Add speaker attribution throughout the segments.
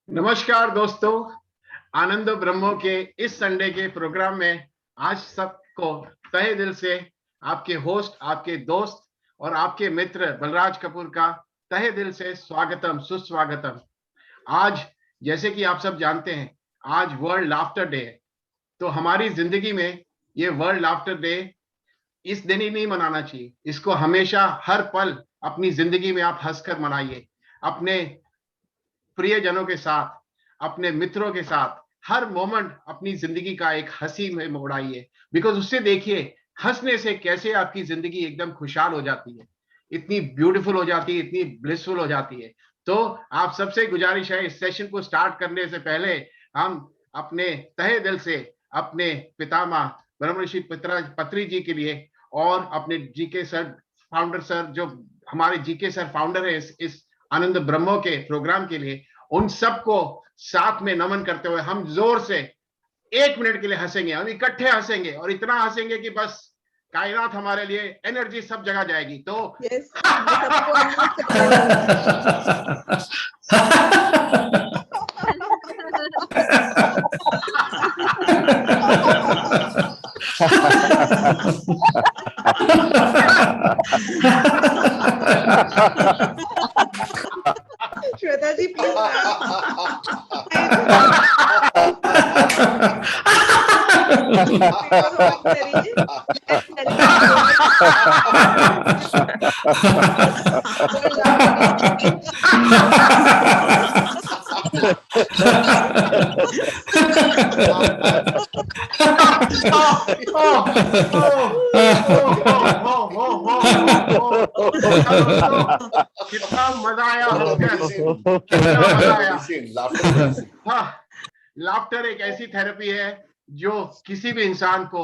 Speaker 1: नमस्कार दोस्तों, आनंद ब्रह्मो के इस संडे के प्रोग्राम में आज सबको तहे दिल से आपके होस्ट, आपके दोस्त और आपके मित्र बलराज कपूर का तहे दिल से स्वागतम, सुस्वागतम। आज जैसे कि आप सब जानते हैं, आज वर्ल्ड लाफ्टर डे है। तो हमारी जिंदगी में ये वर्ल्ड लाफ्टर डे इस दिन ही नहीं मनाना चाहिए, इसको हमेशा हर पल अपनी जिंदगी में आप हंसकर मनाइए। अपने प्रियजनों के साथ, अपने मित्रों के साथ हर मोमेंट अपनी जिंदगी का एक हंसी में मोड़ाइए। बिकॉज उससे देखिए, हंसने से कैसे आपकी जिंदगी एकदम खुशहाल हो जाती है, इतनी ब्यूटीफुल हो जाती है, इतनी ब्लिसफुल हो जाती है। तो आप सबसे गुजारिश है, इस सेशन को स्टार्ट करने से पहले हम अपने तहे दिल से अपने पितामह ब्रह्मर्षि पत्री जी के लिए और अपने जीके सर फाउंडर सर, जो हमारे जीके सर फाउंडर है इस आनंद ब्रह्मो के प्रोग्राम के लिए, उन सबको साथ में नमन करते हुए हम जोर से 1 मिनट के लिए हंसेंगे। हम इकट्ठे हंसेंगे और इतना हंसेंगे कि बस कायनात हमारे लिए एनर्जी सब जगह जाएगी। तो
Speaker 2: यस, मैं सबको अनम्यूट करता हूँ। श्वेता जी प्लीज
Speaker 1: कितना मजा आया, कितना मजा आया। हाँ, लाफ्टर एक ऐसी थेरेपी है जो किसी भी इंसान को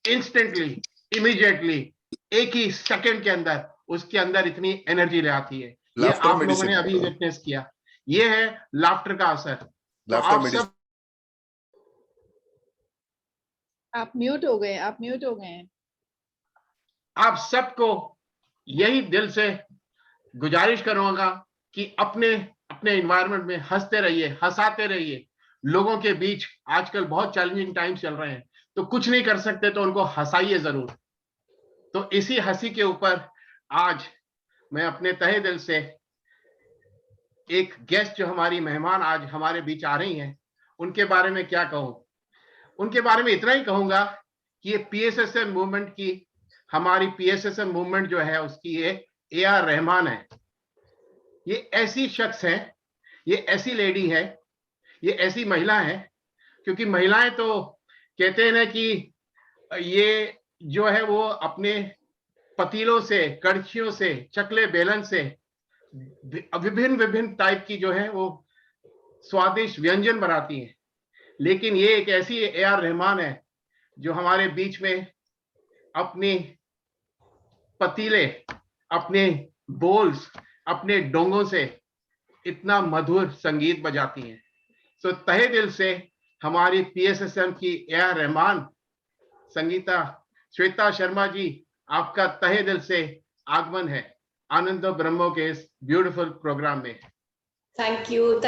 Speaker 1: इंस्टेंटली, इमीडिएटली, एक ही सेकंड के अंदर उसके अंदर इतनी एनर्जी ले आती है। ये आप लोगों ने अभी विटनेस किया। ये है लाफ्टर का असर। तो आप सब
Speaker 2: आप म्यूट हो गए, आप म्यूट हो गए।
Speaker 1: आप सबको यही दिल से गुजारिश करूंगा कि अपने अपने एनवायरनमेंट में हंसते रहिए, हंसाते रहिए। लोगों के बीच आजकल बहुत चैलेंजिंग टाइम्स चल रहे हैं, तो कुछ नहीं कर सकते तो उनको हंसाइए जरूर। तो इसी हंसी के ऊपर आज मैं अपने तहे दिल से एक गेस्ट, जो हमारी मेहमान आज हमारे बीच आ रही हैं, उनके बारे में क्या कहूं। उनके बारे में इतना ही कहूंगा कि ये पीएसएसएम मूवमेंट की, हमारी पीएसएसएम मूवमेंट जो है उसकी ये ए.आर. रहमान है। ये ऐसी शख्स है, ये ऐसी लेडी है, ये ऐसी महिला है। क्योंकि महिलाएं तो कहते हैं ना कि ये जो है वो अपने पतीलों से, कड़छियों से, चकले बेलन से विभिन्न विभिन्न टाइप की जो है वो स्वादिष्ट व्यंजन बनाती हैं। लेकिन ये एक ऐसी ए.आर. रहमान है जो हमारे बीच में अपनी पतीले, अपने बोल्स, अपने डोंगों से इतना मधुर संगीत बजाती हैं। तो तहे दिल से हमारी पीएसएसएम की ए.आर. रहमान संगीता श्वेता शर्मा जी, आपका तहे दिल से आगमन है आनंद ब्रह्मो के इस ब्यूटीफुल प्रोग्राम में।
Speaker 3: थैंक यू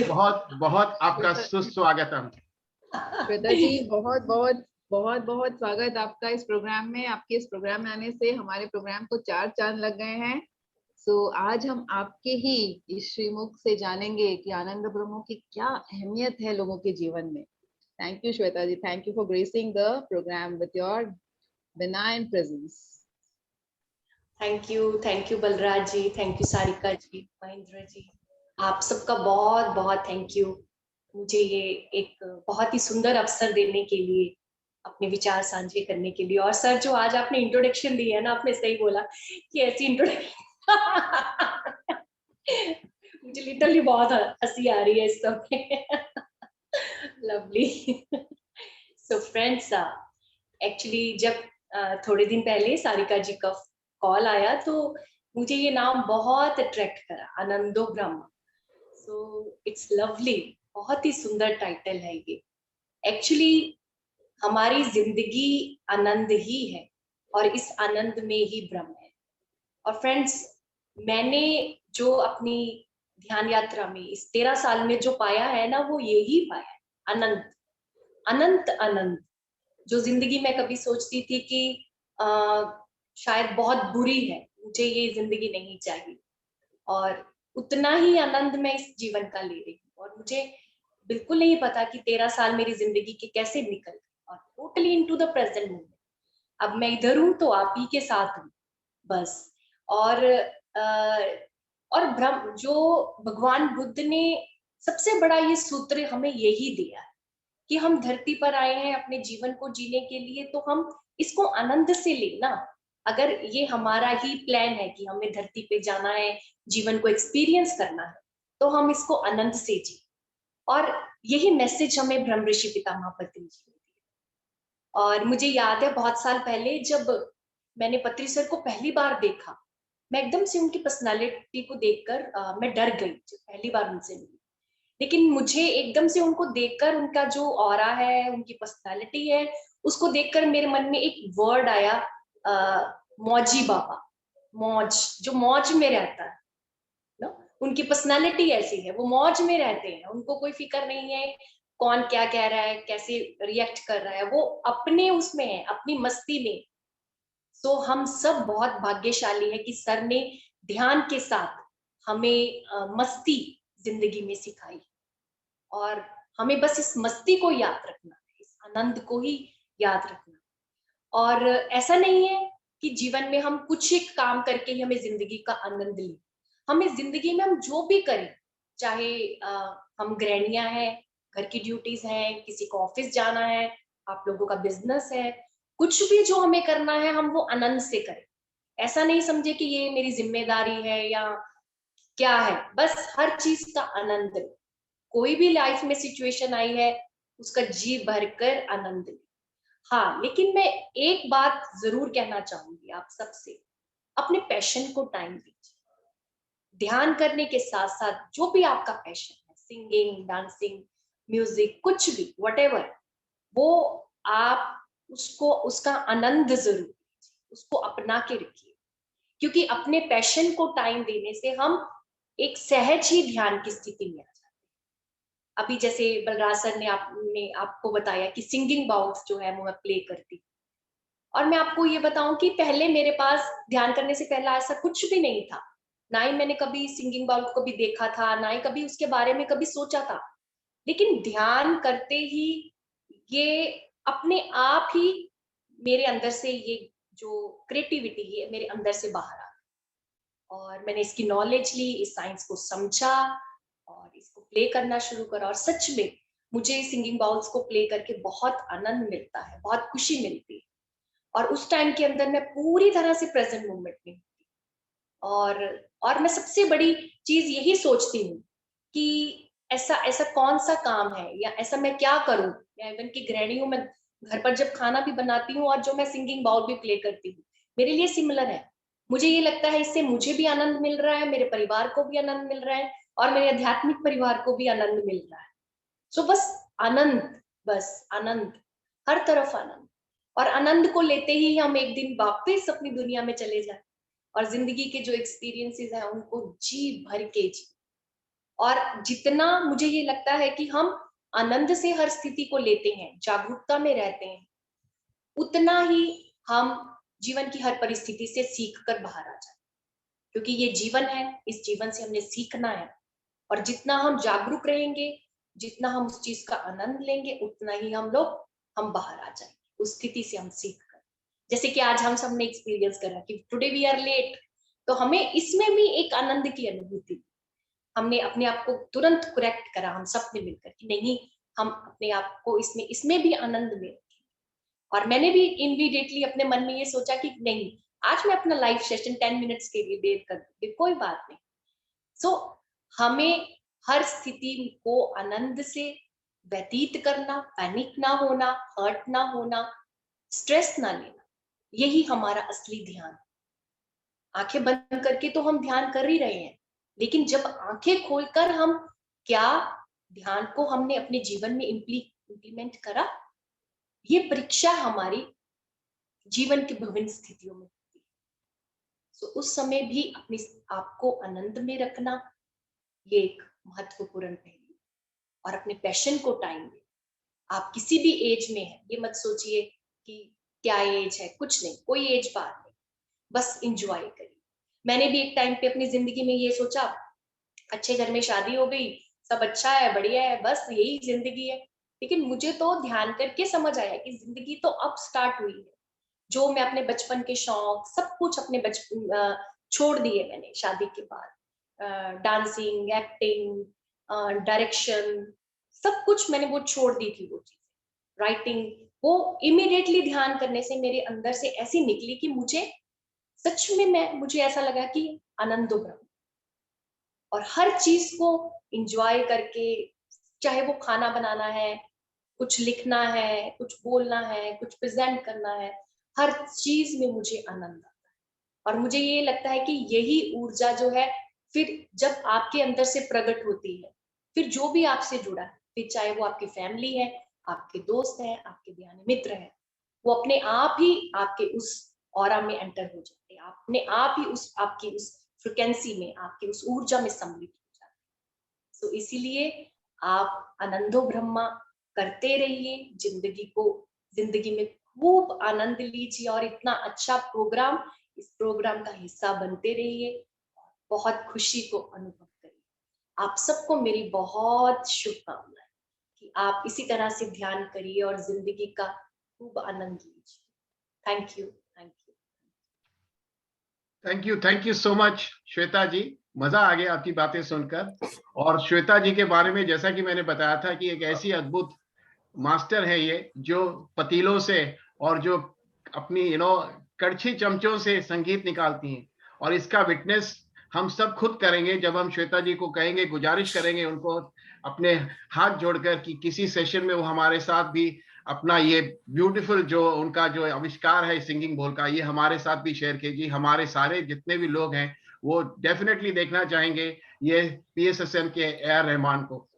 Speaker 1: बहुत बहुत आपका सुस्वागतम।
Speaker 2: श्वेता जी, बहुत बहुत बहुत बहुत स्वागत आपका इस प्रोग्राम में। आपके इस प्रोग्राम में आने से हमारे प्रोग्राम को 4 चांद लग गए हैं। आज हम आपके ही इस श्रीमुख से जानेंगे कि आनंद ब्रह्मो की क्या अहमियत है लोगों के जीवन में। Thank you Shweta ji, thank you for gracing the programme with your benign presence.
Speaker 3: Thank you Balraj ji, thank you Sarika ji, Mahendra ji, आप सबका बहुत बहुत थैंक यू मुझे ये एक बहुत ही सुंदर अवसर देने के लिए, अपने विचार साझे करने के लिए। और सर, जो आज आपने इंट्रोडक्शन दी है ना, आपने सही बोला कि ऐसी इंट्रोडक्शन मुझे लिटरली बहुत हंसी आ रही है इस समय। लवली। सो फ्रेंड्स, एक्चुअली जब थोड़े दिन पहले सारिका जी का कॉल आया तो मुझे ये नाम बहुत अट्रैक्ट करा, आनंदो ब्रह्म। सो इट्स लवली, बहुत ही सुंदर टाइटल है ये। एक्चुअली हमारी जिंदगी आनंद ही है और इस आनंद में ही ब्रह्म है। और फ्रेंड्स, मैंने जो अपनी ध्यान यात्रा में इस 13 साल में जो पाया है ना, वो यही पाया है, अनंत अनंत अनंत। जो जिंदगी में कभी सोचती थी कि शायद बहुत बुरी है, मुझे ये जिंदगी नहीं चाहिए, और उतना ही आनंद मैं इस जीवन का ले रही हूँ। और मुझे बिल्कुल नहीं पता कि 13 साल मेरी जिंदगी के कैसे निकल गए, और totally into the present moment. अब मैं इधर हूँ तो आप ही के साथ हूँ बस। और और ब्रह्म जो भगवान बुद्ध ने सबसे बड़ा ये सूत्र हमें यही दिया है कि हम धरती पर आए हैं अपने जीवन को जीने के लिए, तो हम इसको आनंद से लेना। अगर ये हमारा ही प्लान है कि हमें धरती पे जाना है, जीवन को एक्सपीरियंस करना है, तो हम इसको आनंद से जी। और यही मैसेज हमें ब्रह्म ऋषि पितामह पत्रिजी ने दिया। और मुझे याद है बहुत साल पहले जब मैंने पत्री सर को पहली बार देखा, मैं एकदम से उनकी पर्सनालिटी को देखकर मैं डर गई जब पहली बार उनसे मिली। लेकिन मुझे एकदम से उनको देखकर, उनका जो ऑरा है, उनकी पर्सनालिटी है, उसको देखकर मेरे मन में एक वर्ड आया, मौजी बाबा। मौज, जो मौज में रहता है ना, उनकी पर्सनालिटी ऐसी है, वो मौज में रहते हैं, उनको कोई फिक्र नहीं है कौन क्या कह रहा है, कैसे रिएक्ट कर रहा है, वो अपने उसमें है, अपनी मस्ती में। सो हम सब बहुत भाग्यशाली है कि सर ने ध्यान के साथ हमें मस्ती जिंदगी में सिखाई। और हमें बस इस मस्ती को याद रखना है, इस आनंद को ही याद रखना। और ऐसा नहीं है कि जीवन में हम कुछ एक काम करके ही हमें जिंदगी का आनंद लें। हमें जिंदगी में हम जो भी करें, चाहे हम गृहिणियां हैं, घर की ड्यूटीज हैं, किसी को ऑफिस जाना है, आप लोगों का बिजनेस है, कुछ भी जो हमें करना है हम वो आनंद से करें। ऐसा नहीं समझे कि ये मेरी जिम्मेदारी है या क्या है, बस हर चीज का आनंद लो। कोई भी लाइफ में सिचुएशन आई है, उसका जी भरकर आनंद ले। हाँ, लेकिन मैं एक बात जरूर कहना चाहूंगी आप सबसे, अपने पैशन को टाइम दीजिए। ध्यान करने के साथ साथ जो भी आपका पैशन है, सिंगिंग, डांसिंग, म्यूजिक, कुछ भी, व्हाटएवर, वो आप उसको, उसका आनंद जरूर लीजिए, उसको अपना के रखिए। क्योंकि अपने पैशन को टाइम देने से हम एक सहज ही ध्यान की स्थिति में आ जाते हैं। अभी जैसे बलराज सर ने आपको बताया कि सिंगिंग बाउल्स जो है वो मैं प्ले करती, और मैं आपको ये बताऊं कि पहले मेरे पास ध्यान करने से पहला ऐसा कुछ भी नहीं था, ना ही मैंने कभी सिंगिंग बाउल को भी देखा था, ना ही कभी उसके बारे में कभी सोचा था। लेकिन ध्यान करते ही ये अपने आप ही मेरे अंदर से ये जो क्रिएटिविटी है मेरे अंदर से बाहर आ गई, और मैंने इसकी नॉलेज ली, इस साइंस को समझा और इसको प्ले करना शुरू करा। और सच में मुझे सिंगिंग बाउल्स को प्ले करके बहुत आनंद मिलता है, बहुत खुशी मिलती है। और उस टाइम के अंदर मैं पूरी तरह से प्रेजेंट मोमेंट में हूँ। और मैं सबसे बड़ी चीज यही सोचती हूँ कि ऐसा ऐसा कौन सा काम है या ऐसा मैं क्या करूं। मैं इवन की गृहिणी हूँ, मैं घर पर जब खाना भी बनाती हूँ और जो मैं सिंगिंग बाउल भी प्ले करती हूँ, मेरे लिए सिमिलर है। मुझे ये लगता है इससे मुझे भी आनंद मिल रहा है, मेरे परिवार को भी आनंद मिल रहा है, और मेरे आध्यात्मिक परिवार को भी आनंद मिल रहा है। सो बस आनंद, बस आनंद, हर तरफ आनंद। और आनंद को लेते ही हम एक दिन वापस अपनी दुनिया में चले जाए और जिंदगी के जो एक्सपीरियंसेस हैं उनको जी भर के जी। और जितना मुझे ये लगता है कि हम आनंद से हर स्थिति को लेते हैं, जागरूकता में रहते हैं, उतना ही हम जीवन की हर परिस्थिति से सीख कर बाहर आ जाए। क्योंकि ये जीवन है, इस जीवन से हमने सीखना है, और जितना हम जागरूक रहेंगे, जितना हम उस चीज का आनंद लेंगे, उतना ही हम बाहर आ जाएंगे उस स्थिति से, हम सीख कर। जैसे कि आज हम सबने एक्सपीरियंस करा कि टुडे वी आर लेट, तो हमें इसमें भी एक आनंद की अनुभूति, हमने अपने आप को तुरंत करेक्ट करा हम सब ने मिलकर कि नहीं, हम अपने आप को इसमें इसमें भी आनंद में। और मैंने भी इमीडिएटली अपने मन में ये सोचा कि नहीं, आज मैं अपना लाइव सेशन 10 मिनट्स के लिए देर कर दूंगी, कोई बात नहीं। सो हमें हर स्थिति को आनंद से व्यतीत करना, पैनिक ना होना, हर्ट ना होना, स्ट्रेस ना लेना, यही हमारा असली ध्यान। आंखें बंद करके तो हम ध्यान कर ही रहे हैं, लेकिन जब आंखें खोलकर हम क्या ध्यान को हमने अपने जीवन में इम्प्लीमेंट करा, ये परीक्षा हमारी जीवन की विभिन्न स्थितियों में होती है। सो उस समय भी अपने आप को आनंद में रखना, ये एक महत्वपूर्ण पहलू। और अपने पैशन को टाइम दे। आप किसी भी एज में है, ये मत सोचिए कि क्या एज है, कुछ नहीं, कोई एज बात नहीं, बस इंजॉय करिए। मैंने भी एक टाइम पे अपनी जिंदगी में ये सोचा, अच्छे घर में शादी हो गई, सब अच्छा है, बढ़िया है, बस यही जिंदगी है। लेकिन मुझे तो ध्यान करके समझ आया कि जिंदगी तो अब स्टार्ट हुई है। जो मैं अपने बचपन के शौक सब कुछ अपने बचपन छोड़ दिए मैंने शादी के बाद। डांसिंग, एक्टिंग, डायरेक्शन, सब कुछ मैंने वो छोड़ दी थी। वो चीज राइटिंग, वो इमीडिएटली ध्यान करने से मेरे अंदर से ऐसी निकली कि मुझे सच में मुझे ऐसा लगा कि आनंदो ब्रह्म। और हर चीज को इंजॉय करके, चाहे वो खाना बनाना है, कुछ लिखना है, कुछ बोलना है, कुछ प्रेजेंट करना है, हर चीज में मुझे आनंद आता है। और मुझे ये लगता है कि यही ऊर्जा जो है, फिर जब आपके अंदर से प्रकट होती है, फिर जो भी आपसे जुड़ा है, फिर चाहे वो आपकी फैमिली है, आपके दोस्त हैं, आपके बयाने मित्र हैं, वो अपने आप ही आपके उस ऑरा में एंटर हो जाते हैं। अपने आप ही उस आपकी उस फ्रिक्वेंसी में, आपकी उस ऊर्जा में सम्मिलित हो जाते हैं। तो इसीलिए आप आनंदो ब्रह्मा करते रहिए, जिंदगी में खूब आनंद लीजिए और इतना अच्छा प्रोग्राम, इस प्रोग्राम का हिस्सा बनते रहिए, बहुत खुशी को अनुभव करिए। आप सबको मेरी बहुत शुभकामनाएं कि आप इसी तरह से ध्यान करिए और जिंदगी का खूब आनंद लीजिए। Thank you, thank you,
Speaker 1: thank you so much Shweta ji. मजा आ गया आपकी बातें सुनकर। और श्वेता जी के बारे में जैसा कि मैंने बताया था कि एक ऐसी अद्भुत मास्टर है ये, जो पतीलों से और जो अपनी कड़छी चमचों से संगीत निकालती हैं। और इसका विटनेस हम सब खुद करेंगे जब हम श्वेता जी को कहेंगे, गुजारिश करेंगे उनको अपने हाथ जोड़कर कि किसी सेशन में वो हमारे साथ भी अपना ये ब्यूटीफुल जो उनका जो आविष्कार है सिंगिंग बोल का, ये हमारे साथ भी शेयर कीजिए। हमारे सारे जितने भी लोग हैं वो डेफिनेटली देखना चाहेंगे ये PSSM के AR रहमान को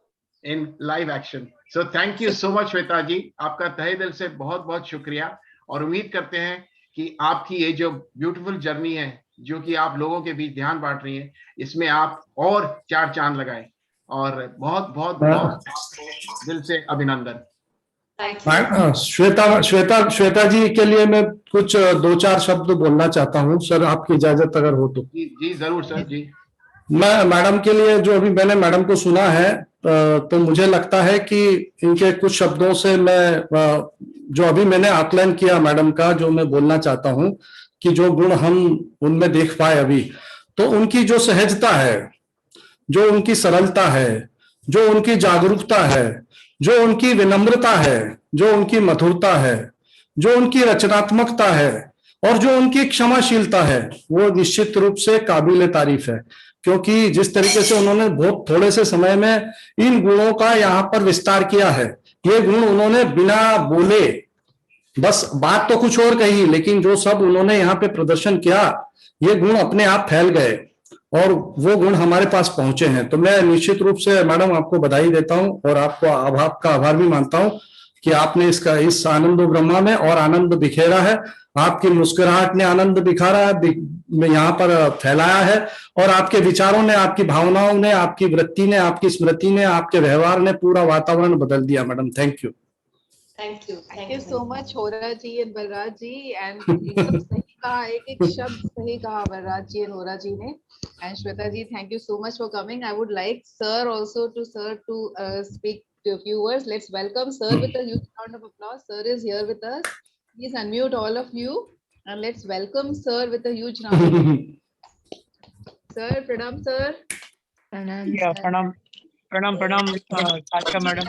Speaker 1: in live action. So thank you so much Shweta ji, आपका तहे दिल से बहुत बहुत शुक्रिया। और उम्मीद करते हैं कि आपकी ये जो ब्यूटीफुल जर्नी है, जो कि आप लोगों के बीच ध्यान बांट रही है, इसमें आप और 4 चांद लगाएं। और बहुत बहुत बहुत दिल से अभिनंदन।
Speaker 4: श्वेता जी के लिए मैं कुछ 2-4 शब्द बोलना चाहता हूँ सर, आपकी इजाजत अगर हो तो।
Speaker 1: जी जरूर सर जी।
Speaker 4: मैं मैडम के लिए, जो अभी मैंने मैडम को सुना है, तो मुझे लगता है कि इनके कुछ शब्दों से मैं जो अभी मैंने आकलन किया मैडम का, जो मैं बोलना चाहता हूँ कि जो गुण हम उनमें देख पाए अभी, तो उनकी जो सहजता है, जो उनकी सरलता है, जो उनकी जागरूकता है, जो उनकी विनम्रता है, जो उनकी मधुरता है, जो उनकी रचनात्मकता है और जो उनकी क्षमाशीलता है, वो निश्चित रूप से काबिल तारीफ है। क्योंकि जिस तरीके से उन्होंने बहुत थोड़े से समय में इन गुणों का यहाँ पर विस्तार किया है, ये गुण उन्होंने बिना बोले, बस बात तो कुछ और कही, लेकिन जो सब उन्होंने यहाँ पे प्रदर्शन किया, ये गुण अपने आप फैल गए और वो गुण हमारे पास पहुंचे हैं। तो मैं निश्चित रूप से मैडम आपको बधाई देता हूं और आपको आपका आभार भी मानता हूं कि आपने इस आनंदो ब्रह्मा में और आनंद बिखेरा है। आपकी मुस्कुराहट ने आनंद बिखारा है, यहाँ पर फैलाया है, और आपके विचारों ने, आपकी भावनाओं ने, आपकी वृत्ति ने, आपकी स्मृति ने, आपके व्यवहार ने पूरा वातावरण बदल दिया। Madam thank you.
Speaker 2: Thank you so much होरा जी एंड बलराज जी। एंड एकदम सही कहा, एक शब्द सही कहा बलराज जी एंड होरा जी ने। And Shweta ji, thank you so much for coming. I would like sir also to speak to a few words. Let's welcome sir with a huge round of applause. Sir is here with us. Please unmute all of you and let's welcome sir with a huge round of applause. Sir, pranam sir.
Speaker 5: Yeah, pranam Sarika madam.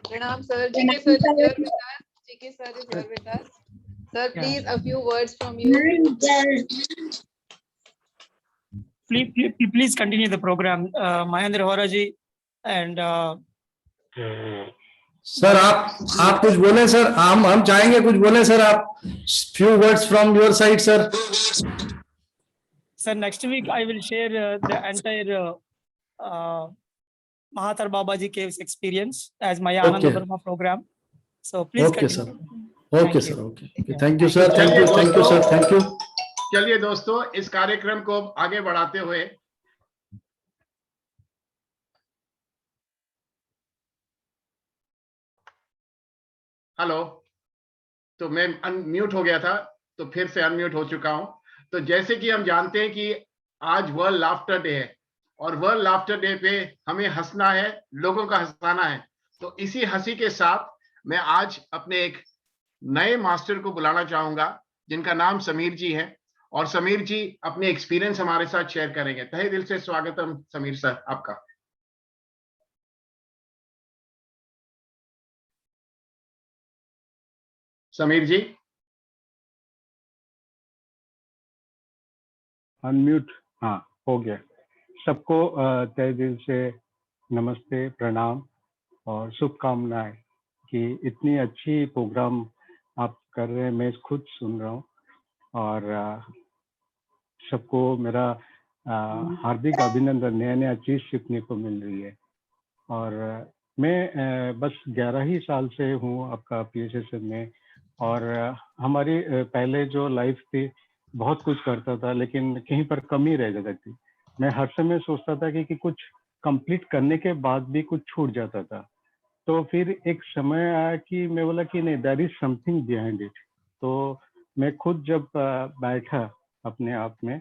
Speaker 2: Pranam sir. GK sir is here with us. GK sir is here with us. Sir, please a few words from you.
Speaker 5: Please continue the program. Mahendra Hora ji and
Speaker 4: sir आप कुछ बोले sir, हम चाहेंगे कुछ बोले sir, आप few words from your side sir.
Speaker 5: Sir, next week I will share the entire Mahathir Babaji Caves experience as my Ananda Dharma program. So please continue.
Speaker 4: Okay sir, okay. Thank you sir, thank you sir, thank you.
Speaker 1: चलिए दोस्तों, इस कार्यक्रम को आगे बढ़ाते हुए hello, तो मैं अनम्यूट हो गया था, तो फिर से अनम्यूट हो चुका हूं। तो जैसे कि हम जानते हैं कि आज वर्ल्ड लाफ्टर डे है, और वर्ल्ड लाफ्टर डे पे हमें हंसना है, लोगों का हंसाना है। तो इसी हंसी के साथ मैं आज अपने एक नए मास्टर को बुलाना चाहूंगा, जिनका नाम समीर जी है, और समीर जी अपने एक्सपीरियंस हमारे साथ शेयर करेंगे। तहे दिल से स्वागतम समीर सर आपका। समीर जी।
Speaker 6: अनम्यूट, हाँ हो गया। सबको तहे दिल से नमस्ते, प्रणाम और शुभकामनाएं कि इतनी अच्छी प्रोग्राम आप कर रहे हैं। मैं खुद सुन रहा हूँ और सबको मेरा हार्दिक अभिनंदन। नया नया चीज सीखने को मिल रही है। और मैं बस 11 ही साल से हूँ आपका PSSM में। और हमारी पहले जो लाइफ थी, बहुत कुछ करता था लेकिन कहीं पर कमी रह जाती थी। मैं हर समय सोचता था कि कुछ कंप्लीट करने के बाद भी कुछ छूट जाता था। तो फिर एक समय आया कि मैं बोला कि नहीं, there is something behind it. तो मैं खुद जब बैठा अपने आप में,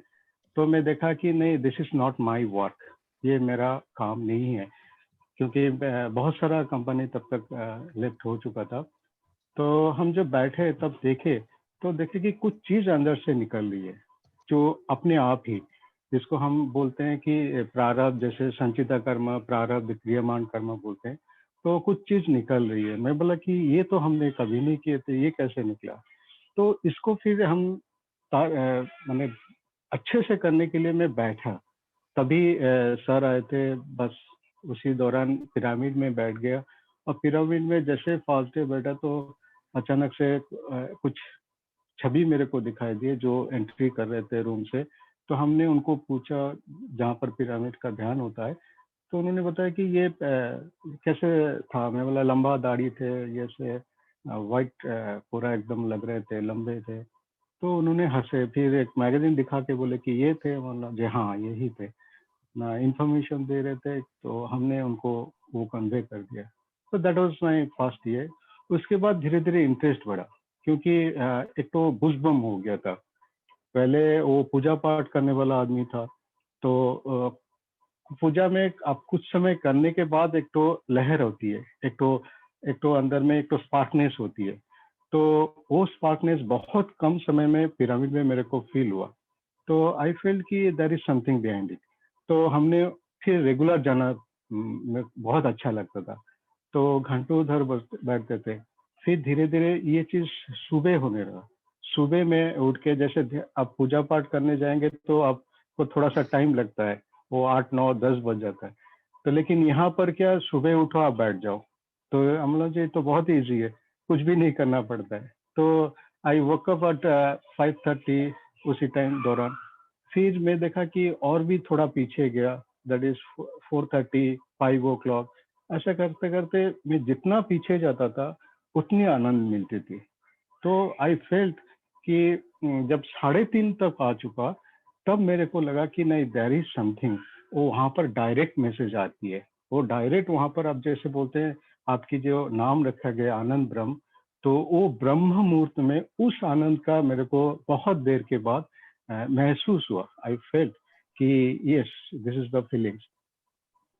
Speaker 6: तो मैं देखा कि नहीं, this is not my work, ये मेरा काम नहीं है। क्योंकि बहुत सारा कंपनी तब तक लेफ्ट हो चुका था। तो हम जब बैठे तब देखे, तो देखे कि कुछ चीज अंदर से निकल रही है, जो अपने आप ही, जिसको हम बोलते हैं कि प्रारब्ध, जैसे संचिता कर्म, प्रारब्ध, क्रियमान कर्म बोलते हैं। तो कुछ चीज निकल रही है। मैं बोला कि ये तो हमने कभी नहीं किए थे, ये कैसे निकला। तो इसको फिर हम मैंने अच्छे से करने के लिए मैं बैठा। तभी सर आए थे, बस उसी दौरान पिरामिड में बैठ गया। और पिरामिड में जैसे फर्स्ट डे बैठा, तो अचानक से कुछ छवि मेरे को दिखाई दिए जो एंट्री कर रहे थे रूम से। तो हमने उनको पूछा, जहाँ पर पिरामिड का ध्यान होता है। तो उन्होंने बताया कि ये कैसे था। मैं बोला, लंबा दाढ़ी थे, ये से वाइट पूरा एकदम लग रहे थे, लंबे थे। तो उन्होंने हंसे, फिर एक मैगजीन दिखा के बोले कि ये थे। मतलब जी हाँ, यही थे ना, इंफॉर्मेशन दे रहे थे। तो हमने उनको वो कन्वे कर दिया। तो that was my first year. उसके बाद धीरे धीरे इंटरेस्ट बढ़ा, क्योंकि एक तो बुजबम हो गया था। पहले वो पूजा पाठ करने वाला आदमी था। तो पूजा में आप कुछ समय करने के बाद एक तो लहर होती है, एक तो अंदर में एक तो स्पार्कनेस होती है। तो वो स्पार्कनेस बहुत कम समय में पिरामिड में मेरे को फील हुआ। तो आई फील कि there is something behind it. तो हमने फिर रेगुलर जाना, बहुत अच्छा लगता था। तो घंटों उधर बैठते थे। फिर धीरे धीरे ये चीज सुबह होने लगा। सुबह में उठ के, जैसे आप पूजा पाठ करने जाएंगे तो आपको थोड़ा सा टाइम लगता है, वो 8 9 10 बज जाता है। तो लेकिन यहाँ पर क्या, सुबह उठो आप बैठ जाओ। तो हम लोग जी, तो बहुत ईजी है, कुछ भी नहीं करना पड़ता है। तो आई वक अप एट 5:30 उसी टाइम दौरान। फिर मैं देखा कि और भी थोड़ा पीछे गया, दैट इज 4:30 5 o'clock। ऐसा करते करते मैं जितना पीछे जाता था, उतनी आनंद मिलती थी। तो आई फेल्ट कि जब 3:30 तक आ चुका, तब मेरे को लगा कि नहीं, देयर इज समथिंग। वो वहां पर डायरेक्ट मैसेज आती है। वो डायरेक्ट वहां पर, आप जैसे बोलते हैं, आपकी जो नाम रखा गया आनंद ब्रह्म, तो वो ब्रह्म मुहूर्त में उस आनंद का मेरे को बहुत देर के बाद महसूस हुआ। आई फेल्ट कि yes, this is the feelings.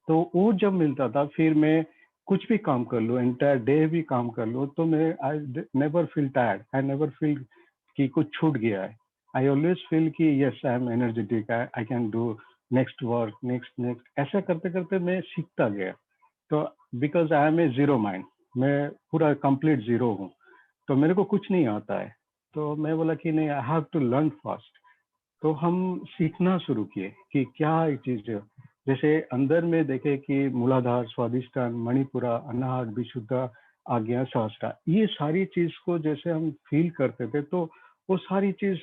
Speaker 6: तो वो जब मिलता था, फिर मैं कुछ भी काम कर लूँ, एंटायर डे भी काम कर लूँ, तो मैं I never feel tired, I never feel कि कुछ छूट गया है। आई ऑलवेज फील कि yes, I am energetic, I can do next work, next next. ऐसा करते करते मैं सीखता गया। तो because I am a zero mind, मैं पूरा कंप्लीट जीरो हूँ, तो मेरे को कुछ नहीं आता है। तो मैं बोला कि नहीं, I have to learn fast. तो हम सीखना शुरू किए कि क्या ये चीज है। जैसे अंदर में देखे कि मूलाधार, स्वादिष्टान, मणिपुरा, अनाहत, विशुद्धा, आज्ञा, सहस्रा, ये सारी चीज को जैसे हम फील करते थे, तो वो सारी चीज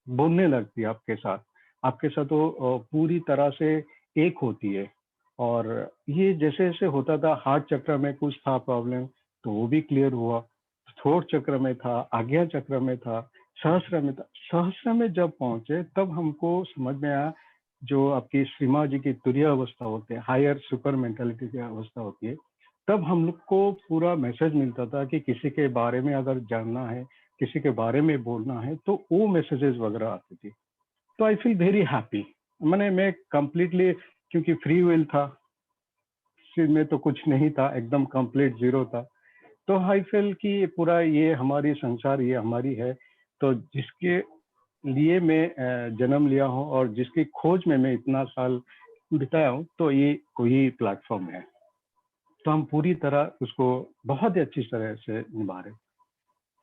Speaker 6: बोलने लगती है आपके साथ वो पूरी तरह से एक होती है। और ये जैसे जैसे होता था, हार्ट चक्र में कुछ था प्रॉब्लम, तो वो भी क्लियर हुआ। थ्रोट चक्र में था, आज्ञा चक्र में था, सहस्र में था। सहस्र में जब पहुंचे, तब हमको समझ में आया, जो आपकी श्रीमा जी की तुरीय अवस्था होते हैं, हायर सुपर मेंटालिटी की अवस्था होती है, तब हम लोग को पूरा मैसेज मिलता था कि किसी के बारे में अगर जानना है, किसी के बारे में बोलना है, तो वो मैसेजेस वगैरह आती थी। तो आई फील वेरी हैप्पी। मैं कंप्लीटली, क्योंकि फ्री विल था, में तो कुछ नहीं था, एकदम कंप्लीट जीरो था। तो आई फील कि पूरा ये हमारी संसार, ये हमारी है, तो जिसके लिए मैं जन्म लिया हूँ और जिसकी खोज में मैं इतना साल बिताया हूँ, तो ये कोई प्लेटफॉर्म है। तो हम पूरी तरह उसको बहुत ही अच्छी तरह से निभा रहे।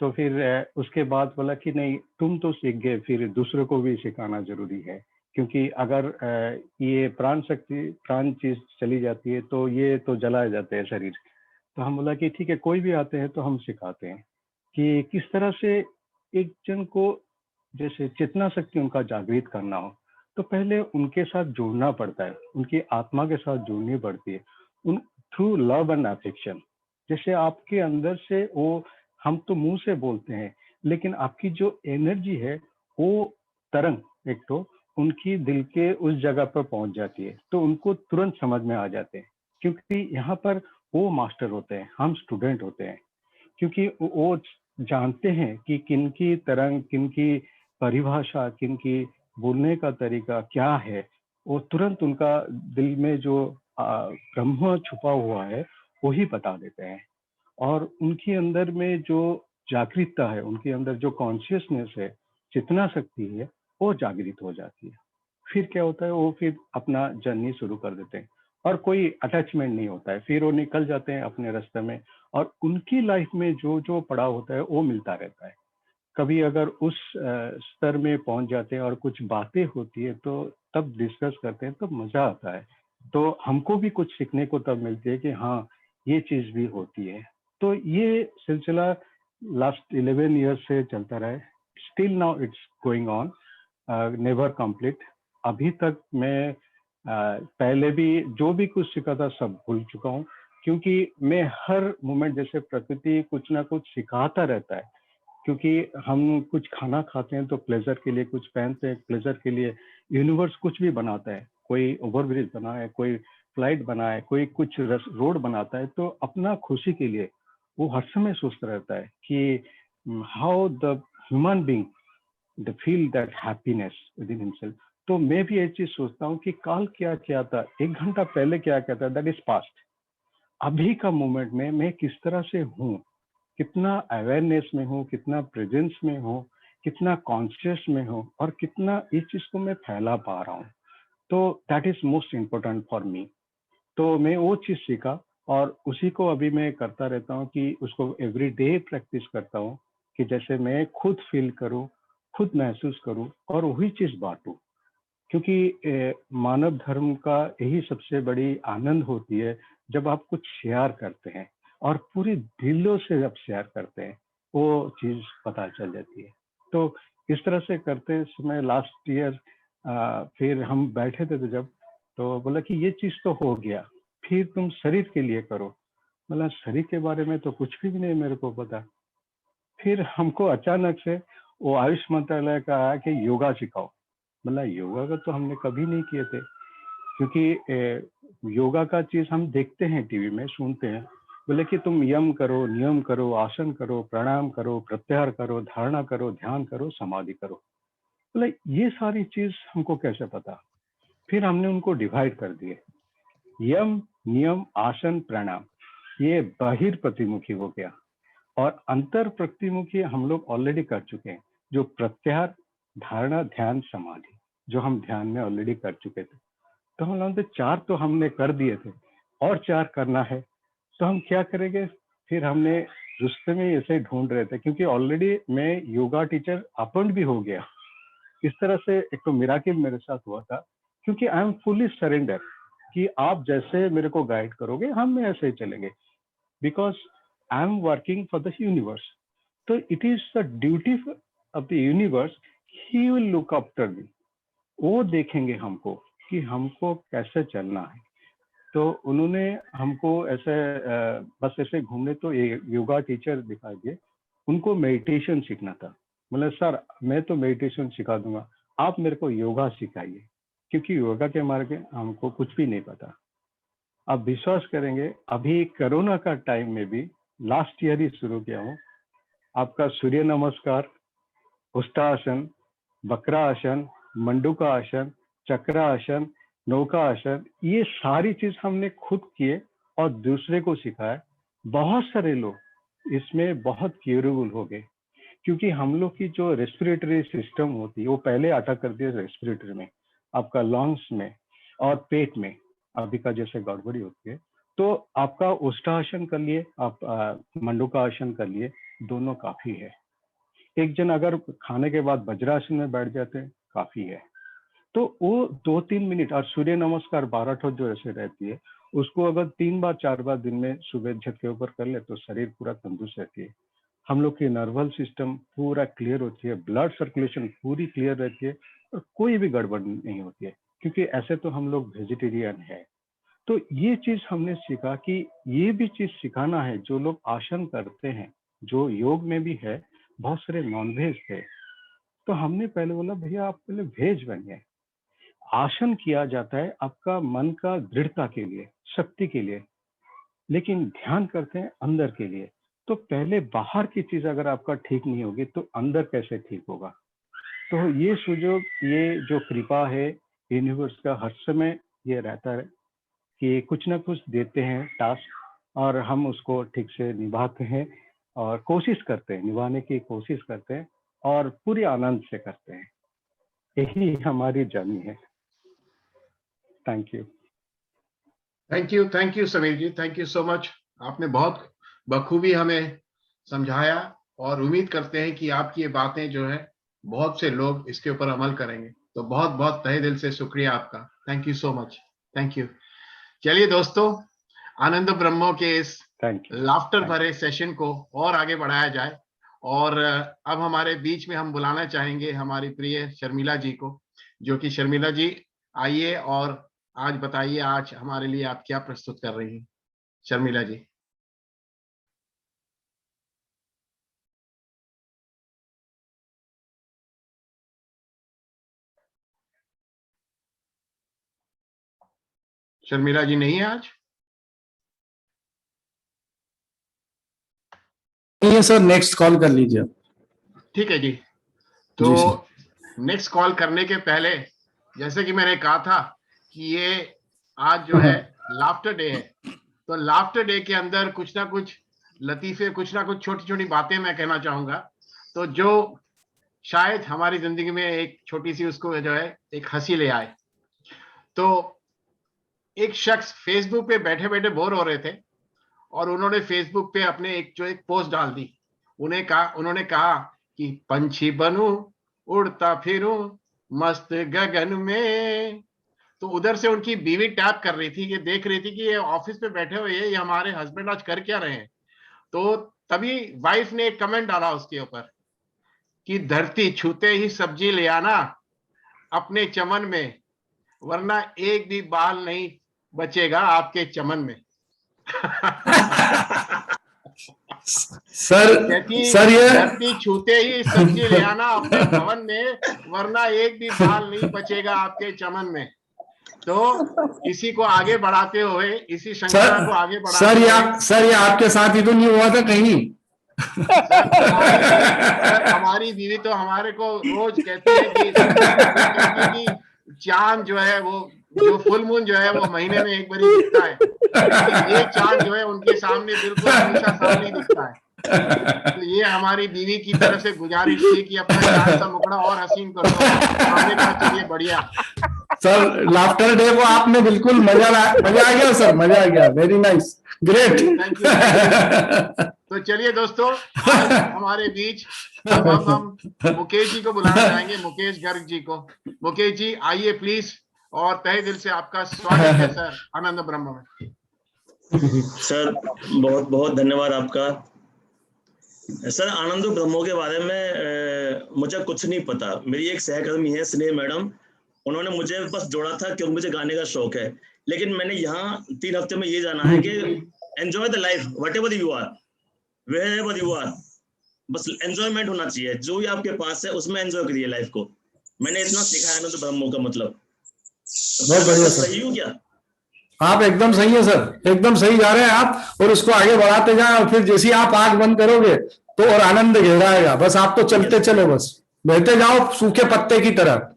Speaker 6: तो फिर उसके बाद बोला कि नहीं, तुम तो सीख गए, फिर दूसरों को भी सिखाना जरूरी है, क्योंकि अगर ये प्राण चीज चली जाती है तो ये तो जलाए जाते हैं शरीर। तो हम बोला कि ठीक है, कोई भी आते हैं तो हम सिखाते हैं कि किस तरह से एक जन को जैसे चेतना शक्ति उनका जागृत करना हो, तो पहले उनके साथ जुड़ना पड़ता है, उनकी आत्मा के साथ जुड़नी पड़ती है, उन थ्रू लव एंड अफेक्शन। जैसे आपके अंदर से वो, हम तो मुंह से बोलते हैं, लेकिन आपकी जो एनर्जी है वो तरंग एक तो उनकी दिल के उस जगह पर पहुंच जाती है, तो उनको तुरंत समझ में आ जाते हैं, क्योंकि यहाँ पर वो मास्टर होते हैं, हम स्टूडेंट होते हैं। क्योंकि वो जानते हैं कि किनकी तरंग, किनकी परिभाषा, किनकी बोलने का तरीका क्या है, वो तुरंत उनका दिल में जो ब्रह्म छुपा हुआ है वही बता देते हैं। और उनके अंदर में जो जागृतता है, उनके अंदर जो कॉन्शियसनेस है, चेतना शक्ति है, वो जागृत हो जाती है। फिर क्या होता है, वो फिर अपना जर्नी शुरू कर देते हैं और कोई अटैचमेंट नहीं होता है, फिर वो निकल जाते हैं अपने रास्ते में और उनकी लाइफ में जो जो पड़ा होता है वो मिलता रहता है। कभी अगर उस स्तर में पहुंच जाते हैं और कुछ बातें होती है तो तब डिस्कस करते हैं, तब मजा आता है। तो हमको भी कुछ सीखने को तब मिलती है कि हाँ, ये चीज भी होती है। तो ये सिलसिला लास्ट 11 ईयर्स से चलता रहा है। Still now it's going on, never complete. अभी तक मैं पहले भी जो भी कुछ सीखा था सब भूल चुका हूँ, क्योंकि मैं हर मोमेंट जैसे प्रकृति कुछ ना कुछ सिखाता रहता है। क्योंकि हम कुछ खाना खाते हैं तो प्लेजर के लिए, कुछ पहनते हैं प्लेजर के लिए, यूनिवर्स कुछ भी बनाता है, कोई ओवरब्रिज बना है, कोई फ्लाइट बना है, कोई कुछ रोड बनाता है, तो अपना खुशी के लिए वो हर समय सोचता रहता है कि how the human being the feel that happiness with in himself. तो मैं भी ये चीज सोचता हूँ कि कल क्या क्या था, 1 घंटा पहले क्या क्या था, दैट इज पास्ट। अभी का मोमेंट में मैं किस तरह से हूँ, कितना अवेयरनेस में हूँ, कितना प्रेजेंस में हूँ, कितना कॉन्शियस में हूँ और कितना इस चीज को मैं फैला पा रहा हूँ। तो that is most important for me. तो मैं वो चीज सीखा और उसी को अभी मैं करता रहता हूँ कि उसको एवरी डे प्रैक्टिस करता हूँ कि जैसे मैं खुद फील करूँ, खुद महसूस करूँ और वही चीज बांटूं। क्योंकि मानव धर्म का यही सबसे बड़ी आनंद होती है, जब आप कुछ शेयर करते हैं और पूरी दिलों से जब शेयर करते हैं, वो चीज पता चल जाती है। तो इस तरह से करते समय लास्ट ईयर फिर हम बैठे थे तो जब, तो बोला कि ये चीज तो हो गया, फिर तुम शरीर के लिए करो। बोला शरीर के बारे में तो कुछ भी नहीं मेरे को पता। फिर हमको अचानक से वो आयुष मंत्रालय का आया कि योगा सिखाओ। मतलब योगा का तो हमने कभी नहीं किए थे, क्योंकि योगा का चीज हम देखते हैं टीवी में, सुनते हैं। बोले कि तुम यम करो, नियम करो, आसन करो, प्राणायाम करो, प्रत्याहार करो, धारणा करो, ध्यान करो, समाधि करो। बोले ये सारी चीज हमको कैसे पता। फिर हमने उनको डिवाइड कर दिए, यम, नियम, आसन, प्राणायाम, ये बाहिर प्रतिमुखी हो गया और अंतर प्रतिमुखी हम लोग ऑलरेडी कर चुके हैं, जो प्रत्याहार, धारणा, ध्यान, समाधि, जो हम ध्यान में ऑलरेडी कर चुके थे। तो हम लोग 4 तो हमने कर दिए थे और 4 करना है, तो हम क्या करेंगे। फिर हमने रास्ते में ऐसे ढूंढ रहे थे, क्योंकि ऑलरेडी मैं योगा टीचर अपॉइंट भी हो गया। इस तरह से एक तो मिराकिल मेरे साथ हुआ था, क्योंकि आई एम फुली सरेंडर कि आप जैसे मेरे को गाइड करोगे हम ऐसे ही चलेंगे, because I am working for the universe. तो it is the duty of the universe, he will look after me. वो देखेंगे हमको कि हमको कैसे चलना है। तो उन्होंने हमको ऐसे बस ऐसे घूमने, तो योगा टीचर दिखा दिए, उनको मेडिटेशन सीखना था। मतलब सर मैं तो मेडिटेशन सिखा दूंगा, आप मेरे को योगा सिखाइए, क्योंकि योगा के मार्ग में हमको कुछ भी नहीं पता। आप विश्वास करेंगे, अभी कोरोना का टाइम में भी लास्ट ईयर ही शुरू किया हूँ। आपका सूर्य नमस्कार, उष्टासन, वक्रासन, मंडूका आसन, चक्रासन, नौका आसन, ये सारी चीज हमने खुद किए और दूसरे को सिखाया। बहुत सारे लोग इसमें बहुत क्यूरेबल हो गए, क्योंकि हम लोग की जो रेस्पिरेटरी सिस्टम होती है वो पहले अटैक करती है रेस्पिरेटरी में, आपका लंग्स में और पेट में अभी का जैसे गड़बड़ी होती है। तो आपका उष्टासन कर लिए, आप मंडूका आसन कर लिए, दोनों काफी है। एक जन अगर खाने के बाद वज्रासन में बैठ जाते हैं, काफी है। तो वो 2-3 मिनट, और सूर्य नमस्कार 12 ठोस जो ऐसे रहती है, उसको अगर 3 बार 4 बार दिन में सुबह छत के ऊपर कर ले तो शरीर पूरा तंदुरुस्त रहती है। हम लोग की नर्वस सिस्टम पूरा क्लियर होती है, ब्लड सर्कुलेशन पूरी क्लियर रहती है और कोई भी गड़बड़ नहीं होती है, क्योंकि ऐसे तो हम लोग वेजिटेरियन है। तो ये चीज हमने सीखा कि ये भी चीज सिखाना है। जो लोग आसन करते हैं, जो योग में भी है, बहुत सारे नॉन वेज थे, तो हमने पहले बोला भैया आप पहले वेज बनिए। आसन किया जाता है आपका मन का दृढ़ता के लिए, शक्ति के लिए, लेकिन ध्यान करते हैं अंदर के लिए। तो पहले बाहर की चीज अगर आपका ठीक नहीं होगी तो अंदर कैसे ठीक होगा। तो ये सुजोग, ये जो कृपा है यूनिवर्स का, हर समय ये रहता है कि कुछ ना कुछ देते हैं टास्क और हम उसको ठीक से निभाते हैं और कोशिश करते हैं, निभाने की कोशिश करते हैं और पूरी आनंद से करते हैं। यही हमारी जर्नी है। Thank you.
Speaker 1: Thank you Sameer ji, thank you so much. आपने बहुत बखूबी हमें समझाया और उम्मीद करते हैं कि आपकी ये बातें जो है बहुत से लोग इसके ऊपर अमल करेंगे। तो बहुत बहुत तहे दिल से शुक्रिया आपका। Thank you so much. Thank you. चलिए दोस्तों, आनंद ब्रह्मो के इस लाफ्टर भरे सेशन को और आगे बढ़ाया जाए। और अब हमारे बीच में हम बुलाना चाहेंगे हमारी प्रिय शर्मिला जी को, जो कि शर्मिला जी आइए और आज बताइए आज हमारे लिए आप क्या प्रस्तुत कर रही हैं। शर्मिला जी। शर्मिला जी नहीं है आज?
Speaker 4: नहीं है सर, नेक्स्ट कॉल कर लीजिए।
Speaker 1: ठीक है जी। तो नेक्स्ट कॉल करने के पहले, जैसे कि मैंने कहा था कि ये आज जो है लाफ्टर डे है, तो लाफ्टर डे के अंदर कुछ ना कुछ लतीफे, कुछ ना कुछ छोटी छोटी बातें मैं कहना चाहूंगा, तो जो शायद हमारी जिंदगी में एक छोटी सी उसको जो है एक हंसी ले आए। तो एक शख्स फेसबुक पे बैठे बैठे बोर हो रहे थे और उन्होंने फेसबुक पे अपने एक पोस्ट डाल दी। उन्होंने कहा कि पंछी बनूं, उड़ता फिरूं मस्त गगन में। तो उधर से उनकी बीवी टैप कर रही थी, ये देख रही थी कि ये ऑफिस पे बैठे हुए ये हमारे हस्बैंड आज कर क्या रहे हैं। तो तभी वाइफ ने एक कमेंट डाला उसके ऊपर कि धरती छूते ही सब्जी ले आना अपने चमन में, वरना एक भी बाल नहीं बचेगा आपके चमन में।
Speaker 4: सर ये
Speaker 1: धरती छूते ही सब्जी ले आना अपने भवन में, वरना एक भी बाल नहीं बचेगा आपके चमन में। तो इसी को आगे बढ़ाते हुए, इसी शंका को आगे बढ़ाते
Speaker 4: सर ये आपके साथ ही तो नहीं हुआ था कहीं?
Speaker 1: सर हमारी बीवी तो हमारे को रोज कहती है कि चांद जो है वो, जो फुल मून जो है वो महीने में एक बार ही दिखता है, लेकिन ये चांद जो है उनके सामने बिल्कुल हमेशा सामने दिखता है। तो ये हमारी बीवी की तरफ से गुजारिश थी कि अपना चांद का मुखड़ा और हसीन कर दो। हमने कहा चलिए बढ़िया।
Speaker 4: सर लाफ्टर डे को आपने बिल्कुल मजा आ गया सर, मजा आ गया। Very nice, great.
Speaker 1: Thank you. तो चलिए दोस्तों, आज हमारे बीच अब हम मुकेश जी को बुलाना चाहेंगे, मुकेश गर्ग जी को। मुकेश जी आइए प्लीज, और तहे दिल से आपका स्वागत है सर आनंद ब्रह्म में।
Speaker 7: सर बहुत बहुत धन्यवाद आपका। सर आनंद ब्रह्मो के बारे में मुझे कुछ नहीं पता। मेरी एक सहकर्मी है स्नेह मैडम, उन्होंने मुझे बस जोड़ा था क्योंकि मुझे गाने का शौक है। लेकिन मैंने यहाँ 3 हफ्ते में ये जाना है कि enjoy the life whatever you are, wherever you are, बस एंजॉयमेंट होना चाहिए। जो भी आपके पास है उसमें एंजॉय करिए लाइफ को। मैंने इतना सीखा है आनंद ब्रह्मो का मतलब।
Speaker 4: बहुत बढ़िया सर।
Speaker 7: सही हूँ क्या?
Speaker 4: आप एकदम सही है सर, एकदम सही जा रहे हैं आप, और इसको आगे बढ़ाते जाएं, और फिर जैसे आप आंख बंद करोगे तो और आनंद घेराएगा। बस आप तो चलते चलो, बस बहते जाओ सूखे पत्ते की तरह।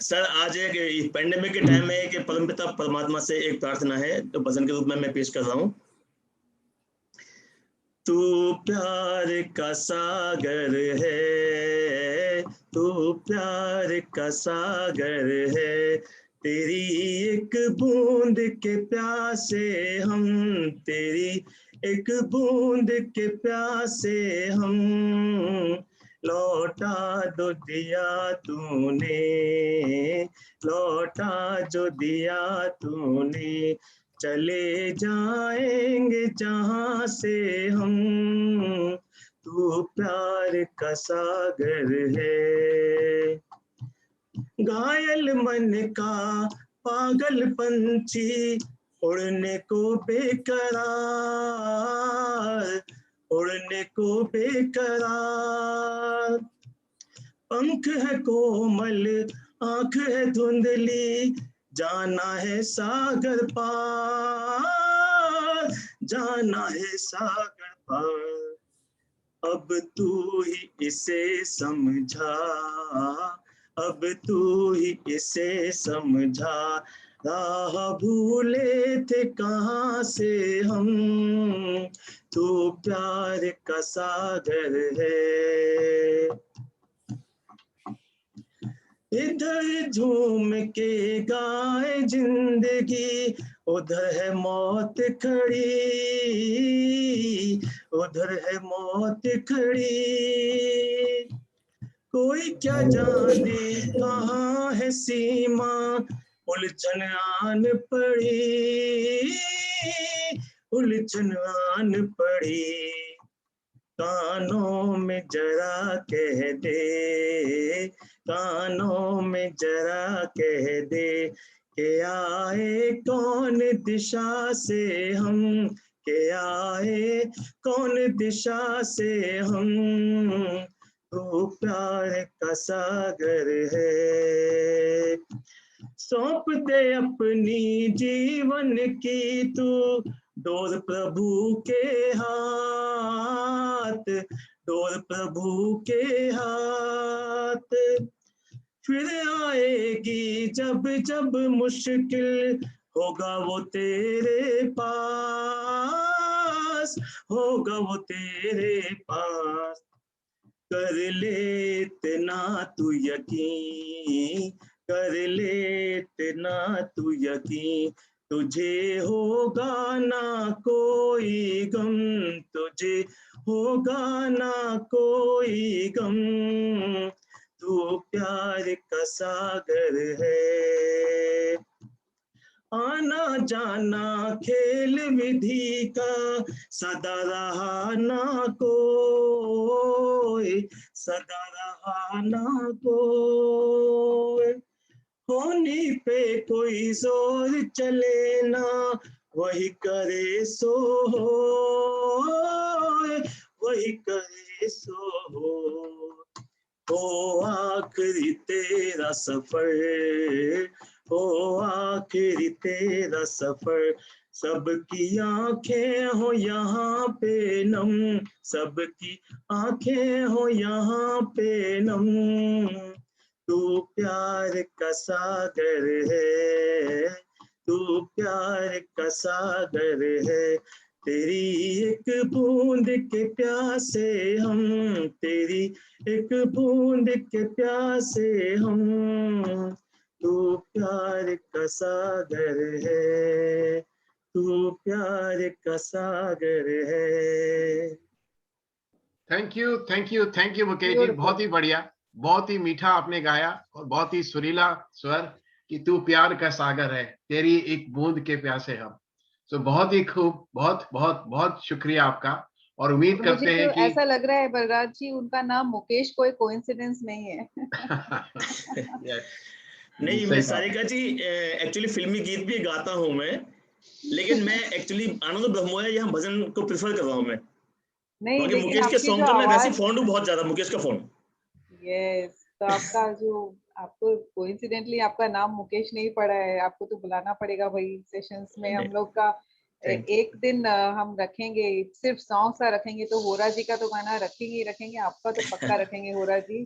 Speaker 7: सर आज एक पेंडेमिक के टाइम में कि परमपिता परमात्मा से एक प्रार्थना है तो भजन के रूप में मैं पेश कर रहा हूँ। तू प्यार का सागर है, तू प्यार का सागर है, तेरी एक बूंद के प्यासे हम, तेरी एक बूंद के प्यासे हम, लौटा दो दिया तूने, लौटा जो दिया तूने, चले जाएंगे जहां से हम, तू प्यार का सागर है। घायल मन का पागल पंछी उड़ने को बेकरार, उड़ने को बेकरार, पंख है कोमल आंख है धुंधली, जाना है सागर पार, जाना है सागर पार, अब तू ही इसे समझा, अब तू ही इसे समझा, राह भूले थे कहाँ से हम, तू प्यार का सागर है। इधर झूम के गाए जिंदगी, उधर है मौत खड़ी, उधर है मौत खड़ी, कोई क्या जाने कहाँ है सीमा, उलझन आन पड़ी, उलझन आन पड़ी, कानों में जरा कह दे, कानों में जरा कह दे, के आए कौन दिशा से हम, के आए कौन दिशा से हम, तू प्यार का सागर है। सौंप दे अपनी जीवन की तू डोर प्रभु के हाथ, डोर प्रभु के हाथ, फिर आएगी जब जब मुश्किल, होगा वो तेरे पास, होगा वो तेरे पास, कर ले इतना तू यकीन, कर ले इतना तू यकीन, तुझे होगा ना कोई गम, तुझे होगा ना कोई गम, तू प्यार का सागर है। आना जाना खेल विधि का सदा रहा ना कोई, सदा रहा ना कोई, होनी पे कोई जोर चले ना, वही करे सो हो, वही करे सो हो, आखिरी तेरा सफर, हो आखिरी तेरा सफर, सबकी आंखें हो यहाँ पे नम, सबकी आंखें हो यहाँ पे नम, तू प्यार का सागर है, तू प्यार का सागर है, तेरी एक बूंद के प्यासे हम, तेरी एक बूंद के प्यासे हम, तू प्यार का सागर है, तू प्यार का सागर है।
Speaker 1: थैंक यू मुकेश जी, बहुत ही बढ़िया, बहुत ही मीठा आपने गाया और बहुत ही सुरीला स्वर कि तू प्यार का सागर है, तेरी एक बूंद के प्यासे हम। तो बहुत ही खूब, बहुत बहुत बहुत शुक्रिया आपका, और उम्मीद करते हैं कि
Speaker 2: ऐसा लग रहा है बलराज जी उनका नाम मुकेश कोई कोइंसिडेंस नहीं है।
Speaker 7: नहीं, मैं सारिका जी एक्चुअली फिल्मी गीत भी गाता हूँ मैं, लेकिन मैं एक्चुअली आनंद ब्रह्मोया यहाँ भजन को प्रेफर कर रहा हूँ मैं,
Speaker 2: नहीं,
Speaker 7: मुकेश के सॉन्ग का मैं वैसे फॉन्ड हूँ बहुत ज्यादा, मुकेश का फॉन्ड।
Speaker 2: यस, तो आपका जो आपको कोइंसिडेंटली आपका नाम मुकेश नहीं पड़ा है, आपको तो बुलाना पड़ेगा भाई सेशंस में हम लोग का। एक दिन हम रखेंगे, सिर्फ सॉन्ग सा रखेंगे, तो होरा जी का तो गाना रखेंगे ही रखेंगे, आपका तो पक्का रखेंगे होरा जी,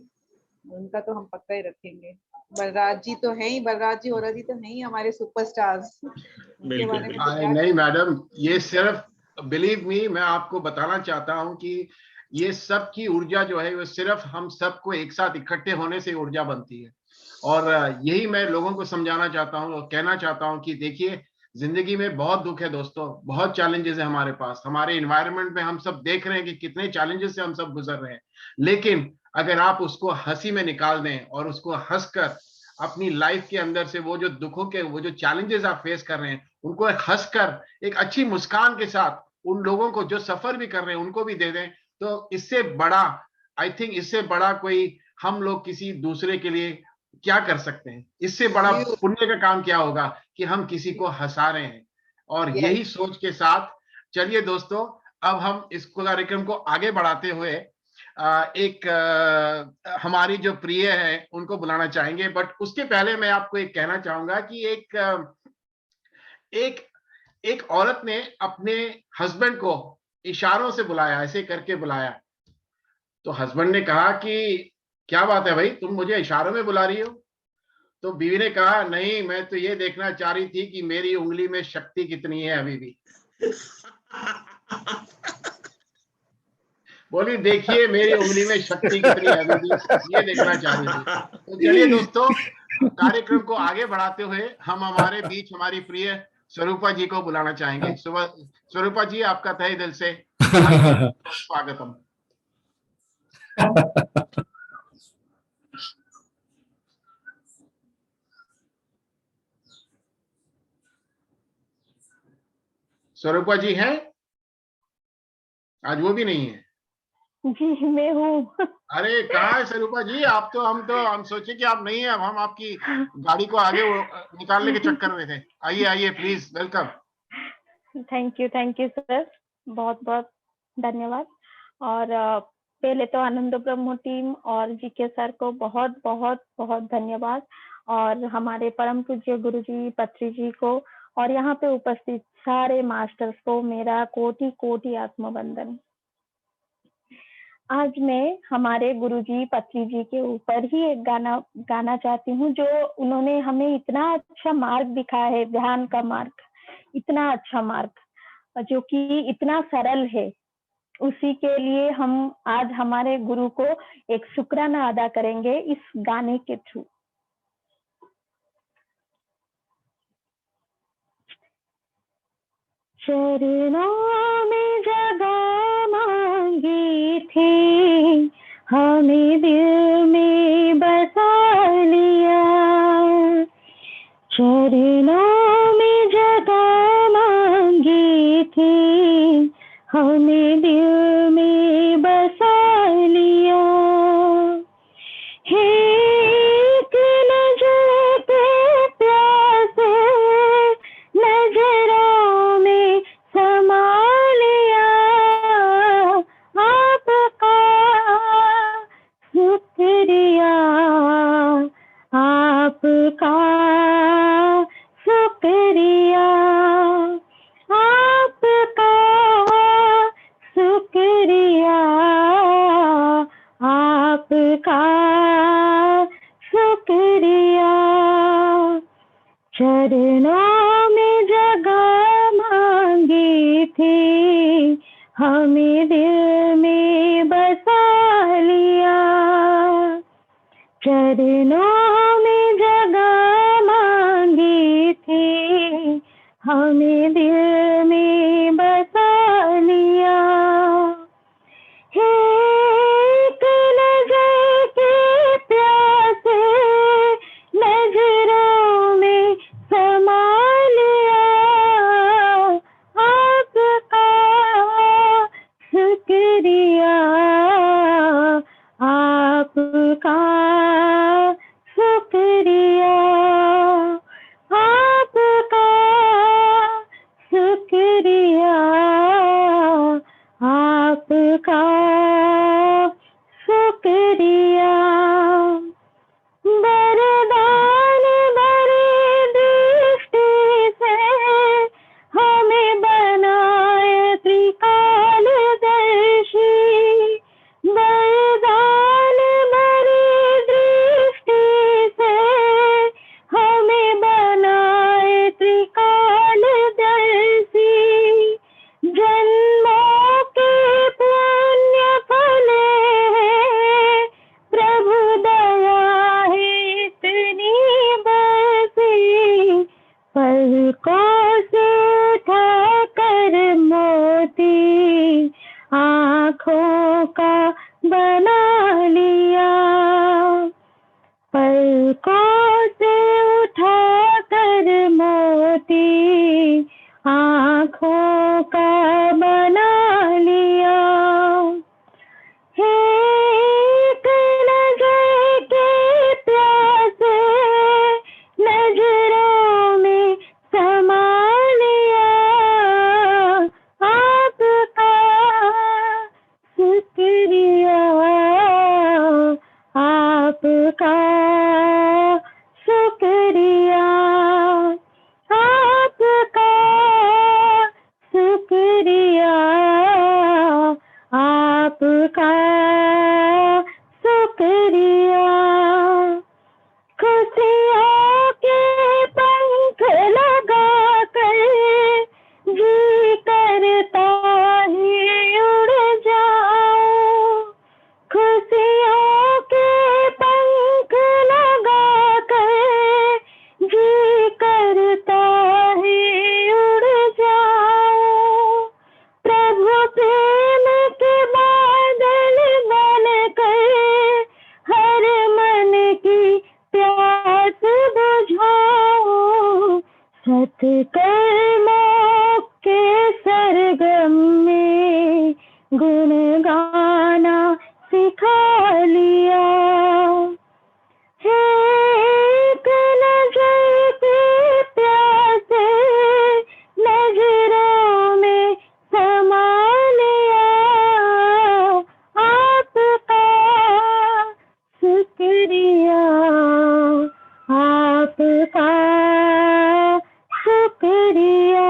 Speaker 2: उनका तो हम पक्का ही रखेंगे। बलराज जी तो है ही, बलराज जी होरा जी तो है ही हमारे सुपरस्टार्स, उनके बारे में तो क्या
Speaker 1: नहीं मैडम, ये सिर्फ बिलीव मी, मैं आपको बताना चाहता हूं कि ये सब की ऊर्जा जो है वो सिर्फ हम सबको एक साथ इकट्ठे होने से ऊर्जा बनती है। और यही मैं लोगों को समझाना चाहता हूं और कहना चाहता हूं कि देखिए, जिंदगी में बहुत दुख है दोस्तों, बहुत चैलेंजेस है हमारे पास, हमारे एनवायरनमेंट में हम सब देख रहे हैं कि कितने चैलेंजेस से हम सब गुजर रहे हैं। लेकिन अगर आप उसको हंसी में निकाल दें और उसको हंसकर अपनी लाइफ के अंदर से वो जो दुखों के, वो जो चैलेंजेस आप फेस कर रहे हैं, उनको एक हंसकर एक अच्छी मुस्कान के साथ उन लोगों को जो सफर भी कर रहे हैं उनको भी दे दें, तो इससे बड़ा, आई थिंक इससे बड़ा कोई हम लोग किसी दूसरे के लिए क्या कर सकते हैं? इससे बड़ा पुण्य का काम क्या होगा कि हम किसी को हंसा रहे हैं। और यही सोच के साथ चलिए दोस्तों, अब हम इस कार्यक्रम को आगे बढ़ाते हुए एक हमारी जो प्रिय है उनको बुलाना चाहेंगे। बट उसके पहले मैं आपको एक कहना चाहूंगा कि एक औरत ने अपने हस्बैंड को इशारों से बुलाया, ऐसे करके बुलाया। तो हस्बैंड ने कहा कि क्या बात है भाई, तुम मुझे इशारों में बुला रही हो? तो बीवी ने कहा, नहीं, मैं तो ये देखना चाह रही थी कि मेरी उंगली में शक्ति कितनी है अभी भी। बोली, देखिए मेरी उंगली में शक्ति कितनी है अभी भी, ये देखना चाह रही थी। तो चलिए दोस्तों, कार्यक्रम को आगे बढ़ाते हुए हम हमारे बीच हमारी प्रिय स्वरूपा जी को बुलाना चाहेंगे। स्वरूपा जी, आपका तहे दिल से स्वागतम। स्वरूपा जी हैं? आज वो भी नहीं है।
Speaker 8: जी मैं हूँ।
Speaker 1: अरे कहाँ है स्वरूपा जी? आप तो हम सोचे कि आप नहीं है, अब हम आपकी गाड़ी को आगे निकालने के चक्कर में थे। आइए आइए, please, welcome.
Speaker 8: Thank you sir, बहुत बहुत धन्यवाद। और पहले तो आनंद ब्रह्म टीम और जीके सर को बहुत बहुत बहुत धन्यवाद, और हमारे परम पूज्य गुरुजी पत्री जी को, और यहाँ पे उपस्थित सारे मास्टर्स को मेरा कोटि कोटि आत्मवंदन। आज मैं हमारे गुरुजी पत्री जी के ऊपर ही एक गाना गाना चाहती हूँ, जो उन्होंने हमें इतना अच्छा मार्ग दिखाया है, ध्यान का मार्ग, इतना अच्छा मार्ग जो कि इतना सरल है। उसी के लिए हम आज हमारे गुरु को एक शुक्राना अदा करेंगे इस गाने के थ्रू। चरणों में जगह मांगी थी, हमें दिल में बसा लिया। चरणों में जगह मांगी थी, हमें दिल में बसा लिया। एक नजर पे प्यासे नजरों में समा लिया। आपका शुक्रिया, आपका शुक्रिया, आपका शुक्रिया, आपका शुक्रिया। चरणों में जगह मांगी थी, हमें दिल में बसा लिया। चरणों में जगह मांगी थी, हमें दिल में बसा लिया। एक नजर के प्यासे नजरों में समा लिया। आपका शुक्रिया, सरगम में गुन गाना सिखा लिया। हे एक नजर के प्यासे नजरों में समा लिया। आपका शुक्रिया, आपका शुक्रिया।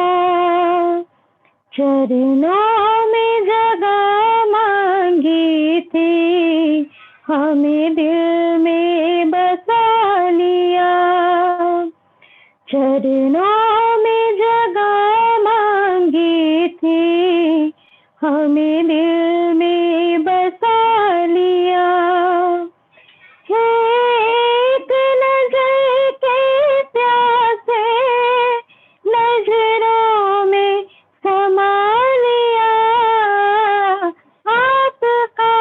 Speaker 8: चरणों में जगह मांगी थी, हमें दिल में बसा लिया। चरणों में जगह मांगी थी, हमें दिल में बसा लिया। एक नजर के प्यासे नजरों में समा लिया। आपका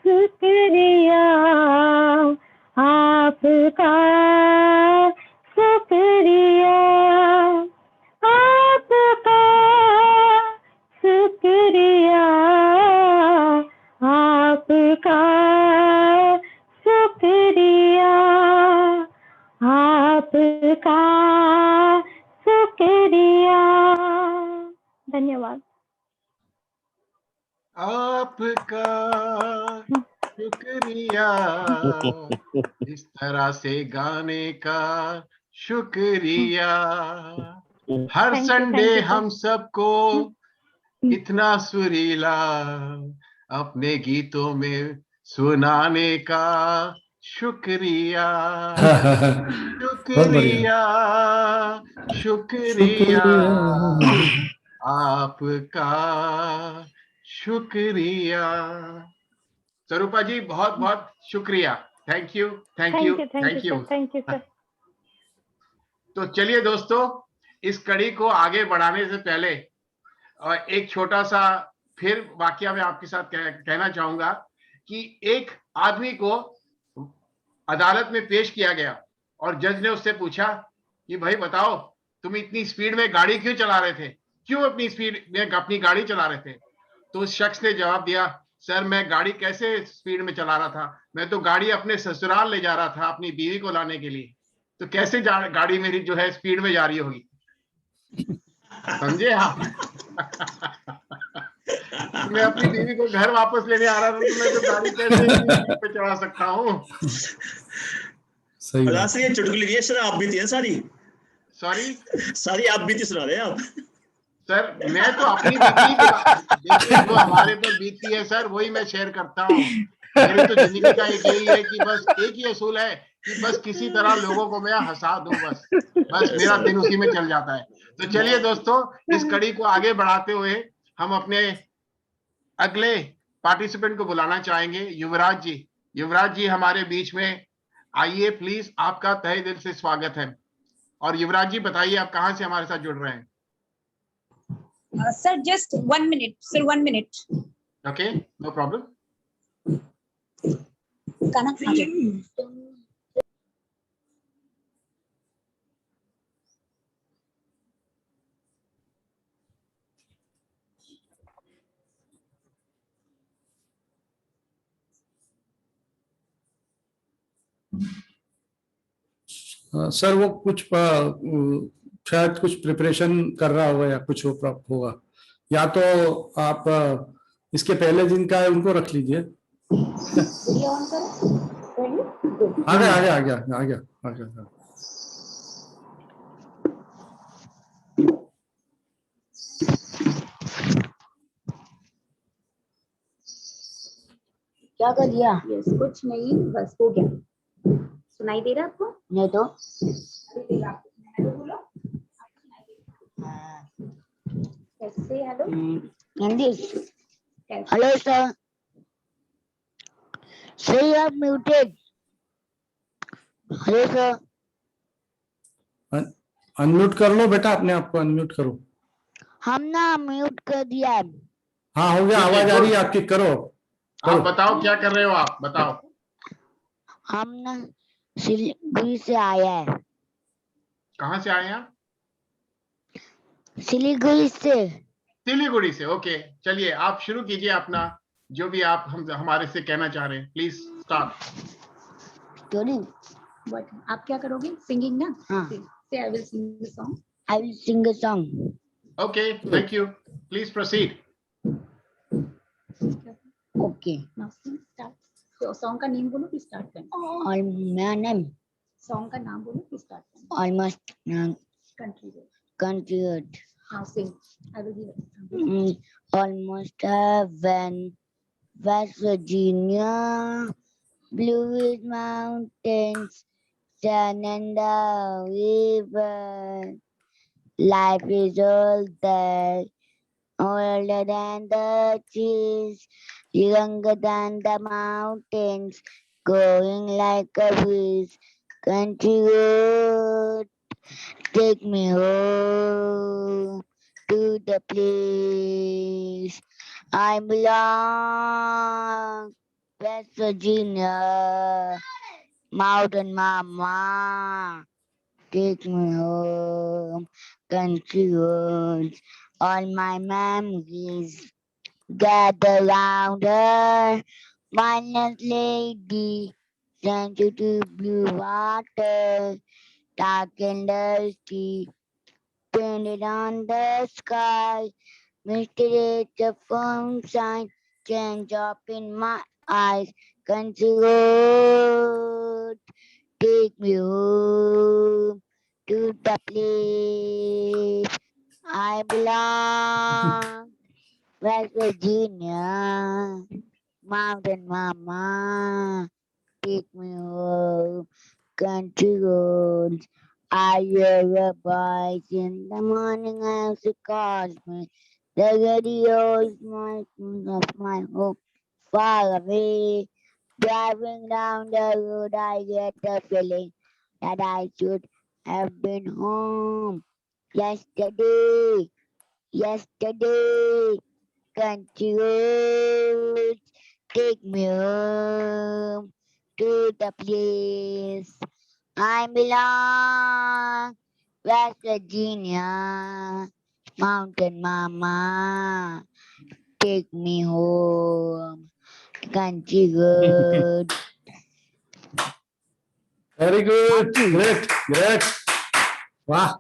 Speaker 8: शुक्रिया, आपका शुक्रिया, आपका शुक्रिया, आपका शुक्रिया, आपका शुक्रिया। धन्यवाद।
Speaker 1: आपका शुक्रिया, इस तरह से गाने का शुक्रिया। हर
Speaker 8: Thank you,
Speaker 1: Sunday
Speaker 8: thank you, sir.
Speaker 1: हम सबको इतना सुरीला अपने गीतों में सुनाने का शुक्रिया।
Speaker 4: बहुत बढ़िया।
Speaker 1: शुक्रिया, शुक्रिया, आपका शुक्रिया। स्वरूपा जी बहुत बहुत शुक्रिया। Thank you, thank you, thank you.
Speaker 8: Thank you sir.
Speaker 1: तो चलिए दोस्तों, इस कड़ी को आगे बढ़ाने से पहले और एक छोटा सा फिर वाकया मैं आपके साथ कहना चाहूंगा कि एक आदमी को अदालत में पेश किया गया और जज ने उससे पूछा कि भाई बताओ, तुम इतनी स्पीड में गाड़ी क्यों चला रहे थे, क्यों अपनी स्पीड में अपनी गाड़ी चला रहे थे? तो उस शख्स ने जवाब दिया, सर मैं गाड़ी कैसे स्पीड में चला रहा था, मैं तो गाड़ी अपने ससुराल ले जा रहा था अपनी बीवी को लाने के लिए, तो कैसे गाड़ी मेरी जो है स्पीड में जा रही होगी? समझे आप? मैं अपनी बीवी को घर वापस लेने आ रहा था, तो मैं तो गाड़ी कैसे स्पीड पे चला सकता हूँ?
Speaker 4: सही बात।
Speaker 7: ये चुटकुली ये सर आप भी थी सारी
Speaker 1: सारी
Speaker 7: आप बीती सुना रहे हैं आप।
Speaker 1: सर मैं तो अपनी बीती देखिए, जो हमारे पर बीती है सर वही मैं शेयर करता हूँ। मेरी तो जिंदगी का एक यही है कि बस एक ही असूल है कि बस किसी तरह लोगों को मैं हंसा दूं, बस मेरा दिन उसी में चल जाता है। तो चलिए दोस्तों, इस कड़ी को आगे बढ़ाते हुए हम अपने अगले पार्टिसिपेंट को बुलाना चाहेंगे, युवराज जी। युवराज जी हमारे बीच में आइए प्लीज, आपका तहे दिल से स्वागत है। और युवराज जी बताइए आप कहां से हमारे साथ जुड़ रहे हैं?
Speaker 9: Sir, just 1 minute. Sir, 1 minute.
Speaker 1: Okay, no problem.
Speaker 4: Sir वो कुछ शायद कुछ प्रिपरेशन कर रहा होगा या कुछ होगा, या तो आप इसके पहले जिनका है उनको रख लीजिए। आ गया।
Speaker 10: क्या कर दिया? कुछ नहीं, बस हो गया। सुनाई दे रहा आपको? नहीं तो कैसे? हेलो हिंदी। हेलो सर, सही आप म्यूटेड। हेलो सर,
Speaker 4: अनम्यूट कर लो बेटा, अपने आप को अनम्यूट करो।
Speaker 10: हम ना म्यूट कर दिया।
Speaker 4: हाँ हो गया, आवाज आ रही है आपकी, करो।
Speaker 1: आप बताओ क्या कर रहे हो आप, बताओ।
Speaker 10: हम ना सिलीगुड़ी से आया है।
Speaker 1: कहाँ से आए हैं आप?
Speaker 10: सिलीगुड़ी से।
Speaker 1: सिलीगुड़ी से, ओके। चलिए आप शुरू कीजिए अपना जो भी आप हमारे से कहना चाह रहे हैं, प्लीज स्टार्ट।
Speaker 10: स्टोरी बट आप क्या करोगे? सिंगिंग ना? हाँ। से I will sing the song. I will sing a song.
Speaker 1: Okay, thank you, please proceed.
Speaker 10: Okay, now start. तो सॉन्ग का नेम बोलो फिर स्टार्ट करना। और मेरा नेम, सॉन्ग का नाम बोलो फिर स्टार्ट करना। Almost country road. Country road. Now sing. I will give almost heaven, West Virginia, bluest mountains, sun and the river. Life is older, older than the trees, younger than the mountains, going like a breeze. Country road, take me home to the place I belong. West Virginia, Mountain Mama, take me home. Country roads, all my memories gather round her. Mindless lady, sent you to blue water, dark and dusty, painted on the sky. Misty rays of sunshine change up in my eyes. Country road, take me home to the place I belong. West Virginia, Mountain Mama, take me home. Country roads, I hear a voice in the morning as it calls me. The radio is my of my hope far away. Driving down the road, I get the feeling that I should have been home yesterday. Yesterday, country roads, take me home to the place I belong. West Virginia, Mountain Mama, take me home. Country road.
Speaker 4: Very good, great great, वाह,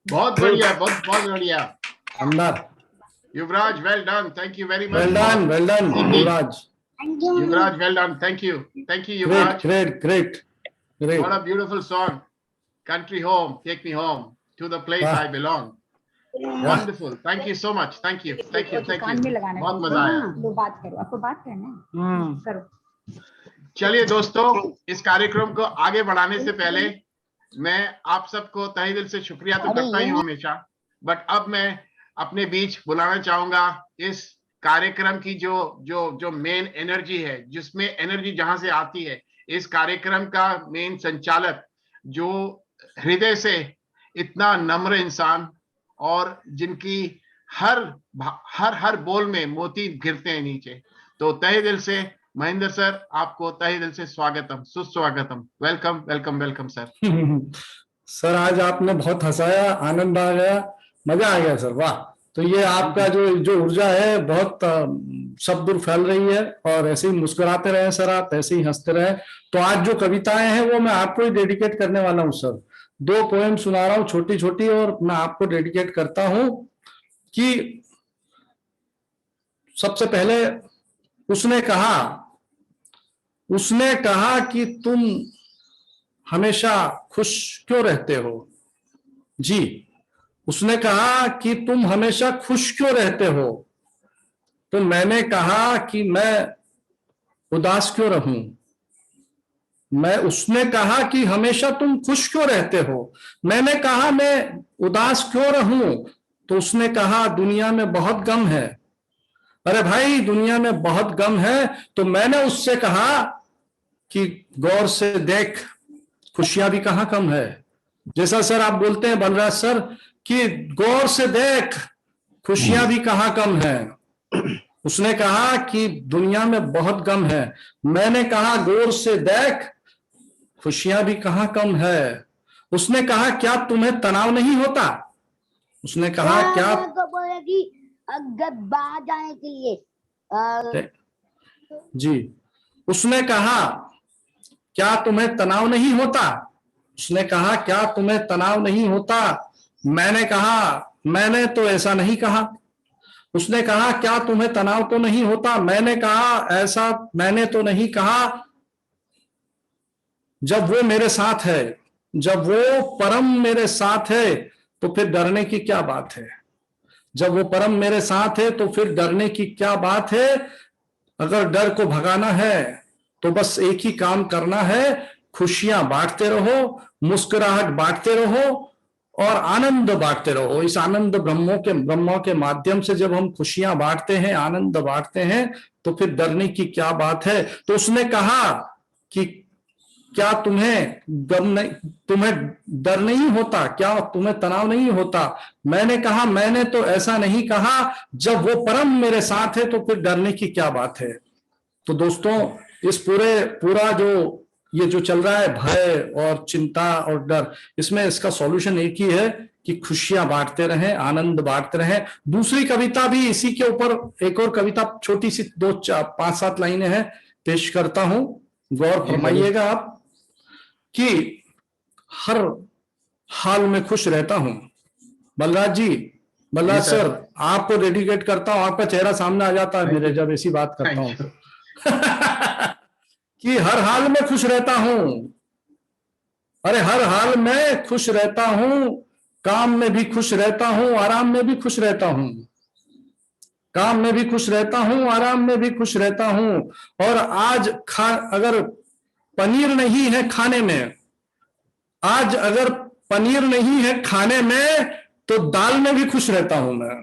Speaker 1: बहुत बढ़िया, बहुत बहुत बढ़िया।
Speaker 4: अंदर।
Speaker 1: Yuvraj, well done, thank you very much.
Speaker 4: Well done Yuvraj.
Speaker 10: Thank you.
Speaker 1: Yuvraj, well done. Thank you. Thank you, Yuvraj.
Speaker 4: Great.
Speaker 1: What a beautiful song. Country home, take me home to the place I belong. Wonderful. Thank you so much. Thank you. बहुत मजा आया।
Speaker 10: दो बात करो, आपको बात करना है। करो।
Speaker 1: चलिए दोस्तों, इस कार्यक्रम को आगे बढ़ाने से पहले मैं आप सबको तहे दिल से शुक्रिया तो करता ही हूँ हमेशा, बट अब मैं अपने बीच बुलाना चाहूंगा इस कार्यक्रम की जो मेन एनर्जी है, जिसमें एनर्जी जहां से आती है, इस कार्यक्रम का मेन संचालक, जो हृदय से इतना नम्र इंसान और जिनकी हर बोल में मोती गिरते हैं नीचे, तो तहे दिल से महेंद्र सर, आपको तहे दिल से स्वागतम, सुस्वागतम, welcome welcome welcome sir.
Speaker 4: Sir आज आपने बहुत हंसाया, आनंद आ गया, मजा आ गया सर, वाह। तो ये आपका जो ऊर्जा है बहुत सब दूर फैल रही है, और ऐसे ही मुस्कुराते रहे सर, आप ऐसे ही हंसते रहे। तो आज जो कविताएं हैं वो मैं आपको ही डेडिकेट करने वाला हूँ सर। 2 पोएम सुना रहा हूँ छोटी छोटी, और मैं आपको डेडिकेट करता हूँ कि सबसे पहले उसने कहा कि तुम हमेशा खुश क्यों रहते हो जी। उसने कहा कि तुम हमेशा खुश क्यों रहते हो, तो मैंने कहा कि मैं उदास क्यों रहूं। उसने कहा कि हमेशा तुम खुश क्यों रहते हो, मैंने कहा मैं उदास क्यों रहूं, तो उसने कहा दुनिया में बहुत गम है। अरे भाई, दुनिया में बहुत गम है। तो मैंने उससे कहा कि गौर से देख, खुशियां भी कहां कम है। जैसा सर आप बोलते हैं बलराज सर कि गौर से देख, खुशियां भी कहां कम है। उसने कहा कि दुनिया में बहुत गम है, मैंने कहा गौर से देख, खुशियां भी कहां कम है। उसने कहा क्या तुम्हें तनाव नहीं होता, उसने कहा क्या
Speaker 10: को बोले कि अगर बाहर जाने के लिए
Speaker 4: जी, उसने कहा क्या तुम्हें तनाव नहीं होता? उसने कहा क्या तुम्हें तनाव नहीं होता? मैंने कहा मैंने तो ऐसा नहीं कहा। उसने कहा क्या तुम्हें तनाव तो नहीं होता? मैंने कहा ऐसा मैंने तो नहीं कहा। जब वो मेरे साथ है, जब वो परम मेरे साथ है, तो फिर डरने की क्या बात है? जब वो परम मेरे साथ है तो फिर डरने की क्या बात है? अगर डर को भगाना है तो बस एक ही काम करना है, खुशियां बांटते रहो, मुस्कुराहट बांटते रहो और आनंद बांटते रहो। इस आनंद ब्रह्मों के माध्यम से जब हम खुशियां बांटते हैं, आनंद बांटते हैं, तो फिर डरने की क्या बात है? तो उसने कहा कि क्या तुम्हें डर नहीं होता? क्या तुम्हें तनाव नहीं होता? मैंने कहा मैंने तो ऐसा नहीं कहा। जब वो परम मेरे साथ है तो फिर डरने की क्या बात है? तो दोस्तों, इस पूरा जो ये जो चल रहा है, भय और चिंता और डर, इसमें इसका सॉल्यूशन एक ही है कि खुशियां बांटते रहें, आनंद बांटते रहें। दूसरी कविता भी इसी के ऊपर, एक और कविता छोटी सी 5-7 लाइनें हैं, पेश करता हूं, गौर फरमाइएगा आप। कि हर हाल में खुश रहता हूं। बलराज जी, बलराज सर, आपको डेडिकेट करता हूं, आपका चेहरा सामने आ जाता है मेरे जब ऐसी बात करता हूं कि हर हाल में खुश रहता हूं। अरे हर हाल में खुश रहता हूं, काम में भी खुश रहता हूं, आराम में भी खुश रहता हूं। काम में भी खुश रहता हूं, आराम में भी खुश रहता हूं। और आज अगर पनीर नहीं है खाने में, आज अगर पनीर नहीं है खाने में, तो दाल में भी खुश रहता हूं मैं।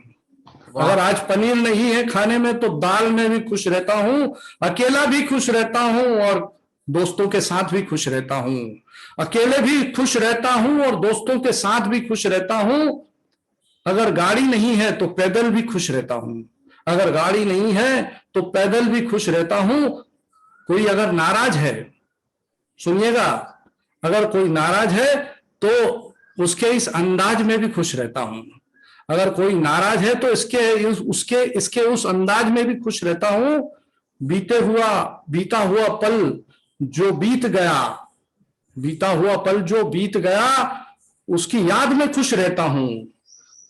Speaker 4: अगर आज पनीर नहीं है खाने में तो दाल में भी खुश रहता हूं, अकेला भी खुश रहता हूं और दोस्तों के साथ भी खुश रहता हूं। अकेले भी खुश रहता हूं और दोस्तों के साथ भी खुश रहता हूं। अगर गाड़ी नहीं है तो पैदल भी खुश रहता हूं। अगर गाड़ी नहीं है तो पैदल भी खुश रहता हूं। कोई अगर नाराज है, सुनिएगा, अगर कोई नाराज है तो उसके इस अंदाज में भी खुश रहता हूं। अगर कोई नाराज है तो इसके उस अंदाज में भी खुश रहता हूं। बीता हुआ पल जो बीत गया, बीता हुआ पल जो बीत गया, उसकी याद में खुश रहता हूं।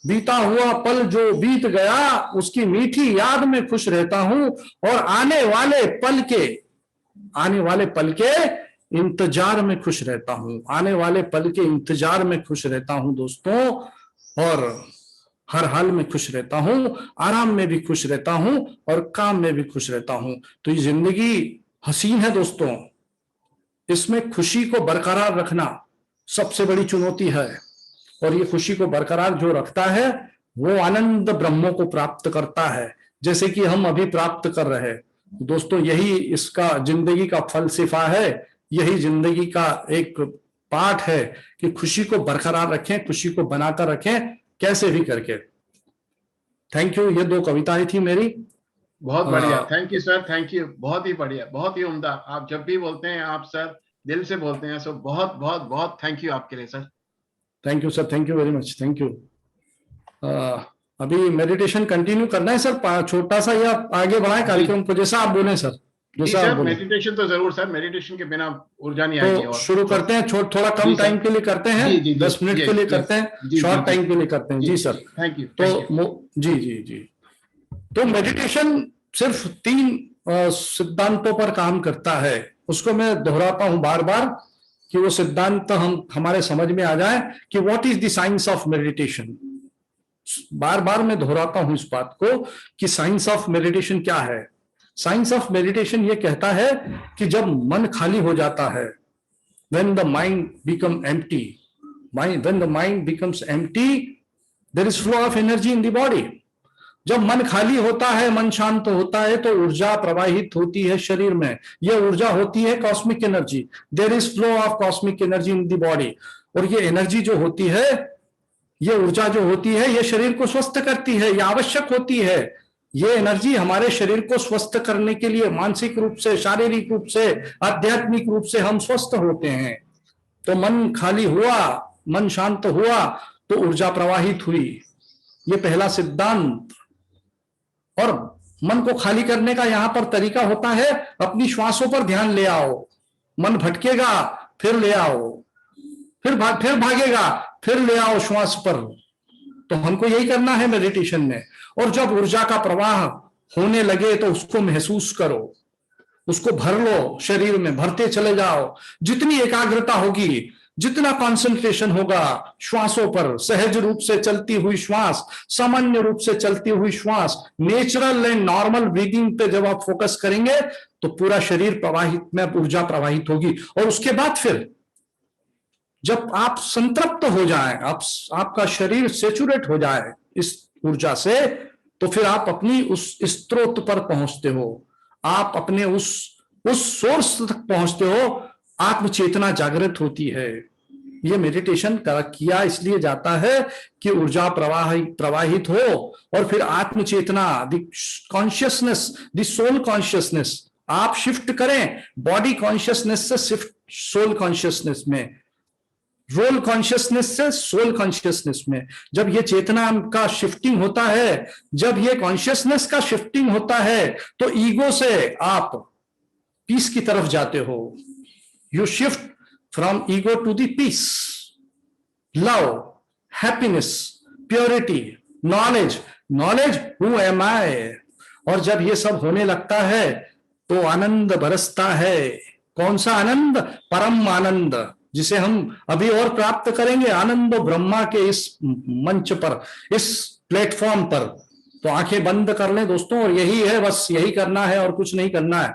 Speaker 4: बीता हुआ पल जो बीत गया, उसकी मीठी याद में खुश रहता हूं। और आने वाले पल के इंतजार में खुश रहता हूं। आने वाले पल के इंतजार में खुश रहता हूं दोस्तों। और हर हाल में खुश रहता हूं, आराम में भी खुश रहता हूं और काम में भी खुश रहता हूं। तो ये जिंदगी हसीन है दोस्तों, इसमें खुशी को बरकरार रखना सबसे बड़ी चुनौती है। और ये खुशी को बरकरार जो रखता है वो आनंद ब्रह्मों को प्राप्त करता है, जैसे कि हम अभी प्राप्त कर रहे हैं दोस्तों। यही इसका जिंदगी का फलसफा है, यही जिंदगी का एक पाठ है कि खुशी को बरकरार रखें, खुशी को बनाकर रखें, कैसे भी करके। Thank you. ये 2 कविताएं थी मेरी।
Speaker 1: बहुत बढ़िया, thank you sir, thank you, बहुत ही बढ़िया, बहुत ही उम्दा। आप जब भी बोलते हैं आप सर दिल से बोलते हैं, सो बहुत बहुत बहुत थैंक यू आपके लिए sir.
Speaker 4: Thank you sir, thank you very much, thank you. अभी मेडिटेशन कंटिन्यू करना है सर, छोटा सा, या आगे बढ़ाएं कार्यक्रम को, जैसा आप बोले सर।
Speaker 1: सर मेडिटेशन तो जरूर सर, मेडिटेशन के बिना ऊर्जा नहीं आएगी।
Speaker 4: तो शुरू करते हैं, थोड़ा कम टाइम के लिए करते हैं, 10 मिनट के लिए करते हैं, शॉर्ट टाइम के लिए करते हैं। जी सर,
Speaker 1: थैंक यू।
Speaker 4: तो जी। तो मेडिटेशन सिर्फ 3 सिद्धांतों पर काम करता है। उसको मैं दोहराता हूं बार बार कि वो सिद्धांत हमारे समझ में आ जाए कि what is the science of meditation. बार बार मैं दोहराता हूं इस बात को कि साइंस ऑफ मेडिटेशन क्या है। साइंस ऑफ मेडिटेशन ये कहता है कि जब मन खाली हो जाता है, when the mind becomes empty, when the mind becomes empty, there is flow of energy in the body. जब मन खाली होता है, मन शांत होता है, तो ऊर्जा प्रवाहित होती है शरीर में। यह ऊर्जा होती है cosmic energy. There is flow of cosmic energy in the body. और ये एनर्जी जो होती है, ये ऊर्जा जो होती है, ये शरीर को स्वस्थ करती है, ये आवश्यक होती है। ये एनर्जी हमारे शरीर को स्वस्थ करने के लिए मानसिक रूप से, शारीरिक रूप से, आध्यात्मिक रूप से हम स्वस्थ होते हैं। तो मन खाली हुआ, मन शांत हुआ तो ऊर्जा प्रवाहित हुई। ये पहला सिद्धांत। और मन को खाली करने का यहां पर तरीका होता है, अपनी श्वासों पर ध्यान ले आओ। मन भटकेगा, फिर ले आओ, फिर भागेगा, फिर ले आओ श्वास पर। तो हमको यही करना है मेडिटेशन में। और जब ऊर्जा का प्रवाह होने लगे तो उसको महसूस करो, उसको भर लो, शरीर में भरते चले जाओ। जितनी एकाग्रता होगी, जितना कंसंट्रेशन होगा श्वासों पर, सहज रूप से चलती हुई श्वास, सामान्य रूप से चलती हुई श्वास, नेचुरल एंड नॉर्मल ब्रीदिंग पे जब आप फोकस करेंगे तो पूरा शरीर प्रवाहित में ऊर्जा प्रवाहित होगी। और उसके बाद फिर जब आप संतृप्त हो जाए, आपका शरीर सेचुरेट हो जाए इस ऊर्जा से, तो फिर आप अपनी उस स्रोत पर पहुंचते हो, आप अपने उस सोर्स तक पहुंचते हो, आत्म चेतना जागृत होती है। ये मेडिटेशन किया इसलिए जाता है कि ऊर्जा प्रवाहित हो और फिर आत्म चेतना, the consciousness, the soul consciousness आप शिफ्ट करें, बॉडी कॉन्शियसनेस से शिफ्ट सोल कॉन्शियसनेस में, रोल कॉन्शियसनेस से सोल कॉन्शियसनेस में। जब ये चेतना का शिफ्टिंग होता है, जब ये कॉन्शियसनेस का शिफ्टिंग होता है, तो ईगो से आप पीस की तरफ जाते हो। You shift from ego to the peace, love, happiness, purity, knowledge who am I. और जब ये सब होने लगता है तो आनंद बरसता है। कौन सा आनंद? परम आनंद, जिसे हम अभी और प्राप्त करेंगे आनंद ब्रह्मा के इस मंच पर, इस प्लेटफॉर्म पर। तो आंखें बंद कर लें दोस्तों, और यही है, बस यही करना है और कुछ नहीं करना है।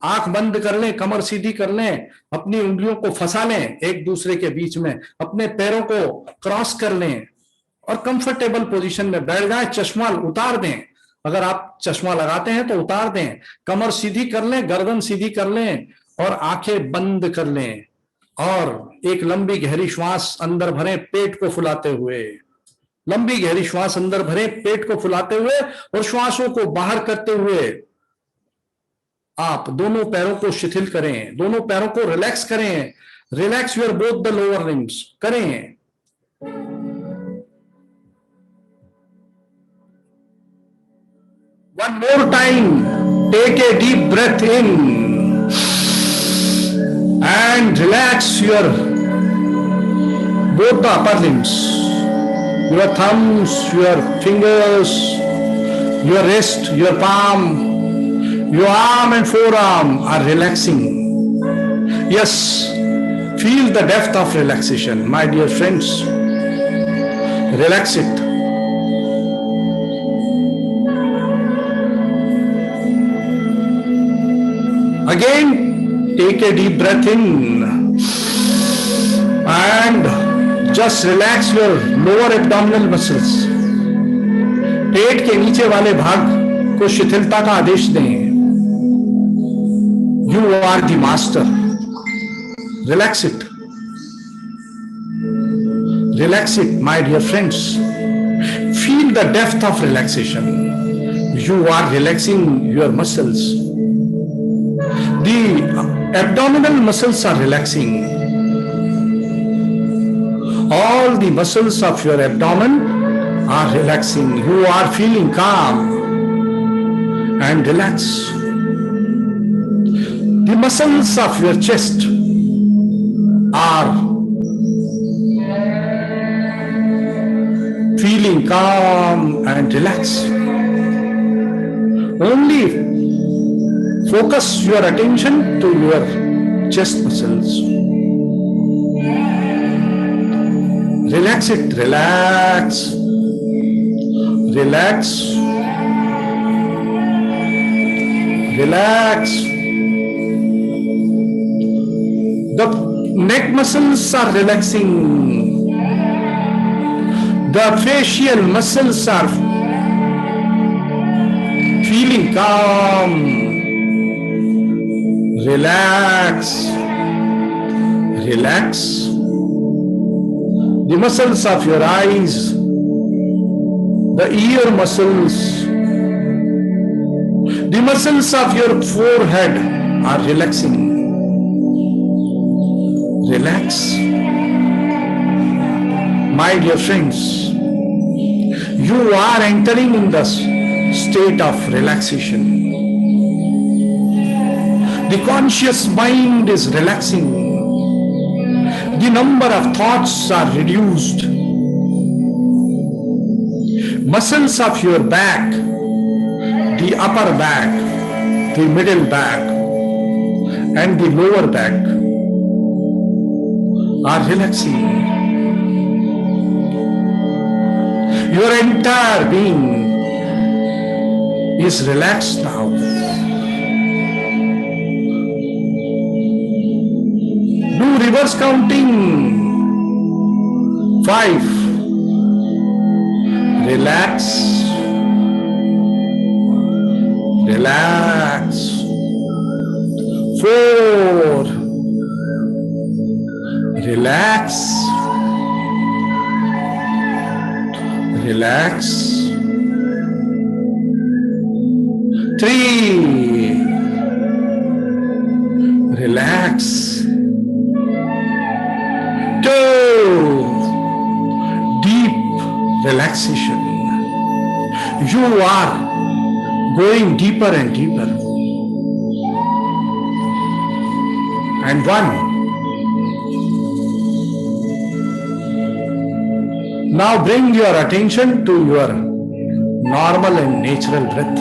Speaker 4: आंख बंद कर लें, कमर सीधी कर लें, अपनी उंगलियों को फंसा लें एक दूसरे के बीच में, अपने पैरों को क्रॉस कर लें और कंफर्टेबल पोजीशन में बैठ जाएं। चश्मा उतार दें, अगर आप चश्मा लगाते हैं तो उतार दें। कमर सीधी कर लें, गर्दन सीधी कर लें और आंखें बंद कर लें। और एक लंबी गहरी श्वास अंदर भरें, पेट को फुलाते हुए। लंबी गहरी श्वास अंदर भरें, पेट को फुलाते हुए, और श्वासों को बाहर करते हुए आप दोनों पैरों को शिथिल करें, दोनों पैरों को रिलैक्स करें। Relax your both the lower limbs करें। One more time, take a deep breath in and relax your both the upper limbs, your thumbs, your fingers, your wrist, your palm, your arm and forearm are relaxing. Yes, feel the depth of relaxation, my dear friends. Relax it. Again, take a deep breath in and just relax your lower abdominal muscles. पेट के नीचे वाले भाग को शिथिलता का आदेश दें। You are the master. Relax it. Relax it, my dear friends. Feel the depth of relaxation. You are relaxing your muscles. The abdominal muscles are relaxing. All the muscles of your abdomen are relaxing. You are feeling calm and relaxed. The muscles of your chest are feeling calm and relaxed. Only focus your attention to your chest muscles. Relax it, relax, relax, relax. The neck muscles are relaxing. The facial muscles are feeling calm. Relax, relax. The muscles of your eyes, the ear muscles, the muscles of your forehead are relaxing. Relax. My dear friends, You are entering in the state of relaxation. The conscious mind is relaxing. The number of thoughts are reduced. Muscles of your back, the upper back, the middle back, and the lower back are relaxing. Your entire being is relaxed now. Do reverse counting. 5. Relax. Relax. 4. Relax. Relax. 3. Relax. 2. Deep relaxation. You are going deeper and deeper. And 1. Now bring your attention to your normal and natural breath.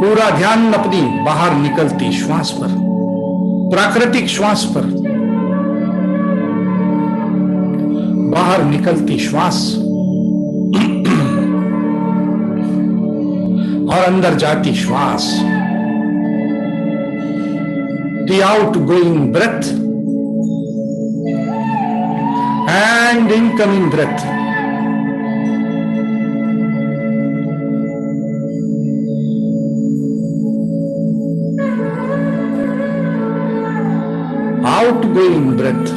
Speaker 4: पूरा ध्यान अपनी बाहर निकलती श्वास पर, प्राकृतिक श्वास पर। बाहर निकलती श्वास और अंदर जाती श्वास। The outgoing breath and incoming breath. Outgoing breath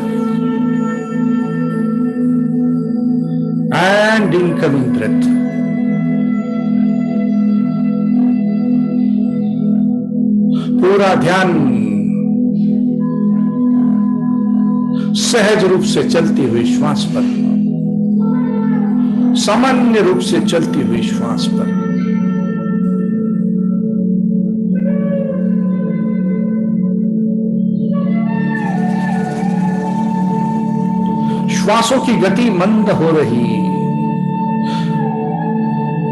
Speaker 4: and incoming breath. पूरा ध्यान सहज रूप से चलती हुई श्वास पर, सामान्य रूप से चलती हुई श्वास पर। श्वासों की गति मंद हो रही।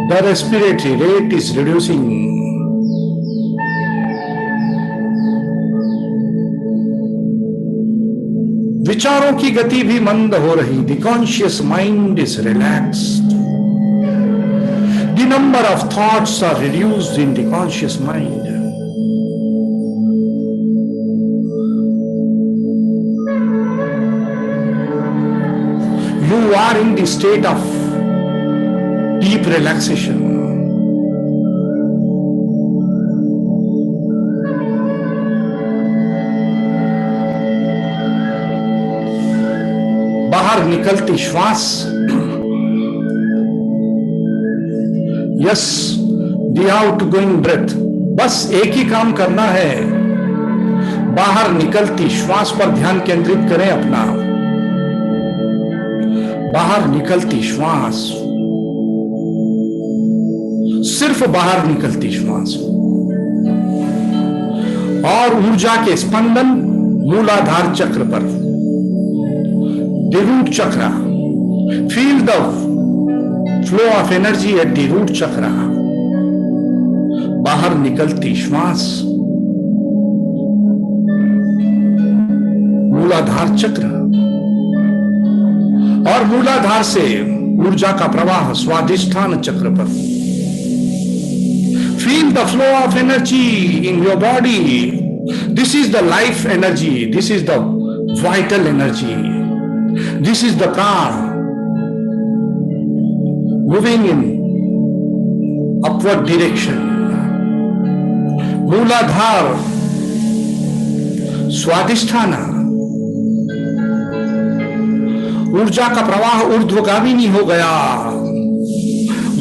Speaker 4: The respiratory rate is reducing. विचारों की गति भी मंद हो रही। The conscious mind is relaxed. The number of thoughts are reduced in the conscious mind. You are in the state of deep relaxation. बाहर निकलती श्वास। Yes, the outgoing breath. बस एक ही काम करना है, बाहर निकलती श्वास पर ध्यान केंद्रित करें अपना। बाहर निकलती श्वास, सिर्फ बाहर निकलती श्वास और ऊर्जा के स्पंदन मूलाधार चक्र पर, the root chakra. Feel the flow of energy at the root chakra. बाहर निकलती श्वास, मूलाधार चक्र और मूलाधार से ऊर्जा का प्रवाह स्वादिष्ठान चक्र पर। Feel the flow of energy in your body. This is the life energy, this is the vital energy, this is the प्राण मूविंग इन अपवर्ड डायरेक्शन। मूलाधार, स्वादिष्ठान, ऊर्जा का प्रवाह ऊर्ध्वगामिनी हो गया।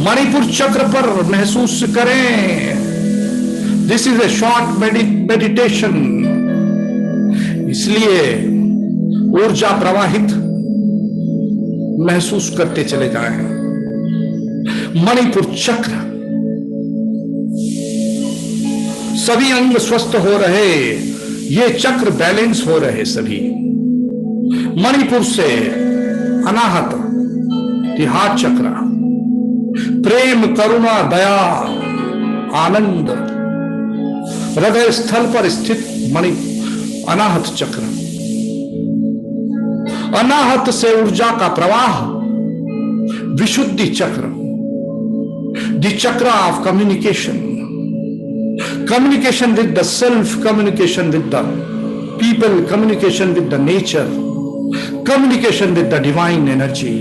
Speaker 4: मणिपुर चक्र पर महसूस करें। This is a short meditation, इसलिए ऊर्जा प्रवाहित महसूस करते चले जाएं। मणिपुर चक्र, सभी अंग स्वस्थ हो रहे, ये चक्र बैलेंस हो रहे सभी। मणिपुर से अनाहत, हार्ट चक्र, प्रेम, करुणा, दया, आनंद, हृदय स्थल पर स्थित मणि अनाहत चक्र। अनाहत से ऊर्जा का प्रवाह, विशुद्धि चक्र, द चक्र of communication, communication with the self, communication with the people, communication with the nature, communication with the divine energy.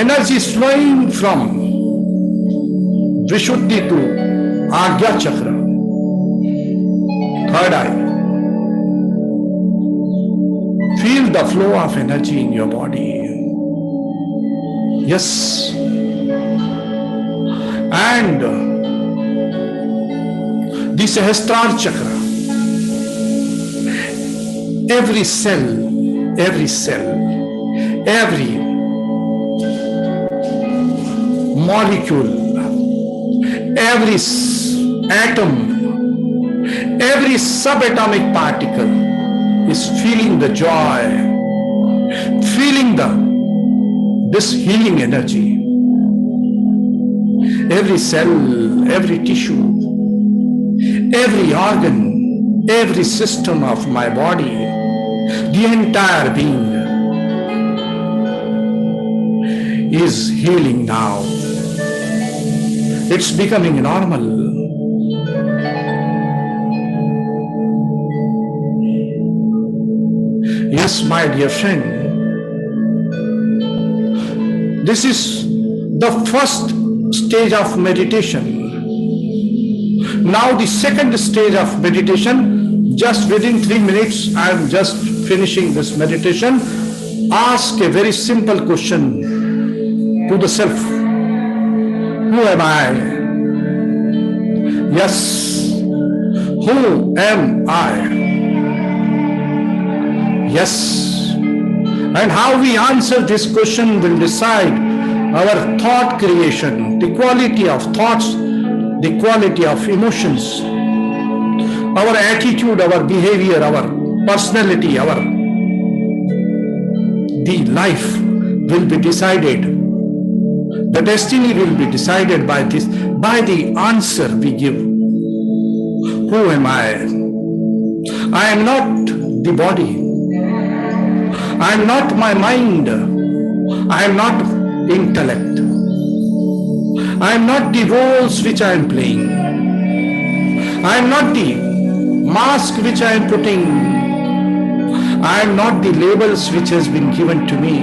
Speaker 4: Energy is flowing from Vishuddhi to Agya Chakra, third eye. Feel the flow of energy in your body. Yes. And the Sahasrara Chakra, every cell, every molecule, every atom, every subatomic particle is feeling the joy, feeling this healing energy. Every cell, every tissue, every organ, every system of my body, the entire being is healing now. It's becoming normal. Yes, my dear friend, this is the first stage of meditation. Now the second stage of meditation, just within 3 minutes I am just finishing this meditation. Ask a very simple question to the self. Who am I? Yes, who am I? Yes. And how we answer this question will decide our thought creation, the quality of thoughts, the quality of emotions, our attitude, our behavior, our personality, the life will be decided. The destiny will be decided by the answer we give. Who am I? I am not the body. I am not my mind. I am not intellect. I am not the roles which I am playing. I am not the mask which I am putting. I am not the labels which has been given to me.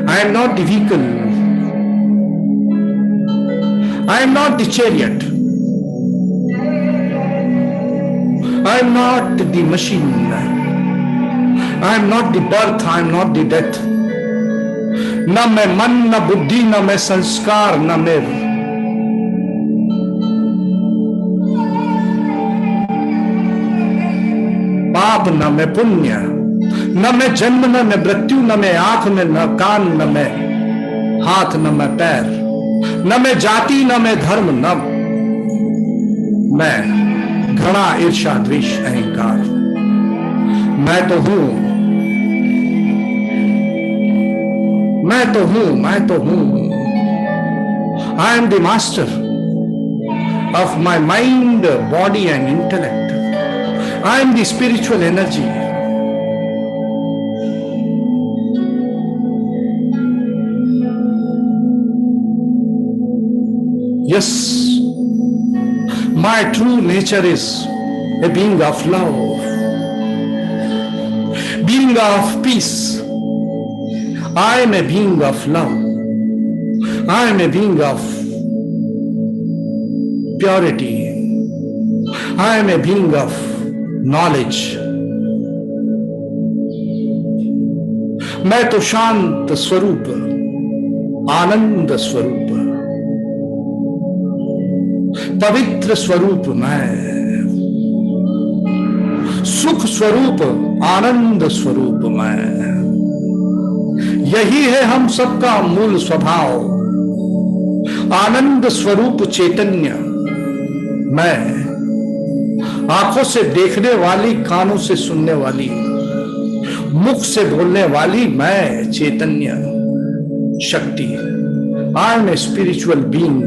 Speaker 4: I am not the vehicle. I am not the chariot. I am not the machine. I am not the birth, I am not the death. न मैं मन, न बुद्धि, न मैं संस्कार, न मैं पाप, न मैं पुण्य, न मैं जन्म, न मैं मृत्यु, न मैं आंख में, न कान, न मैं हाथ, न मैं पैर, न मैं जाति, न मैं धर्म, न मैं घृणा, ईर्ष्या, द्वेष, अहंकार। मैं तो हूं, मैं तो हूं, मैं तो हूं। I am the master of my mind, body and intellect. I am the spiritual energy. Yes, my true nature is a being of love, being of peace. I am a being of love. I am a being of purity. I am a being of knowledge. मैं तो शांत स्वरूप, आनंद स्वरूप, पवित्र स्वरूप मैं, सुख स्वरूप आनंद स्वरूप मैं, यही है हम सबका मूल स्वभाव। आनंद स्वरूप चैतन्य मैं, आंखों से देखने वाली, कानों से सुनने वाली, मुख से बोलने वाली मैं चैतन्य शक्ति। I am a spiritual being,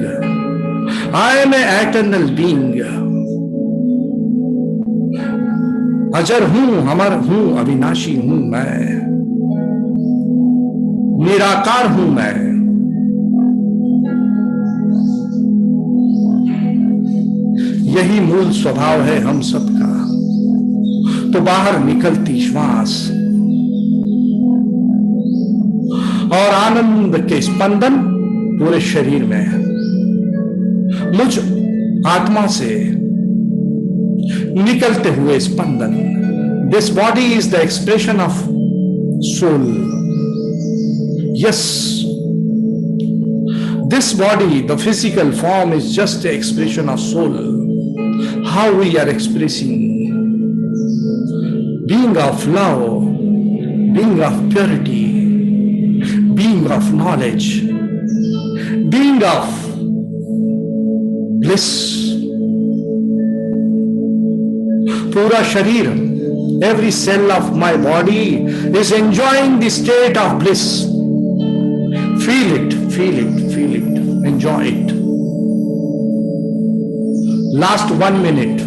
Speaker 4: I am a eternal being. अजर हूं, अमर हूं, अविनाशी हूं मैं, निराकार हूं मैं। यही मूल स्वभाव है हम सबका। तो बाहर निकलती श्वास और आनंद के स्पंदन पूरे शरीर में, मुझ आत्मा से निकलते हुए स्पंदन। This body is the expression of soul. Yes, this body, the physical form is just the expression of soul. How we are expressing being of love, being of purity, being of knowledge, being of bliss. पूरा शरीर, every cell of my body is enjoying the state of bliss. Feel it, feel it, feel it, enjoy it. Last 1 minute.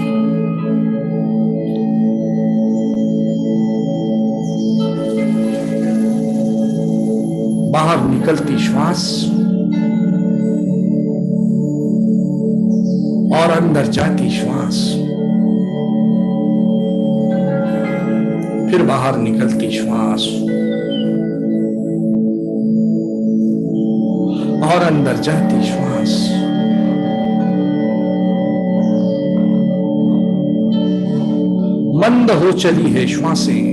Speaker 4: बाहर निकलती श्वास और अंदर जाती श्वास, फिर बाहर निकलती श्वास और अंदर जाती श्वास। मंद हो चली है श्वासें,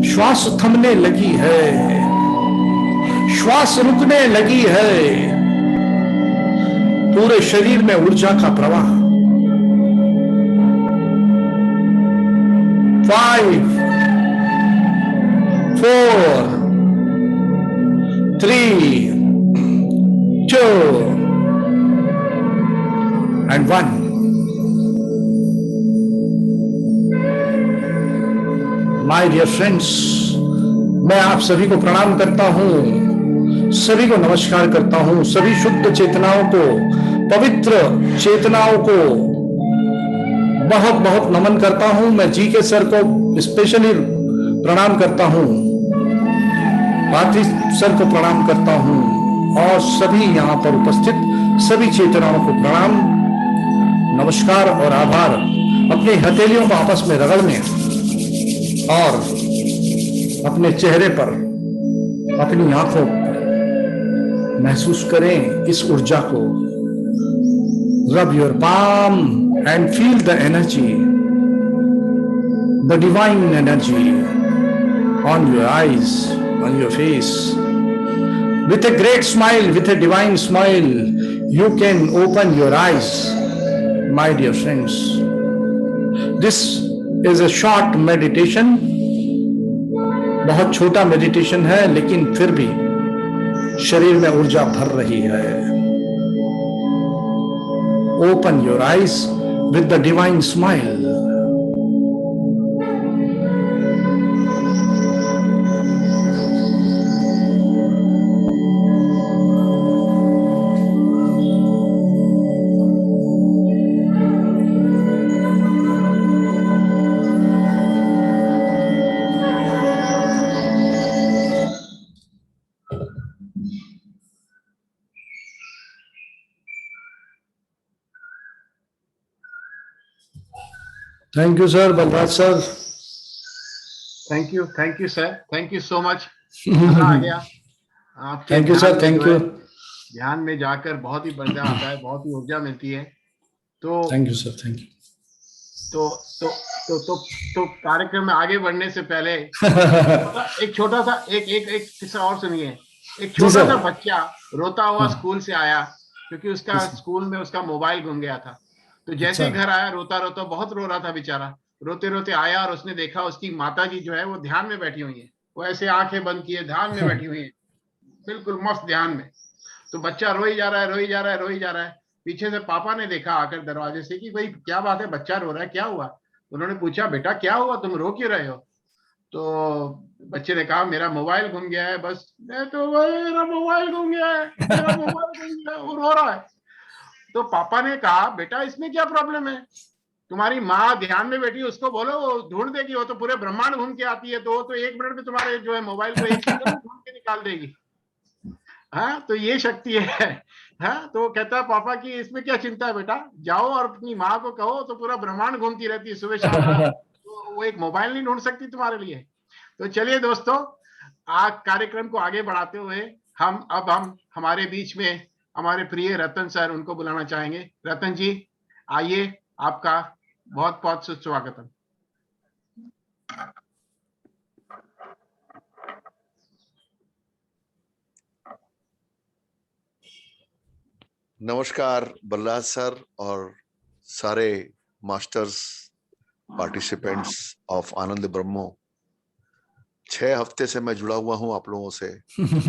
Speaker 4: श्वास थमने लगी है, श्वास रुकने लगी है। पूरे शरीर में ऊर्जा का प्रवाह। 5, 4, 3, 2 and 1. माय डियर फ्रेंड्स, मैं आप सभी को प्रणाम करता हूं, सभी को नमस्कार करता हूं, सभी शुद्ध चेतनाओं को, पवित्र चेतनाओं को बहुत बहुत नमन करता हूं। मैं जी के सर को स्पेशली प्रणाम करता हूं, पात्री सर को प्रणाम करता हूं और सभी यहां पर उपस्थित सभी चेतनाओं को प्रणाम, नमस्कार और आभार। अपनी हथेलियों को आपस में रगड़ने और अपने चेहरे पर, अपनी आंखों पर महसूस करें इस ऊर्जा को। Rub your palm and feel the energy, the divine energy on your eyes, on your face. With a great smile, with a divine smile, you can open your eyes, my dear friends. This is a short meditation. बहुत छोटा meditation है, लेकिन फिर भी शरीर में ऊर्जा भर रही है. Open your eyes with the divine smile. Thank you sir, Balraj sir.
Speaker 1: Thank you sir, thank you so much. मजा आ गया आपके.
Speaker 4: Thank you sir, thank you.
Speaker 1: ध्यान में जाकर बहुत ही मजा आता है, बहुत ही ऊर्जा मिलती है. तो
Speaker 4: thank you sir, thank you.
Speaker 1: तो कार्यक्रम में आगे बढ़ने से पहले एक छोटा सा एक किस्सा और सुनिए. एक छोटा सा बच्चा रोता हुआ स्कूल से आया, क्योंकि उसका स्कूल में उसका मोबाइल गुम गया था. तो जैसे ही घर आया, रोता रोता बहुत रो रहा था बेचारा. रोते रोते आया और उसने देखा उसकी माता जी जो है वो ध्यान में बैठी हुई है, वो ऐसे आंखें बंद किए ध्यान में बैठी हुई है, बिल्कुल मस्त ध्यान में। तो बच्चा रोई जा रहा है, रोई जा रहा है, रोई जा रहा है। पीछे से पापा ने देखा आकर दरवाजे से कि भाई क्या बात है, बच्चा रो रहा है, क्या हुआ? उन्होंने पूछा बेटा क्या हुआ, तुम रो क्यों रहे हो? तो बच्चे ने कहा मेरा मोबाइल गुम गया है, बस मैं तो मेरा मोबाइल गुम गया है, मेरा मोबाइल गुम गया है, वो रो रहा है। तो पापा ने कहा बेटा इसमें क्या प्रॉब्लम है, तुम्हारी माँ ध्यान में बैठी, उसको बोलो वो ढूंढ देगी, वो तो पूरे ब्रह्मांड घूम के आती है, तो वो तो 1 मिनट में तुम्हारे जो है मोबाइल को 1 सेकंड में ढूंढ के निकाल देगी। हाँ, तो ये शक्ति है। हाँ, तो वो कहता है पापा की इसमें क्या चिंता है बेटा, जाओ और अपनी माँ को कहो, तो पूरा ब्रह्मांड घूमती रहती है सुबह शाम, तो वो एक मोबाइल नहीं ढूंढ सकती तुम्हारे लिए। तो चलिए दोस्तों, आज कार्यक्रम को आगे बढ़ाते हुए हम हमारे बीच में हमारे प्रिय रतन सर, उनको बुलाना चाहेंगे। रतन जी आइए, आपका बहुत बहुत सुस्वागतम।
Speaker 11: नमस्कार बलराज सर और सारे मास्टर्स पार्टिसिपेंट्स ऑफ आनंद ब्रह्मो। 6 हफ्ते से मैं जुड़ा हुआ हूं आप लोगों से।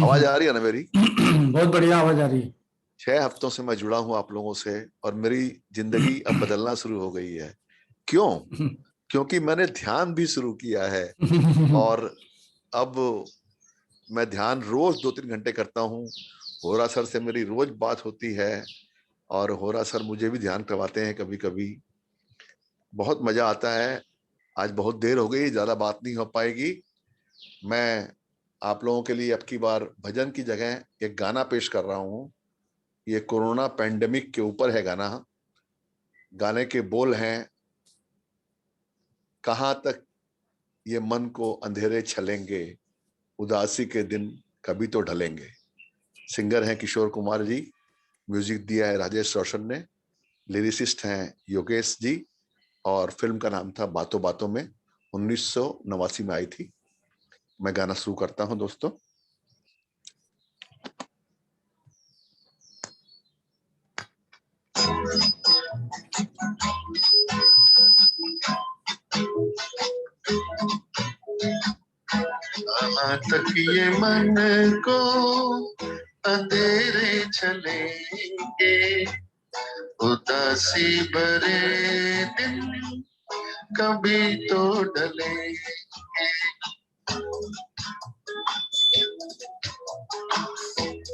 Speaker 11: आवाज आ रही है ना मेरी?
Speaker 4: बहुत बढ़िया आवाज आ रही है।
Speaker 11: 6 हफ्तों से मैं जुड़ा हूं आप लोगों से और मेरी जिंदगी अब बदलना शुरू हो गई है। क्यों? क्योंकि मैंने ध्यान भी शुरू किया है और अब मैं ध्यान रोज 2-3 घंटे करता हूं। होरा सर से मेरी रोज बात होती है और होरा सर मुझे भी ध्यान करवाते हैं कभी कभी। बहुत मजा आता है। आज बहुत देर हो गई, ज्यादा बात नहीं हो पाएगी। मैं आप लोगों के लिए अब की बार भजन की जगह एक गाना पेश कर रहा हूं। ये कोरोना पैंडेमिक के ऊपर है गाना। गाने के बोल हैं, कहां तक ये मन को अंधेरे छलेंगे, उदासी के दिन कभी तो ढलेंगे। सिंगर हैं किशोर कुमार जी, म्यूजिक दिया है राजेश रोशन ने, लिरिसिस्ट हैं योगेश जी और फिल्म का नाम था बातों बातों में, 1989 में आई थी। मैं गाना शुरू करता हूं दोस्तों। कहां तक ये मन को अंधेरे चलेंगे, उदासी भरे दिन कभी तो ढलेंगे।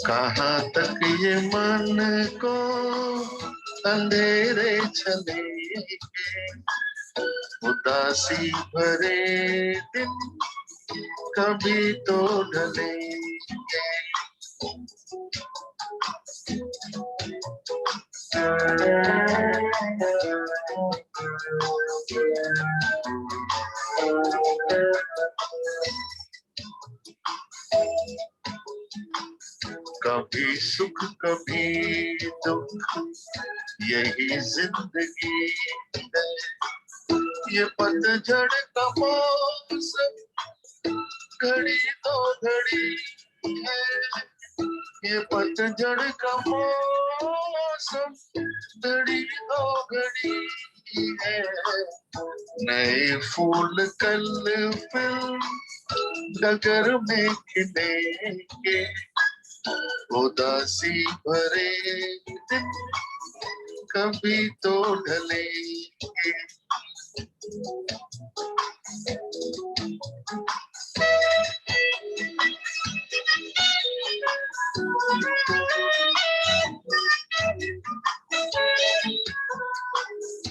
Speaker 11: कहां तक ये मन को अंधेरे चलेंगे, उदासी भरे दिन कभी तो ढलेंगे। कभी सुख कभी दुख यही जिंदगी है, ये पतझड़ का मौसम घड़ी तो घड़ी है, ये पतझड़ का मौसम घड़ी तो घड़ी है। नए फूल कल फिर डगर में खिलेंगे, उदासी भरे दिन कभी तो ढलेंगे।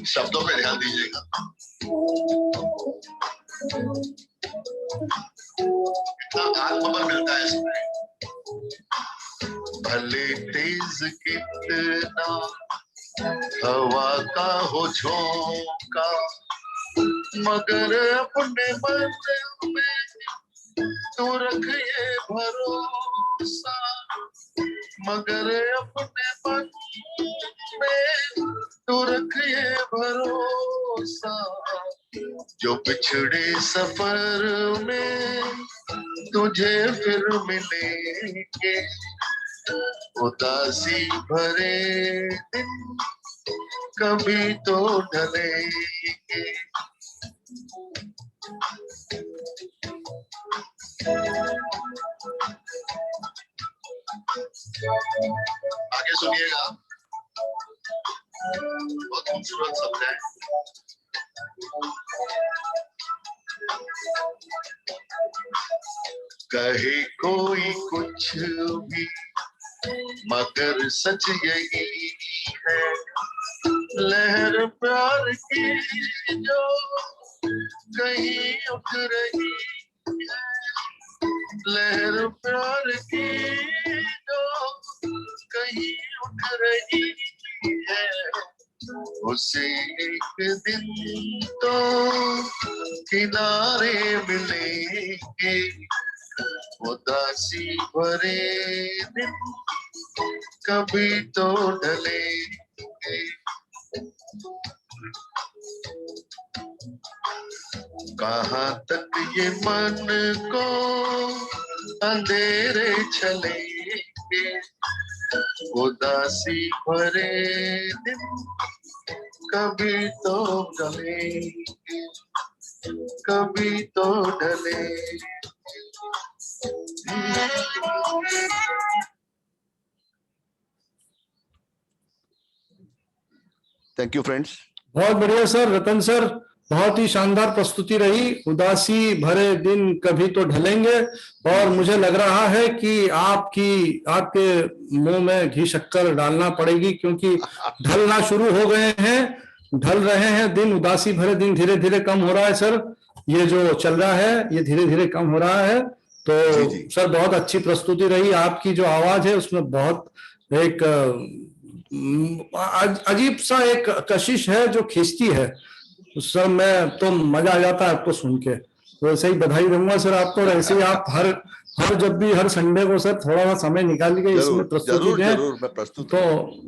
Speaker 11: शब्दों पे ध्यान दीजिएगा। इतना आत्मबल मिलता है इसमें। भले तेज कितना हवा का हो झोंका, मगर अपने मन में तो रख ये भरोसा, मगर अपने मन में तो रख ये भरोसा, जो पिछड़े सफर में तुझे फिर मिलेंगे, उदासी भरे दिन कभी तो ढलेंगे। आगे सुनिएगा, बहुत खूबसूरत शब्द है। कहे कोई कुछ भी मगर सच यही है, लहर प्यार की जो कहीं उठ रही है, लहर प्यार की जो कहीं उठ रही है, उसे एक दिन तो किनारे मिलेंगे, उदासी भरे दिन कभी तो ढलेंगे। कहाँ तक ये मन को अंधेरे चलेंगे, उदासी भरे दिन कभी तो ढलेंगे, कभी तो ढलेंगे। Thank you friends.
Speaker 4: बहुत बढ़िया सर, रतन सर, बहुत ही शानदार प्रस्तुति रही। उदासी भरे दिन कभी तो ढलेंगे, और मुझे लग रहा है कि आपके मुंह में घी शक्कर डालना पड़ेगी, क्योंकि ढलना शुरू हो गए हैं, ढल रहे हैं दिन। उदासी भरे दिन धीरे धीरे कम हो रहा है सर, ये जो चल रहा है ये धीरे धीरे कम हो रहा है। तो
Speaker 11: जी।
Speaker 4: सर बहुत अच्छी प्रस्तुति रही। आपकी जो आवाज है उसमें बहुत एक अजीब सा एक कशिश है जो खींचती है सर। मैं तो मजा आ जाता है आपको सुन के। तो ऐसे ही बधाई दूंगा सर आपको, और ऐसे ही आप हर जब भी हर संडे को सर थोड़ा सा समय निकाल के इसमें प्रस्तुति दें।
Speaker 11: जरूर मैं प्रस्तुत।
Speaker 4: तो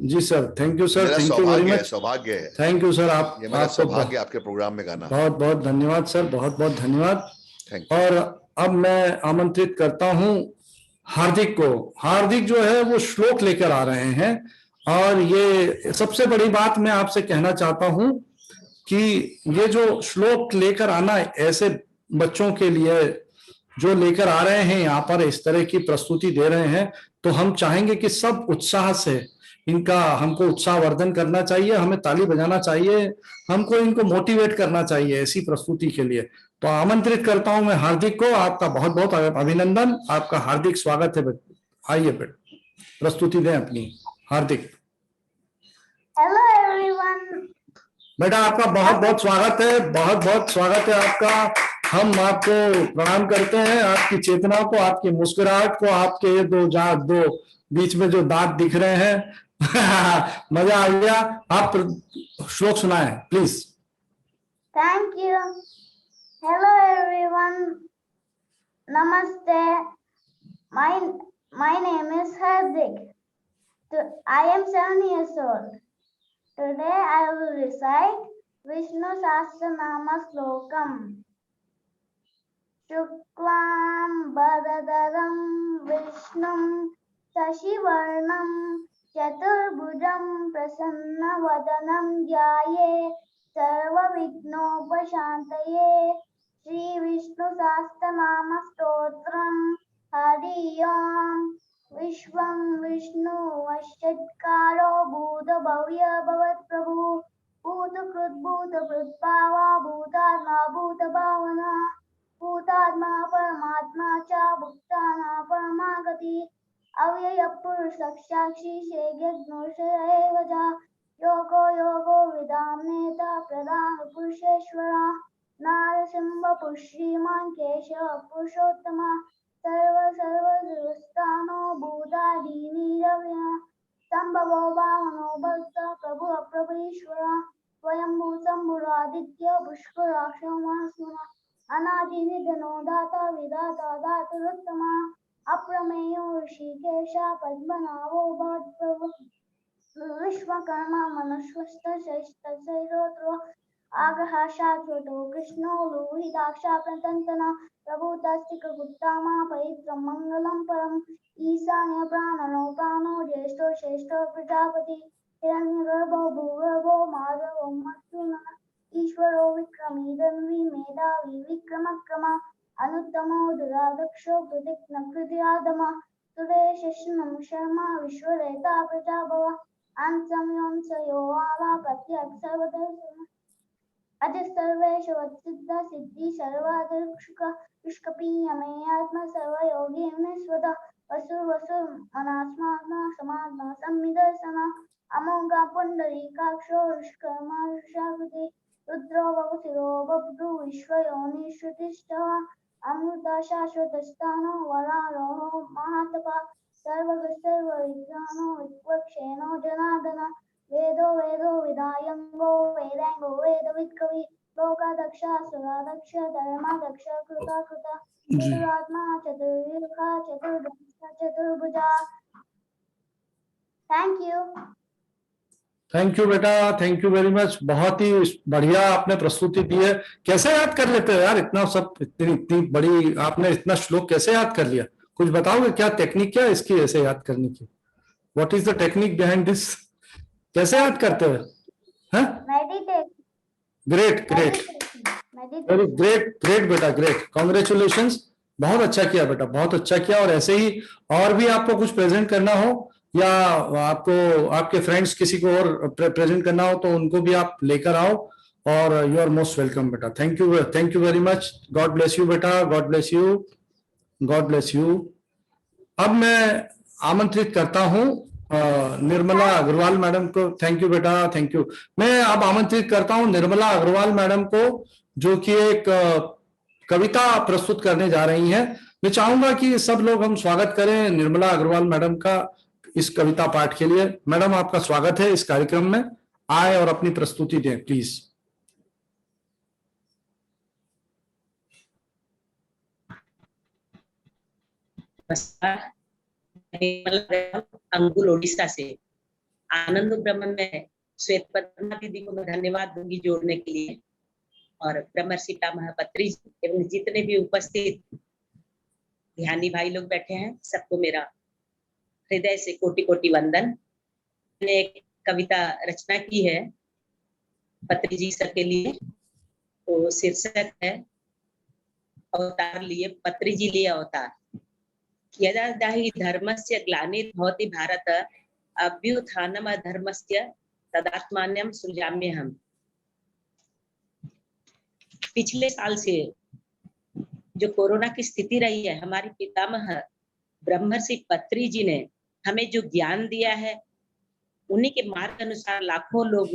Speaker 4: जी sir, thank you sir, thank you very much.
Speaker 11: सौभाग्य है,
Speaker 4: थैंक यू सर।
Speaker 11: मेरा सौभाग्य आपके प्रोग्राम में गाना।
Speaker 4: बहुत बहुत धन्यवाद सर, बहुत बहुत धन्यवाद।
Speaker 11: Thank you.
Speaker 4: और अब मैं आमंत्रित करता हूँ हार्दिक को। हार्दिक जो है वो श्लोक लेकर आ रहे हैं, और ये सबसे बड़ी बात मैं आपसे कहना चाहता हूं कि ये जो श्लोक लेकर आना ऐसे बच्चों के लिए जो लेकर आ रहे हैं यहाँ पर, इस तरह की प्रस्तुति दे रहे हैं, तो हम चाहेंगे कि सब उत्साह से हमको उत्साहवर्धन करना चाहिए, हमें ताली बजाना चाहिए, हमको इनको मोटिवेट करना चाहिए ऐसी प्रस्तुति के लिए। तो आमंत्रित करता हूं मैं हार्दिक को। आपका बहुत बहुत अभिनंदन, आपका हार्दिक स्वागत है। आइए प्रस्तुति दें अपनी। हार्दिक।
Speaker 12: Hello everyone.
Speaker 4: बेटा आपका बहुत बहुत स्वागत है, बहुत बहुत स्वागत है आपका। हम आपको प्रणाम करते हैं, आपकी चेतना को, आपकी मुस्कुराहट को, आपके ये दो बीच में जो दांत दिख रहे हैं मजा आ गया। आप श्लोक सुनाएं please.
Speaker 12: Thank you. Hello everyone, नमस्ते। My name is Hardik. I am 7 years old. Today I will recite Vishnu Sahasranama Slokam. Shuklam Bharadaram Vishnum Sashivarnam Chaturbhujam Prasannavadanam Dhyaye Sarva Vignopashantaye. Shri Vishnu Sahasranama Stotram. Hari Om. विश्वं विष्णु वषट्कारो भूत भव्य भवत् प्रभु भूतकृत भूत भृत्भावा भूतात्मा भूत भावना भूतात्मा परमात्मा च भुक्ताना परमागति अव्यय पुरुष साक्षी शेषज्ञ योगो योगो विदाम्नेता प्रधान पुरुषेश्वरा नारसिंह पुष्यमान् केशव पुरुषोत्तमा सर्वस्थानो भूतादीनि रव्या संभवो वामनो भक्त प्रभु अप्रभीश्वरा स्वयंभू शंभुरादित्य पुष्कराक्षो महास्मना अनादि निधनो दाता विधाता धातुरुत्तमा अप्रमेयो ऋषिकेश पद्मनाभो भवत्प्रभु विश्वकर्मा मनुष्यस्थ श्रेष्ठ शैरोत्रो आग्रह शाश्वतो कृष्णो लोहिताक्षा प्रतंतना प्रभु तस्तिक गुप्तामा पवित्रं मंगलम परम ईशान्य प्राणनो प्राणो ज्येष्ठो श्रेष्ठो प्रजापति हिरण्यगर्भो भूगर्भो माधवो मत्सुना ईश्वरो विक्रमी धन्वी मेधावी विक्रमक्रम अनुत्तमो दुरादक्षो कृतिघ्न कृतियादम सुरेशनम शर्मा विश्वरेता प्रजाभव अंसमयं सयो आला प्रत्यक्ष सर्वदर्शन अज सर्वेश वत्सिद्ध सिद्धि सर्वादर्शक दुष्कपीयमे आत्मा सर्वयोगी निस्वद वसुर वसुर मनास्मात्मा समात्मा सम्मिदर्शन अमोघा पुंडरीकाक्षो विश्वकर्मा ऋषाकृति रुद्रो भवसिरो बभ्रु विश्वयोनिश्रुतिष्ठः अमृता शाश्वतस्थानो वरारोहो महातपः सर्वविज्ञानो विक्वक्षेणो जनार्दन वेदो वेदो विदायंगो वेदांगो वेदवित्कवि लोकादक्षा सुरादक्ष धर्मादक्ष कृता कृता चतुरात्मा चतुर्युखा चतुर्दश चतुर्भुजा। Thank you.
Speaker 4: थैंक यू बेटा, थैंक यू वेरी मच। बहुत ही बढ़िया आपने प्रस्तुति दी है। कैसे याद कर लेते हो यार इतना सब, इतनी बड़ी आपने इतना श्लोक कैसे याद कर लिया? कुछ बताओगे क्या टेक्निक, क्या इसकी ऐसे याद करने की? What is the technique behind this? कैसे याद करते हो?
Speaker 12: Meditation.
Speaker 4: Great great, very great great बेटा, ग्रेट, कॉन्ग्रेचुलेशंस। बहुत अच्छा किया बेटा, बहुत अच्छा किया। और ऐसे ही और भी आपको कुछ प्रेजेंट करना हो या आपको आपके फ्रेंड्स किसी को और प्रेजेंट करना हो तो उनको भी आप लेकर आओ, और यू आर मोस्ट वेलकम बेटा। Thank you very much. God bless you बेटा, God bless you, God bless you. अब मैं आमंत्रित करता हूं निर्मला अग्रवाल मैडम को। थैंक यू बेटा, थैंक यू। मैं अब आमंत्रित करता हूं निर्मला अग्रवाल मैडम को, जो कि एक कविता प्रस्तुत करने जा रही हैं। मैं चाहूंगा कि सब लोग हम स्वागत करें निर्मला अग्रवाल मैडम का इस कविता पाठ के लिए। मैडम आपका स्वागत है इस कार्यक्रम में, आए और अपनी प्रस्तुति दें प्लीज।
Speaker 13: अंगुल ओडिशा से। आनंद ब्रह्म में श्वेत पद्मा दीदी को मैं धन्यवाद दूंगी जोड़ने के लिए, और ब्रह्मर्षि पितामह पत्री एवं जितने भी उपस्थित ध्यानी भाई लोग बैठे हैं सबको मेरा हृदय से कोटि कोटि वंदन। मैंने एक कविता रचना की है पत्री जी सर के लिए, तो शीर्षक है अवतार लिए, पत्री जी लिए अवतार। यदा दाहि धर्मस्य ग्लानिर्भवति भारत अभ्युत्थानम् अधर्मस्य तदात्मान्यं सृजाम्यहम्। पिछले साल से जो कोरोना की स्थिति रही है, हमारे पितामह ब्रह्मर्षि पत्री जी ने हमें जो ज्ञान दिया है, उन्हीं के मार्ग अनुसार लाखों लोग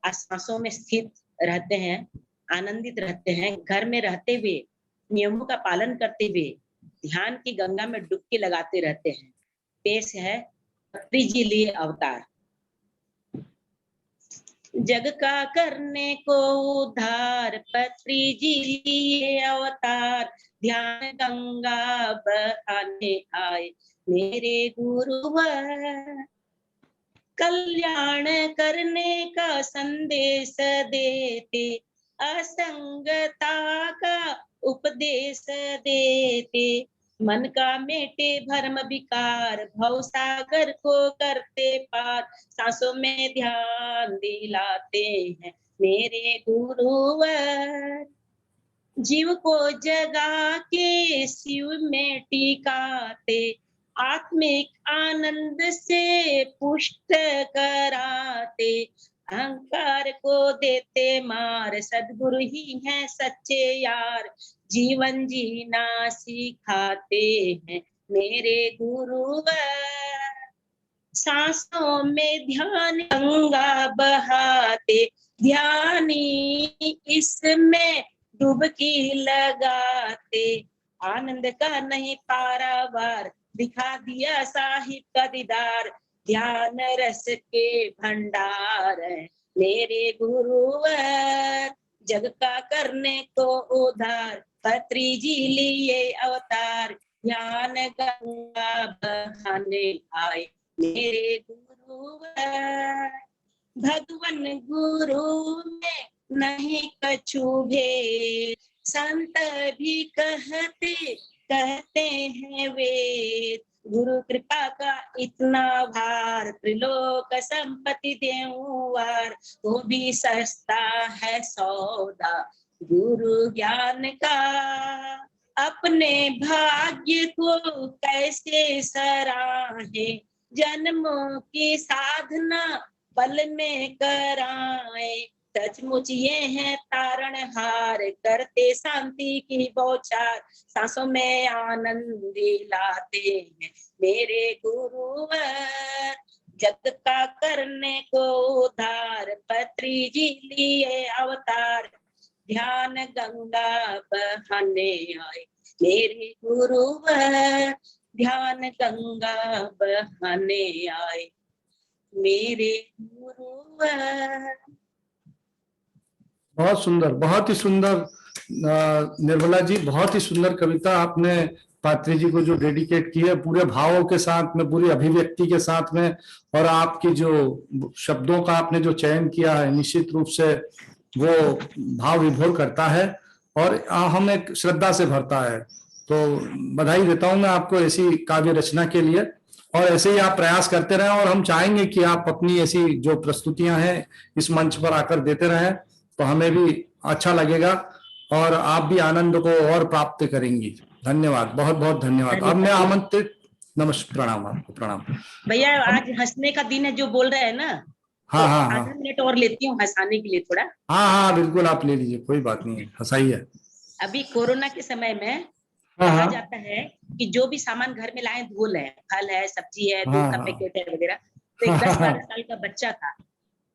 Speaker 13: आश्वासों में स्थित रहते हैं, आनंदित रहते हैं, घर में रहते हुए नियमों का पालन करते हुए ध्यान की गंगा में डुबकी लगाते रहते हैं। पेश है पत्री जी लिए अवतार। जग का करने को उद्धार पत्री जी लिए अवतार, ध्यान गंगा बहाने आए मेरे गुरुवर। कल्याण करने का संदेश देते, असंगता का उपदेश देते, मन का मेटे भरम विकार, भव सागर को करते पार, सांसों में ध्यान दिलाते हैं मेरे गुरुवर। जीव को जगा के शिव में टिकाते, आत्मिक आनंद से पुष्ट कराते, अहंकार को देते मार, सद्गुरु ही हैं सच्चे यार, जीवन जीना सिखाते हैं मेरे गुरुवर। सांसों में ध्यान गंगा बहाते, ध्यानी इसमें डुबकी लगाते, आनंद का नहीं पारावार, दिखा दिया साहिब का दीदार, ध्यान रस के भंडार मेरे गुरुवर। जग का करने को उद्धार पत्री जी लिए अवतार, ध्यान गंगा बहाने आए मेरे गुरुवर। भगवन गुरु में नहीं कछु भेद, संत भी कहते हैं वेद, गुरु कृपा का इतना भार, त्रिलोक संपत्ति देऊवार, वो भी सस्ता है सौदा गुरु ज्ञान का। अपने भाग्य को कैसे सराहे, जन्मों की साधना पल में कराए। सचमुच ये है तारणहार, करते शांति की बौछार, सांसों में आनंद दिलाते हैं मेरे गुरुवर। जग का करने को उद्धार, पत्री जी लिए अवतार, ध्यान गंगा बहाने आए मेरे गुरुवर। ध्यान गंगा बहाने आए मेरे गुरुवर।
Speaker 4: बहुत सुंदर, बहुत ही सुंदर निर्मला जी, बहुत ही सुंदर कविता आपने पात्री जी को जो डेडिकेट की है, पूरे भावों के साथ में, पूरी अभिव्यक्ति के साथ में, और आपकी जो शब्दों का आपने जो चयन किया है निश्चित रूप से वो भाव विभोर करता है और हमें श्रद्धा से भरता है। तो बधाई देता हूं मैं आपको ऐसी काव्य रचना के लिए, और ऐसे ही आप प्रयास करते रहें, और हम चाहेंगे कि आप अपनी ऐसी जो प्रस्तुतियां हैं इस मंच पर आकर देते रहें, तो हमें भी अच्छा लगेगा और आप भी आनंद को और प्राप्त करेंगी। धन्यवाद, बहुत बहुत धन्यवाद। अब मैं आमंत्रित, नमस्कार, प्रणाम आपको, प्रणाम
Speaker 13: भैया। आज हंसने का दिन है जो बोल रहे हैं ना,
Speaker 4: हाँ
Speaker 13: तो
Speaker 4: हाँ
Speaker 13: आधा
Speaker 4: हाँ
Speaker 13: मिनट और लेती हूँ हंसाने के लिए थोड़ा।
Speaker 4: हाँ हाँ बिल्कुल, आप ले लीजिए, कोई बात नहीं है, हंसाइए।
Speaker 13: अभी कोरोना के समय में
Speaker 4: हाँ
Speaker 13: कहा
Speaker 4: हाँ
Speaker 13: जाता है कि जो भी सामान घर में लाए धो लें, फल है, सब्जी है, दूध
Speaker 4: हाँ
Speaker 13: का
Speaker 4: हाँ
Speaker 13: पैकेट है वगैरह। तो एक 10-12 साल का बच्चा था,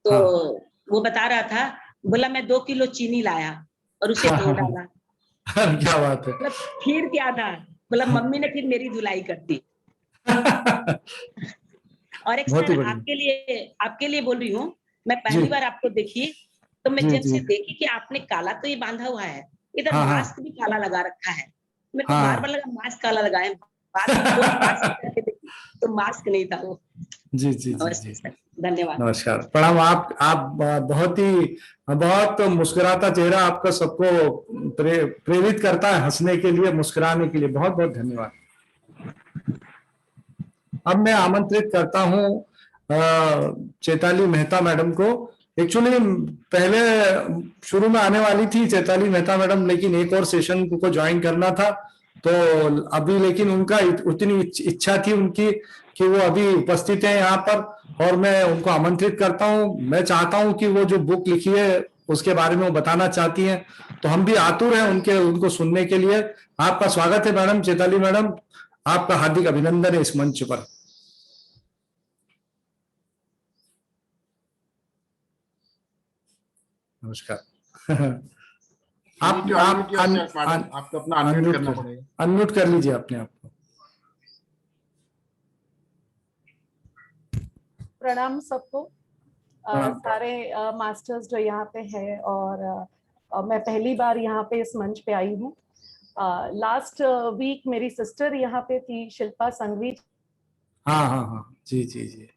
Speaker 13: तो
Speaker 4: हाँ
Speaker 13: वो बता रहा था, बोला मैं 2 किलो चीनी लाया और उसे धो डाला।
Speaker 4: क्या बात है।
Speaker 13: मतलब फिर क्या था, बोला मम्मी ने फिर मेरी धुलाई कर दी। और एक
Speaker 4: बहुत ही
Speaker 13: सर
Speaker 4: बढ़िया।
Speaker 13: आपके लिए बोल रही हूँ, मैं
Speaker 4: जी
Speaker 13: पहली बार आपको देखी तो मैं
Speaker 4: जी
Speaker 13: जब
Speaker 4: जी
Speaker 13: से देखी कि आपने काला तो ये बांधा हुआ है, इधर
Speaker 4: हाँ हाँ
Speaker 13: मास्क भी काला लगा रखा है। मेरे को
Speaker 4: हाँ
Speaker 13: बार बार लगा मास्क काला लगाए, बाद में थोड़ी मास्क करके देखी तो मास्क नहीं था वो।
Speaker 4: जी जी जी
Speaker 13: नमस्ते
Speaker 4: जी
Speaker 13: सर, धन्यवाद।
Speaker 4: नमस्कार, प्रणाम। आप बहुत मुस्कुराता चेहरा आपका सबको प्रेरित करता है हंसने के लिए, मुस्कुराने के लिए। बहुत बहुत धन्यवाद। अब मैं आमंत्रित करता हूं चैताली मेहता मैडम को। एक्चुअली पहले शुरू में आने वाली थी चैताली मेहता मैडम, लेकिन एक और सेशन को ज्वाइन करना था, तो अभी लेकिन उनका उतनी इच्छा थी उनकी कि वो अभी उपस्थित है यहाँ पर, और मैं उनको आमंत्रित करता हूँ। मैं चाहता हूँ कि वो जो बुक लिखी है उसके बारे में वो बताना चाहती हैं, तो हम भी आतुर हैं उनको सुनने के लिए। आपका स्वागत है मैडम, चैताली मैडम, आपका हार्दिक अभिनंदन है इस मंच पर। नमस्कार। आप
Speaker 1: आपको अपना अनम्यूट करना पड़ेगा।
Speaker 4: अनम्यूट कर लीजिए अपने आप को।
Speaker 14: प्रणाम सबको, सारे मास्टर्स जो यहाँ पे है, और मैं पहली बार यहाँ पे इस मंच पे आई हूँ। लास्ट वीक मेरी सिस्टर यहाँ पे थी, शिल्पा संघवी।
Speaker 4: हाँ हाँ हाँ जी जी जी,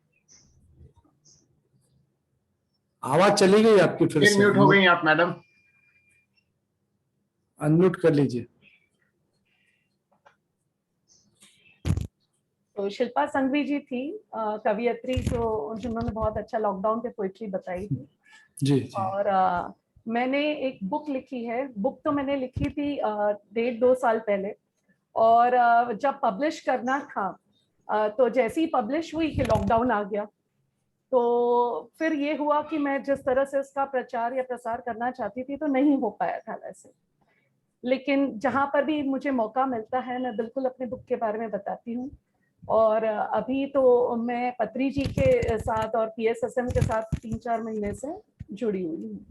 Speaker 4: आवाज चली गई आपकी फिर से।
Speaker 1: म्यूट हो गई आप मैडम,
Speaker 4: अनम्यूट कर लीजिए।
Speaker 14: तो शिल्पा संघवी जी थी कवियत्री, जो जिन्होंने बहुत अच्छा लॉकडाउन पे पोइट्री बताई थी।
Speaker 4: जी जी।
Speaker 14: और मैंने एक बुक लिखी है। बुक तो मैंने लिखी थी 1.5-2 साल पहले, और जब पब्लिश करना था तो जैसे ही पब्लिश हुई कि लॉकडाउन आ गया, तो फिर ये हुआ कि मैं जिस तरह से इसका प्रचार या प्रसार करना चाहती थी तो नहीं हो पाया था वैसे। लेकिन जहाँ पर भी मुझे मौका मिलता है मैं बिल्कुल अपने बुक के बारे में बताती हूँ। और अभी तो मैं पत्री जी के साथ और PSSM के साथ 3-4 महीने से जुड़ी हुई हूँ।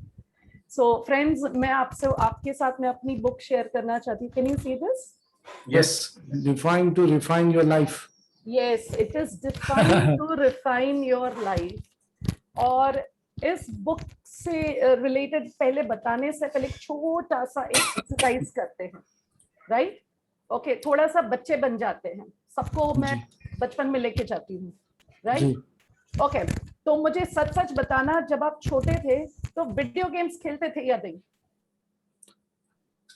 Speaker 14: सो फ्रेंड्स, मैं आपके साथ में अपनी बुक शेयर करना चाहती हूँ। Can you see this?
Speaker 4: Yes, define to refine your life.
Speaker 14: Yes, it is defined to refine your life। और इस बुक से रिलेटेड पहले बताने से पहले एक छोटा सा एक्सरसाइज करते हैं, राइट? ओके, थोड़ा सा बच्चे बन जाते हैं, सबको मैं बचपन में लेके जाती हूँ, राइट? ओके, तो मुझे सच सच बताना, जब आप छोटे थे तो वीडियो गेम्स खेलते थे या नहीं?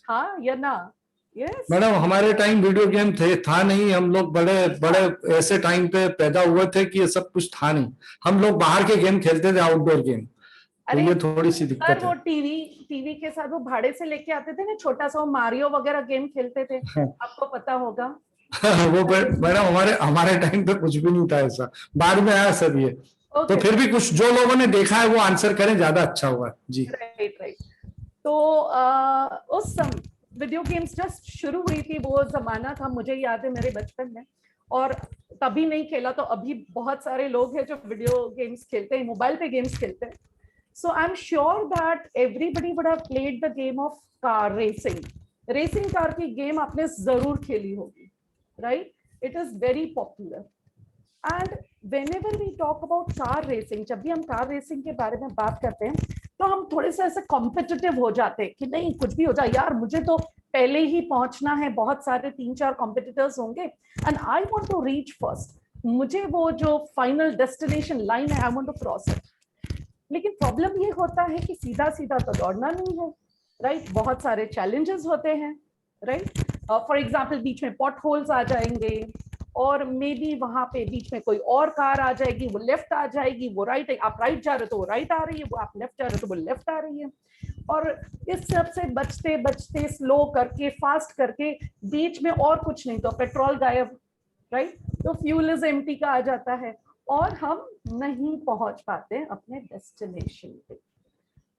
Speaker 14: हाँ या ना? Yes.
Speaker 4: मैडम हमारे टाइम वीडियो गेम था नहीं, हम लोग बड़े बड़े ऐसे टाइम पे पैदा हुए थे कि ये सब कुछ था नहीं। हम लोग बाहर के गेम खेलते थे, आउटडोर गेम। तो ये थोड़ी सी दिक्कत
Speaker 14: वो
Speaker 4: है।
Speaker 14: टीवी के साथ वो भाड़े से लेके आते थे ना, छोटा सा मारियो वगैरह गेम खेलते थे, आपको पता होगा।
Speaker 4: वो मैडम हमारे टाइम पे कुछ भी नहीं था ऐसा, बाद में आया सब ये। तो फिर भी कुछ जो लोगों ने देखा है वो आंसर करें, ज्यादा अच्छा हुआ जी।
Speaker 14: राइट। तो उस समय वीडियो गेम्स जस्ट शुरू हुई थी, वो जमाना था, मुझे याद है मेरे बचपन में, और तभी नहीं खेला तो अभी बहुत सारे लोग हैं जो वीडियो गेम्स खेलते हैं, मोबाइल पे गेम्स खेलते हैं। So I'm sure that everybody would have played the game of car racing. Racing car की गेम आपने जरूर खेली होगी, right? It is very popular. And whenever we talk about car racing, जब भी हम कार रेसिंग के बारे में बात करते हैं तो हम थोड़े से ऐसे कॉम्पिटिटिव हो जाते हैं कि नहीं कुछ भी हो जाए यार, मुझे तो पहले ही पहुंचना है, बहुत सारे 3-4 कॉम्पिटिटर्स होंगे and I want to reach first, मुझे वो जो फाइनल डेस्टिनेशन लाइन है I want to cross it. लेकिन प्रॉब्लम ये होता है कि सीधा सीधा तो दौड़ना नहीं है, राइट? बहुत सारे चैलेंजेस होते हैं, राइट? फॉर एग्जांपल बीच में पॉट होल्स आ जाएंगे, और मे बी वहां पे बीच में कोई और कार आ जाएगी, वो लेफ्ट आ जाएगी, वो राइट, आप राइट जा रहे हो तो वो राइट आ रही है, वो आप लेफ्ट जा रहे हो तो वो लेफ्ट आ रही है, और इस सब से बचते बचते स्लो करके फास्ट करके बीच में और कुछ नहीं तो पेट्रोल गायब, राइट? तो फ्यूल इज एम्प्टी का आ जाता है और हम नहीं पहुंच पाते अपने डेस्टिनेशन पे।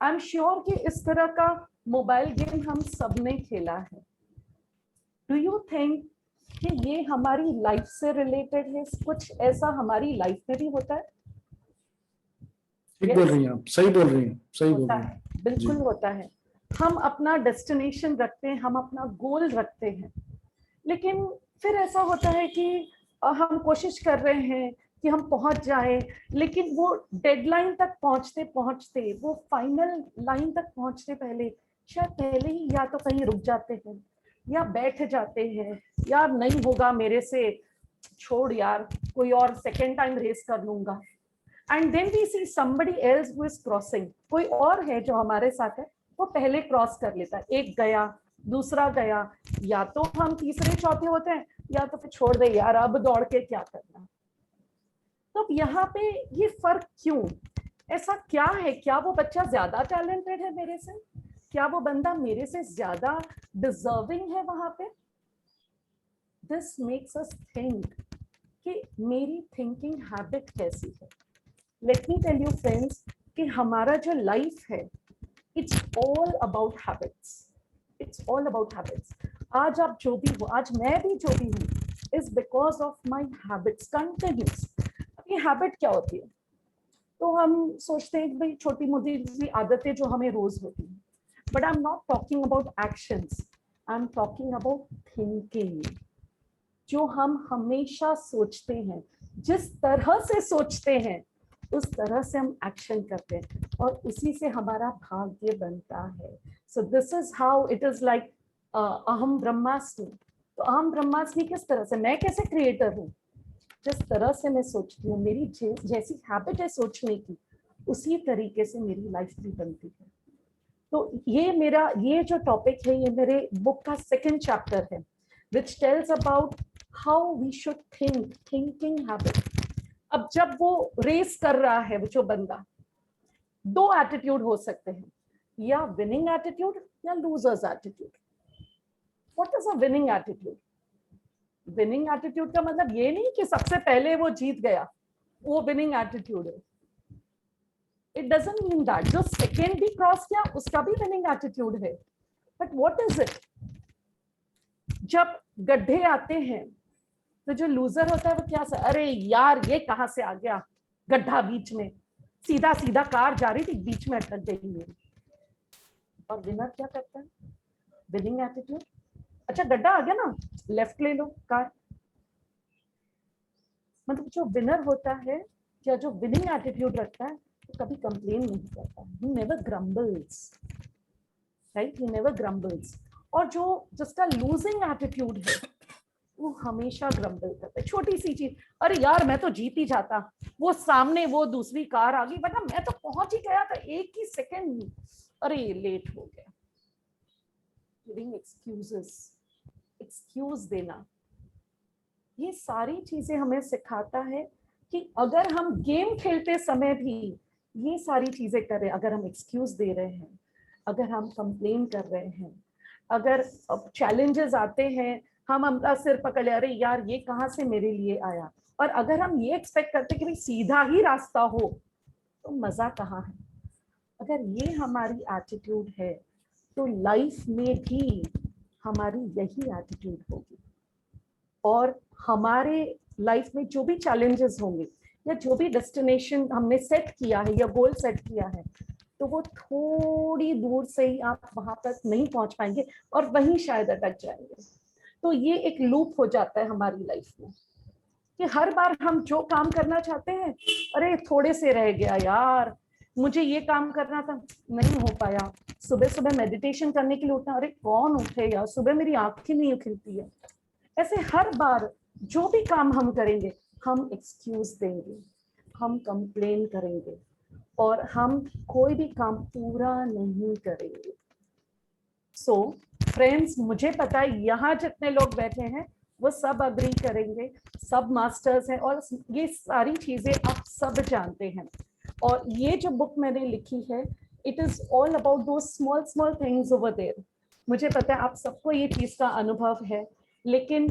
Speaker 14: आई एम श्योर कि इस तरह का मोबाइल गेम हम सबने खेला है। डू यू थिंक कि ये हमारी लाइफ से रिलेटेड है? कुछ ऐसा हमारी लाइफ में भी होता है?
Speaker 4: ठीक बोल रही हैं आप, सही बोल रही हैं, सही बोल रही हैं,
Speaker 14: बिल्कुल होता है। हम अपना डेस्टिनेशन रखते हैं, हम अपना गोल रखते हैं, लेकिन फिर ऐसा होता है कि हम कोशिश कर रहे हैं कि हम पहुंच जाए, लेकिन वो डेडलाइन तक पहुंचते पहुंचते, वो फाइनल लाइन तक पहुंचते पहले शायद पहले ही या तो कहीं रुक जाते हैं या बैठ जाते हैं, यार नहीं होगा मेरे से, छोड़ यार, कोई और सेकेंड टाइम रेस कर लूंगा। And then we see somebody else who is crossing, कोई और है जो हमारे साथ है, वो पहले क्रॉस कर लेता है, एक गया दूसरा गया, या तो हम तीसरे चौथे होते हैं या तो फिर छोड़ दे यार, अब दौड़ के क्या करना। तो यहाँ पे ये फर्क क्यों? ऐसा क्या है? क्या वो बच्चा ज्यादा टैलेंटेड है मेरे से? क्या वो बंदा मेरे से ज्यादा डिजर्विंग है वहां पे? दिस मेक्स अस थिंक कि मेरी थिंकिंग हैबिट कैसी है। Let me tell you friends कि हमारा जो लाइफ है, it's all about habits, it's all about habits. आज आप जो भी हो, आज मैं भी जो भी हूँ, is because of my habits, continuous. ये हैबिट क्या होती है? तो हम सोचते हैं कि भाई छोटी मोटी आदतें जो हमें रोज होती हैं, but I am not talking about actions, I am talking about thinking. जो हम हमेशा सोचते हैं, जिस तरह से सोचते हैं उस तरह से हम एक्शन करते हैं और उसी से हमारा भाग्य बनता है। So this is how it is like अहम ब्रह्मास्मि। तो अहम ब्रह्मास्मि किस तरह से, मैं कैसे क्रिएटर हूँ? जिस तरह से मैं सोचती हूँ, मेरी जैसी हैबिट है सोचने की, उसी तरीके से मेरी लाइफ भी बनती है। तो ये जो टॉपिक है, ये मेरे बुक का 2nd चैप्टर है, which tells about how we should think, thinking habit। अब जब वो रेस कर रहा है, वो जो बंदा, 2 एटीट्यूड हो सकते हैं, या विनिंग एटीट्यूड या losers attitude. What is a winning attitude? Winning attitude का मतलब ये नहीं कि सबसे पहले वो जीत गया, वो विनिंग एटीट्यूड है। It doesn't mean that. जो सेकेंड भी क्रॉस किया उसका भी विनिंग एटीट्यूड है। But what is it? जब गड्ढे आते हैं तो जो लूजर होता है वो क्या सा, अरे यार ये कहां से आ गया गड्ढा, बीच में सीधा सीधा कार जा रही थी, बीच में अटक गई मेरी। और विनर क्या करता है? Winning attitude. अच्छा गड्ढा आ गया ना, लेफ्ट ले लो कार। मतलब जो विनर होता है या जो विनिंग एटीट्यूड रखता है, तो कभी कंप्लेन नहीं करता, he never grumbles, right? He never grumbles। और जिसका लूजिंग एटीट्यूड है, वो हमेशा ग्रम्बल करता है। छोटी सी चीज, अरे यार मैं तो जीत ही जाता, वो सामने वो दूसरी कार आ गई, वरना मैं तो पहुंच ही गया था, 1 ही सेकंड में, अरे लेट हो गया। Giving excuses, एक्सक्यूज देना, ये सारी चीजें हमें सिखाता है कि अगर हम गेम खेलते समय भी ये सारी चीजें करें, अगर हम एक्सक्यूज दे रहे हैं, अगर हम कंप्लेन कर रहे हैं, अगर चैलेंजेस आते हैं हम अपना सिर पकड़ ले, अरे यार ये कहाँ से मेरे लिए आया, और अगर हम ये एक्सपेक्ट करते कि भाई सीधा ही रास्ता हो तो मजा कहाँ है। अगर ये हमारी एटीट्यूड है तो लाइफ में भी हमारी यही एटीट्यूड होगी, और हमारे लाइफ में जो भी चैलेंजेस होंगे या जो भी डेस्टिनेशन हमने सेट किया है या गोल सेट किया है, तो वो थोड़ी दूर से ही आप वहां तक नहीं पहुंच पाएंगे और वहीं शायद अटक जाएंगे। तो ये एक लूप हो जाता है हमारी लाइफ में कि हर बार हम जो काम करना चाहते हैं, अरे थोड़े से रह गया यार, मुझे ये काम करना था नहीं हो पाया, सुबह सुबह मेडिटेशन करने के लिए उठना, अरे कौन उठे यार, सुबह मेरी आंखें नहीं खिलती है। ऐसे हर बार जो भी काम हम करेंगे हम एक्सक्यूज देंगे, हम कंप्लेन करेंगे और हम कोई भी काम पूरा नहीं करेंगे। सो फ्रेंड्स, मुझे पता है यहाँ जितने लोग बैठे हैं वो सब अग्री करेंगे, सब मास्टर्स हैं और ये सारी चीजें आप सब जानते हैं। और ये जो बुक मैंने लिखी है, इट इज ऑल अबाउट दो small small things over there. मुझे पता है आप सबको ये चीज का अनुभव है, लेकिन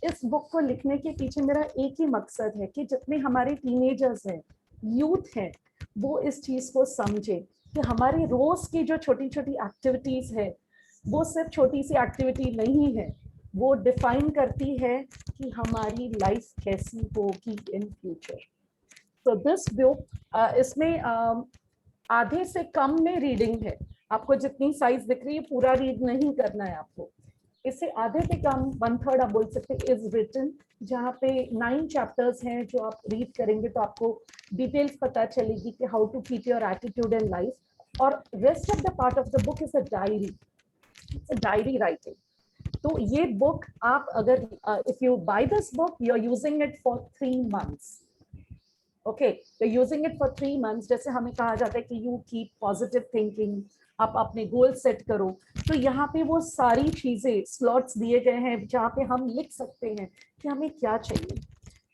Speaker 14: इस बुक को लिखने के पीछे मेरा एक ही मकसद है कि जितने हमारे टीनेजर्स हैं, यूथ हैं, वो इस चीज को समझे कि हमारी रोज की जो छोटी छोटी एक्टिविटीज है वो सिर्फ छोटी सी एक्टिविटी नहीं है, वो डिफाइन करती है कि हमारी लाइफ कैसी होगी इन फ्यूचर। तो दिस बुक, इसमें आधे से कम में रीडिंग है, आपको जितनी साइज दिख रही है पूरा रीड नहीं करना है आपको, इससे आधे से कम 1/3 आप बोल सकते हैं इज रिटन, जहाँ पे 9 चैप्टर्स हैं जो आप रीड करेंगे तो आपको डिटेल्स पता चलेगी कि how to keep your attitude in life. और rest of the part of the book is a diary writing. तो ये बुक आप अगर if you buy this book you are using it for 3 months, okay, you are using it for 3 months। जैसे हमें कहा जाता है कि यू कीप पॉजिटिव थिंकिंग, आप अपने गोल सेट करो, तो यहाँ पे वो सारी चीजें स्लॉट्स दिए गए हैं जहाँ पे हम लिख सकते हैं कि हमें क्या चाहिए।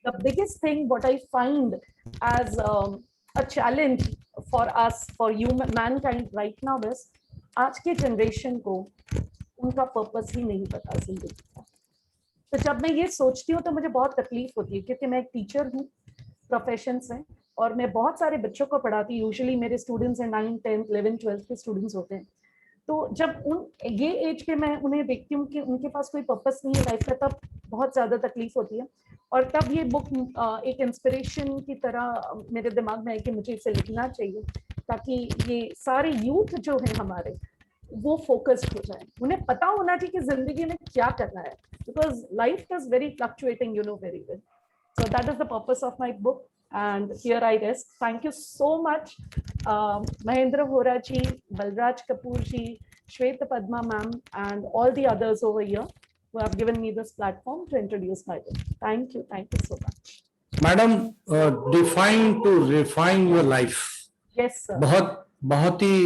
Speaker 14: The biggest thing what I find as a challenge for us, for mankind right now is, आज के जनरेशन को उनका पर्पस ही नहीं पता जिंदगी का। तो जब मैं ये सोचती हूँ तो मुझे बहुत तकलीफ होती है, क्योंकि मैं एक टीचर हूँ प्रोफेशन से और मैं बहुत सारे बच्चों को पढ़ाती हूँ। यूजुअली मेरे स्टूडेंट्स हैं 9, 10, 11, 12 के स्टूडेंट्स होते हैं। तो जब ये एज पे मैं उन्हें देखती हूँ कि उनके पास कोई पर्पस नहीं है लाइफ का, तब बहुत ज्यादा तकलीफ होती है। और तब ये बुक एक इंस्पिरेशन की तरह मेरे दिमाग में है कि मुझे इसे लिखना चाहिए, ताकि ये सारे यूथ जो है हमारे वो फोकस्ड हो जाए, उन्हें पता होना चाहिए कि जिंदगी में क्या करना है, because life is very fluctuating, you know very well. So that is the purpose of my book and here I rest. Thank you so much, Mahendra Vora ji, Balraj Kapoor ji, Shweta Padma ma'am, and all the others over here who have given me this platform to introduce my book. Thank you so much.
Speaker 4: Madam, define to refine your life.
Speaker 14: Yes sir.
Speaker 4: बहुत ही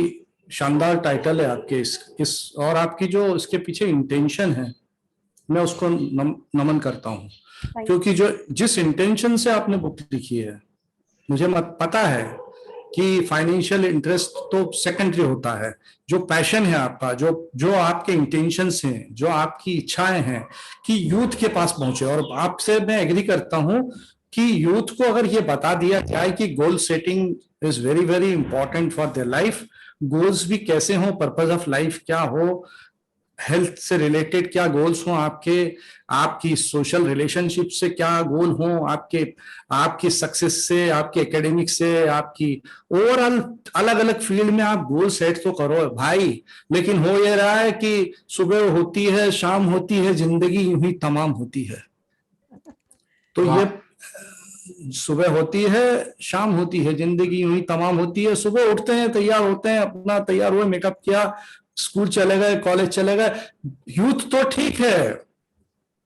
Speaker 4: शानदार title है आपके इस और आपकी जो इसके पीछे इंटेंशन है, मैं उसको नमन करता हूँ, क्योंकि जिस इंटेंशन से आपने बुक लिखी है, मुझे पता है कि फाइनेंशियल इंटरेस्ट तो सेकेंडरी होता है, जो पैशन है आपका, जो आपके इंटेंशंस हैं, जो आपकी इच्छाएं हैं कि यूथ के पास पहुंचे। और आपसे मैं एग्री करता हूं कि यूथ को अगर ये बता दिया जाए कि goal setting is very very important for their life, goals भी कैसे हो, पर्पस ऑफ लाइफ क्या हो, हेल्थ से रिलेटेड क्या गोल्स हो आपके, आपकी सोशल रिलेशनशिप से क्या गोल हो आपकी सक्सेस से, आपके एकेडमिक से, आपकी ओवरऑल अलग अलग फील्ड में आप गोल सेट तो करो भाई। लेकिन हो ये रहा है कि सुबह होती है, शाम होती है, जिंदगी यूं ही तमाम होती है। तो ये सुबह होती है, शाम होती है, जिंदगी यूं ही तमाम होती है। सुबह उठते हैं, तैयार होते हैं, अपना तैयार हुए, मेकअप किया, स्कूल चले गए, कॉलेज चले गए। यूथ तो ठीक है,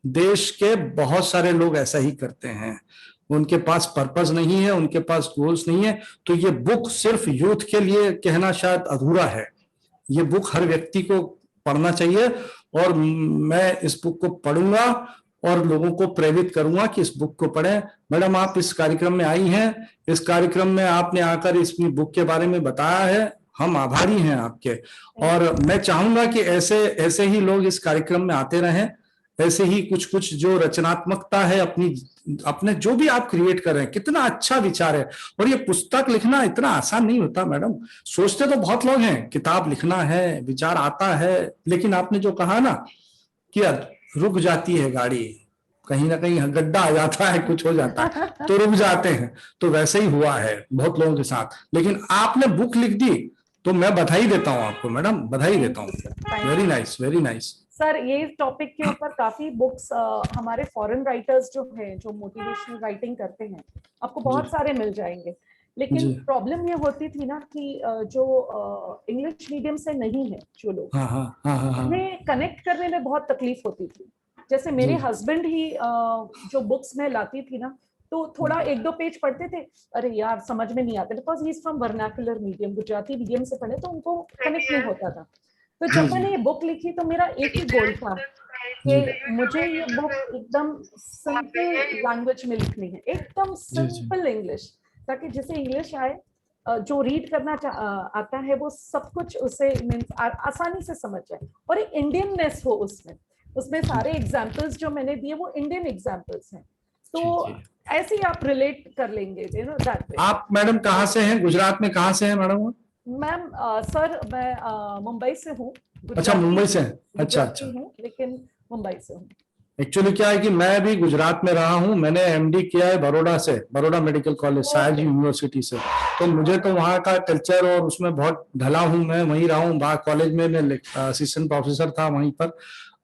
Speaker 4: देश के बहुत सारे लोग ऐसा ही करते हैं, उनके पास पर्पस नहीं है, उनके पास गोल्स नहीं है। तो ये बुक सिर्फ यूथ के लिए कहना शायद अधूरा है, ये बुक हर व्यक्ति को पढ़ना चाहिए और मैं इस बुक को पढ़ूंगा और लोगों को प्रेरित करूंगा कि इस बुक को पढ़ें। मैडम, आप इस कार्यक्रम में आई हैं, इस कार्यक्रम में आपने आकर इस बुक के बारे में बताया है, हम आभारी हैं आपके। और मैं चाहूंगा कि ऐसे ही लोग इस कार्यक्रम में आते रहें, ऐसे ही कुछ जो रचनात्मकता है अपने जो भी आप क्रिएट कर रहे हैं, कितना अच्छा विचार है। और ये पुस्तक लिखना इतना आसान नहीं होता मैडम। सोचते तो बहुत लोग हैं किताब लिखना है, विचार आता है, लेकिन आपने जो कहा ना कि रुक जाती है गाड़ी, कहीं ना कहीं गड्ढा आ जाता है, कुछ हो जाता है तो रुक जाते हैं, तो वैसे ही हुआ है बहुत लोगों के साथ। लेकिन आपने बुक लिख दी तो मैं बधाई देता हूँ आपको मैडम, बधाई देता हूँ। Very nice, very nice.
Speaker 14: Sir, ये टॉपिक के ऊपर काफी बुक्स हमारे फॉरेन राइटर्स जो हैं, जो मोटिवेशनल राइटिंग करते हैं, आपको बहुत सारे मिल जाएंगे। लेकिन प्रॉब्लम ये होती थी ना कि जो इंग्लिश मीडियम से नहीं है जो लोग, उन्हें कनेक्ट करने में बहुत तकलीफ होती थी। जैसे मेरे हस्बैंड ही जो बुक्स में लाती थी ना, तो थोड़ा 1-2 पेज पढ़ते थे, अरे यार समझ में नहीं आते, because he is from vernacular medium, Gujarati medium से पढ़े, तो उनको कनेक्ट नहीं होता था। तो जब मैंने ये बुक लिखी तो मेरा एक ही गोल था कि मुझे ये बुक एकदम सिंपल लैंग्वेज में लिखनी है, एकदम सिंपल इंग्लिश, ताकि जिसे इंग्लिश आए, जो रीड करना आता है, वो सब कुछ उसे आसानी से समझ जाए, और एक इंडियननेस हो उसमें सारे एग्जाम्पल्स जो मैंने दिए वो इंडियन एग्जाम्पल्स हैं, तो ऐसे ही आप रिलेट कर लेंगे, यू नो दैट वे। आप
Speaker 4: मैडम कहाँ से हैं? गुजरात में कहाँ से हैं मैडम?
Speaker 14: मैम सर, मैं मुंबई से हूँ।
Speaker 4: अच्छा, मुंबई से हैं। अच्छा,
Speaker 14: लेकिन मुंबई से हूँ।
Speaker 4: एक्चुअली क्या है कि मैं भी गुजरात में रहा हूँ, मैंने एमडी किया है बड़ौदा से, बड़ौदा मेडिकल कॉलेज, शायद यूनिवर्सिटी से। तो मुझे तो वहाँ का कल्चर और उसमें बहुत ढला हूँ, मैं वहीं रहा हूँ। कॉलेज में मैं असिस्टेंट प्रोफेसर था वहीं पर,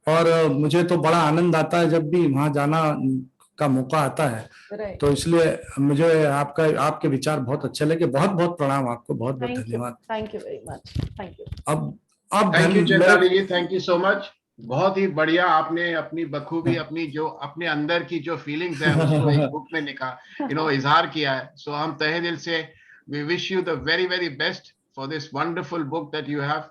Speaker 4: और मुझे तो बड़ा आनंद आता है जब भी वहाँ जाना का मौका आता है। तो इसलिए मुझे आपके विचार बहुत अच्छे लगे। बहुत बहुत प्रणाम आपको, बहुत बहुत धन्यवाद।
Speaker 14: Thank you very much. Thank you.
Speaker 1: अब thank you Chandrani ji, thank you so much. बहुत ही बढ़िया, आपने अपनी बखूबी, अपनी जो अपने अंदर की जो फीलिंग्स है उसको एक बुक में इजहार किया है। सो हम तहे दिल से we wish you the very very best for this wonderful book that you have,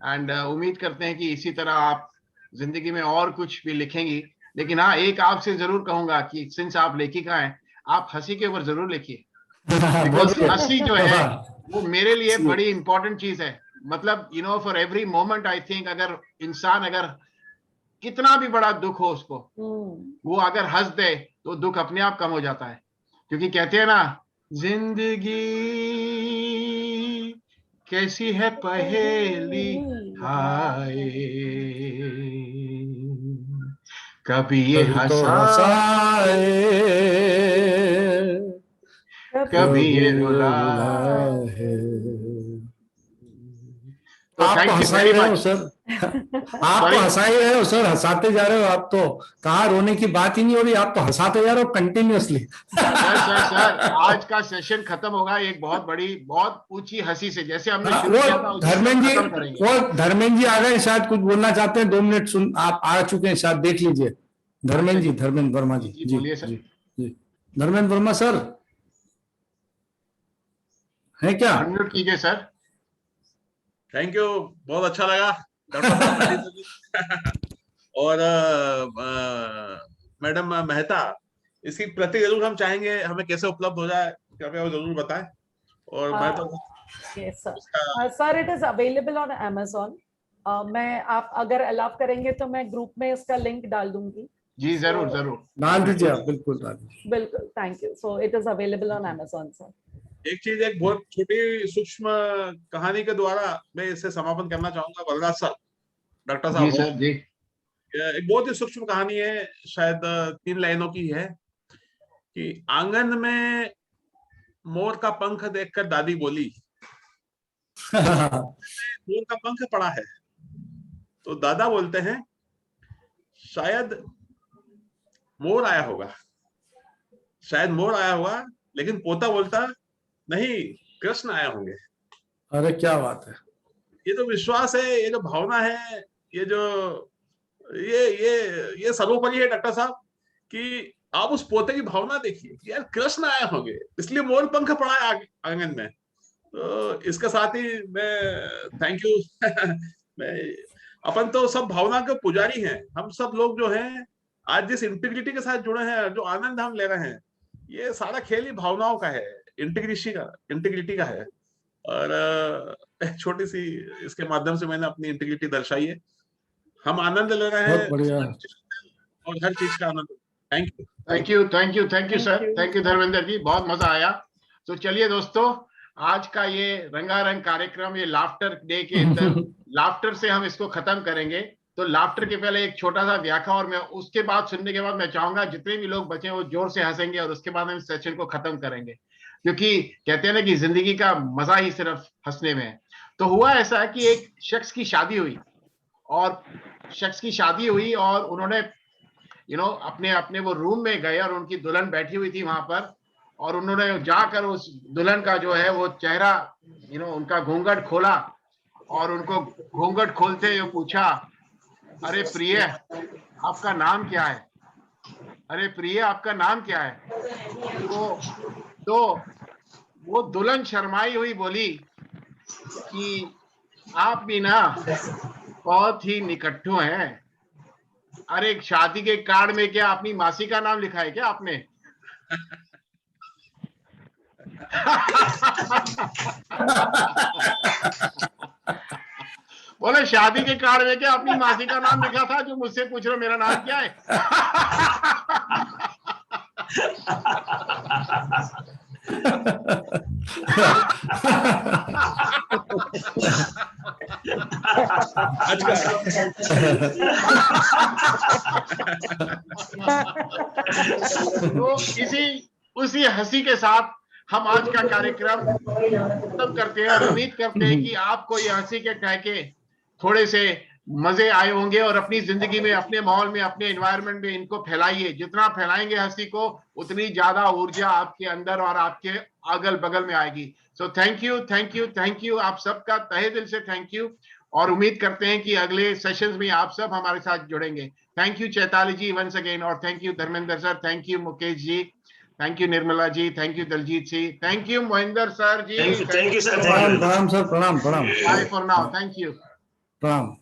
Speaker 1: and उम्मीद करते हैं कि इसी तरह आप जिंदगी में और कुछ भी लिखेंगी। लेकिन हाँ, एक आपसे जरूर कहूंगा कि सिंस आप लेखिका हैं, आप हंसी के ऊपर जरूर लिखिए, बिकॉज हंसी जो है वो मेरे लिए बड़ी इंपॉर्टेंट चीज है। मतलब for every moment I think अगर इंसान अगर कितना भी बड़ा दुख हो उसको, वो अगर हंस दे तो दुख अपने आप कम हो जाता है। क्योंकि कहते हैं ना, जिंदगी कैसी है पहेली, हाय कभी ये हंसाए कभी ये रुलाए।
Speaker 4: आप तो हंसा ही रहे हो सर, आप तो हंसा ही रहे हो सर, हंसाते जा रहे हो आप तो। कहाँ रोने की बात ही नहीं हो रही, आप तो हंसाते जा रहे हो कंटिन्यूअसली।
Speaker 1: सर, आज का सेशन खत्म होगा एक बहुत बड़ी, बहुत ऊंची हंसी से, जैसे हमने शुरू किया था।
Speaker 4: धर्मेंद्र जी आ गए, शायद कुछ बोलना चाहते हैं। 2 मिनट सुन, आप आ चुके हैं शायद, देख लीजिए। धर्मेंद्र वर्मा जी,
Speaker 1: बोलिए सर।
Speaker 4: धर्मेंद्र वर्मा सर है क्या?
Speaker 1: अनम्यूट कीजिए सर।
Speaker 15: थैंक यू, बहुत अच्छा लगा डॉक्टर साहब। और मैडम मेहता, इसकी प्रति जरूर हम चाहेंगे, हमें कैसे उपलब्ध हो जाए कृपया वो जरूर बताएं। और मैं तो
Speaker 14: sir, it is available on Amazon। मैं, आप अगर अलाउ करेंगे तो मैं ग्रुप में इसका लिंक डाल दूंगी।
Speaker 1: जी जरूर जरूर
Speaker 4: डाल दीजिए आप, बिल्कुल डाल दीजिए।
Speaker 14: बिल्कुल, thank you. So it is available on Amazon sir.
Speaker 15: एक चीज, एक बहुत छोटी सूक्ष्म कहानी के द्वारा मैं इसे समापन करना चाहूंगा। बलराज साहब, डॉक्टर साहब,
Speaker 1: जी सर, जी।
Speaker 15: एक बहुत ही सूक्ष्म कहानी है, शायद 3 लाइनों की है कि आंगन में मोर का पंख देखकर दादी बोली, मोर का पंख पड़ा है। तो दादा बोलते हैं शायद मोर आया होगा, शायद मोर आया होगा। लेकिन पोता बोलता नहीं, कृष्ण आया होंगे।
Speaker 4: अरे क्या बात है!
Speaker 15: ये तो विश्वास है, ये जो भावना है, ये जो ये सर्वोपरि है डॉक्टर साहब, कि आप उस पोते की भावना देखिए, यार कृष्ण आए होंगे, इसलिए मोर पंख पड़ा है आंगन में। तो इसके साथ ही मैं थैंक यू मैं अपन तो सब भावना के पुजारी हैं। हम सब लोग जो हैं आज जिस इंटीग्रिटी के साथ जुड़े हैं, जो आनंद हम ले रहे हैं, ये सारा खेल ही भावनाओं का है, इंटीग्रिटी का है। और एक छोटी सी इसके माध्यम से मैंने अपनी इंटीग्रिटी दर्शाई है। हम आनंद ले रहे हैं और हर चीज का आनंद। Thank you sir, thank you Dharmendra ji, बहुत मजा आया। तो चलिए दोस्तों, आज का ये रंगारंग कार्यक्रम, ये लाफ्टर डे के अंदर लाफ्टर से हम इसको खत्म करेंगे। तो लाफ्टर के पहले एक छोटा सा व्याख्या, और मैं उसके बाद सुनने के बाद मैं चाहूंगा जितने भी लोग बचे वो जोर से हंसेंगे, और उसके बाद हम इस सेशन को खत्म करेंगे, क्योंकि कहते हैं ना कि जिंदगी का मजा ही सिर्फ हंसने में है। तो हुआ ऐसा है कि एक शख्स की शादी हुई, और उन्होंने अपने अपने वो रूम में गए, और उनकी दुल्हन बैठी हुई थी वहां पर, और उन्होंने जाकर उस दुल्हन का जो है वो चेहरा, उनका घूंघट खोला, और उनको घूंघट खोलते हुए पूछा, अरे प्रिय आपका नाम क्या है? अरे प्रिय आपका नाम क्या है? तो वो दुल्हन शर्माई हुई बोली कि आप भी ना बहुत ही निकट्ठू हैं। अरे शादी के कार्ड में क्या अपनी मासी का नाम लिखा है क्या आपने? बोले शादी के कार्ड में क्या अपनी मासी का नाम लिखा था, जो मुझसे पूछ रहे हो मेरा नाम क्या है? तो उसी हंसी के साथ हम आज का कार्यक्रम खत्म करते हैं, और उम्मीद करते हैं कि आपको ये हंसी के टहके थोड़े से मजे आए होंगे, और अपनी जिंदगी में, अपने माहौल में, अपने एनवायरनमेंट में इनको फैलाइए। जितना फैलाएंगे हंसी को, उतनी ज्यादा ऊर्जा आपके अंदर और आपके अगल बगल में आएगी। सो थैंक यू आप सबका तहे दिल से थैंक यू, और उम्मीद करते हैं कि अगले सेशंस में आप सब हमारे साथ जुड़ेंगे। Thank you Chaitali ji once again, और thank you Dharmendra sir, thank you Mukesh ji, thank you Nirmala ji, thank you Daljeet ji, thank you Mohinder sir ji,
Speaker 7: thank you sir,
Speaker 4: प्रणाम सर, प्रणाम।
Speaker 1: Bye for now, thank you,
Speaker 4: प्रणाम।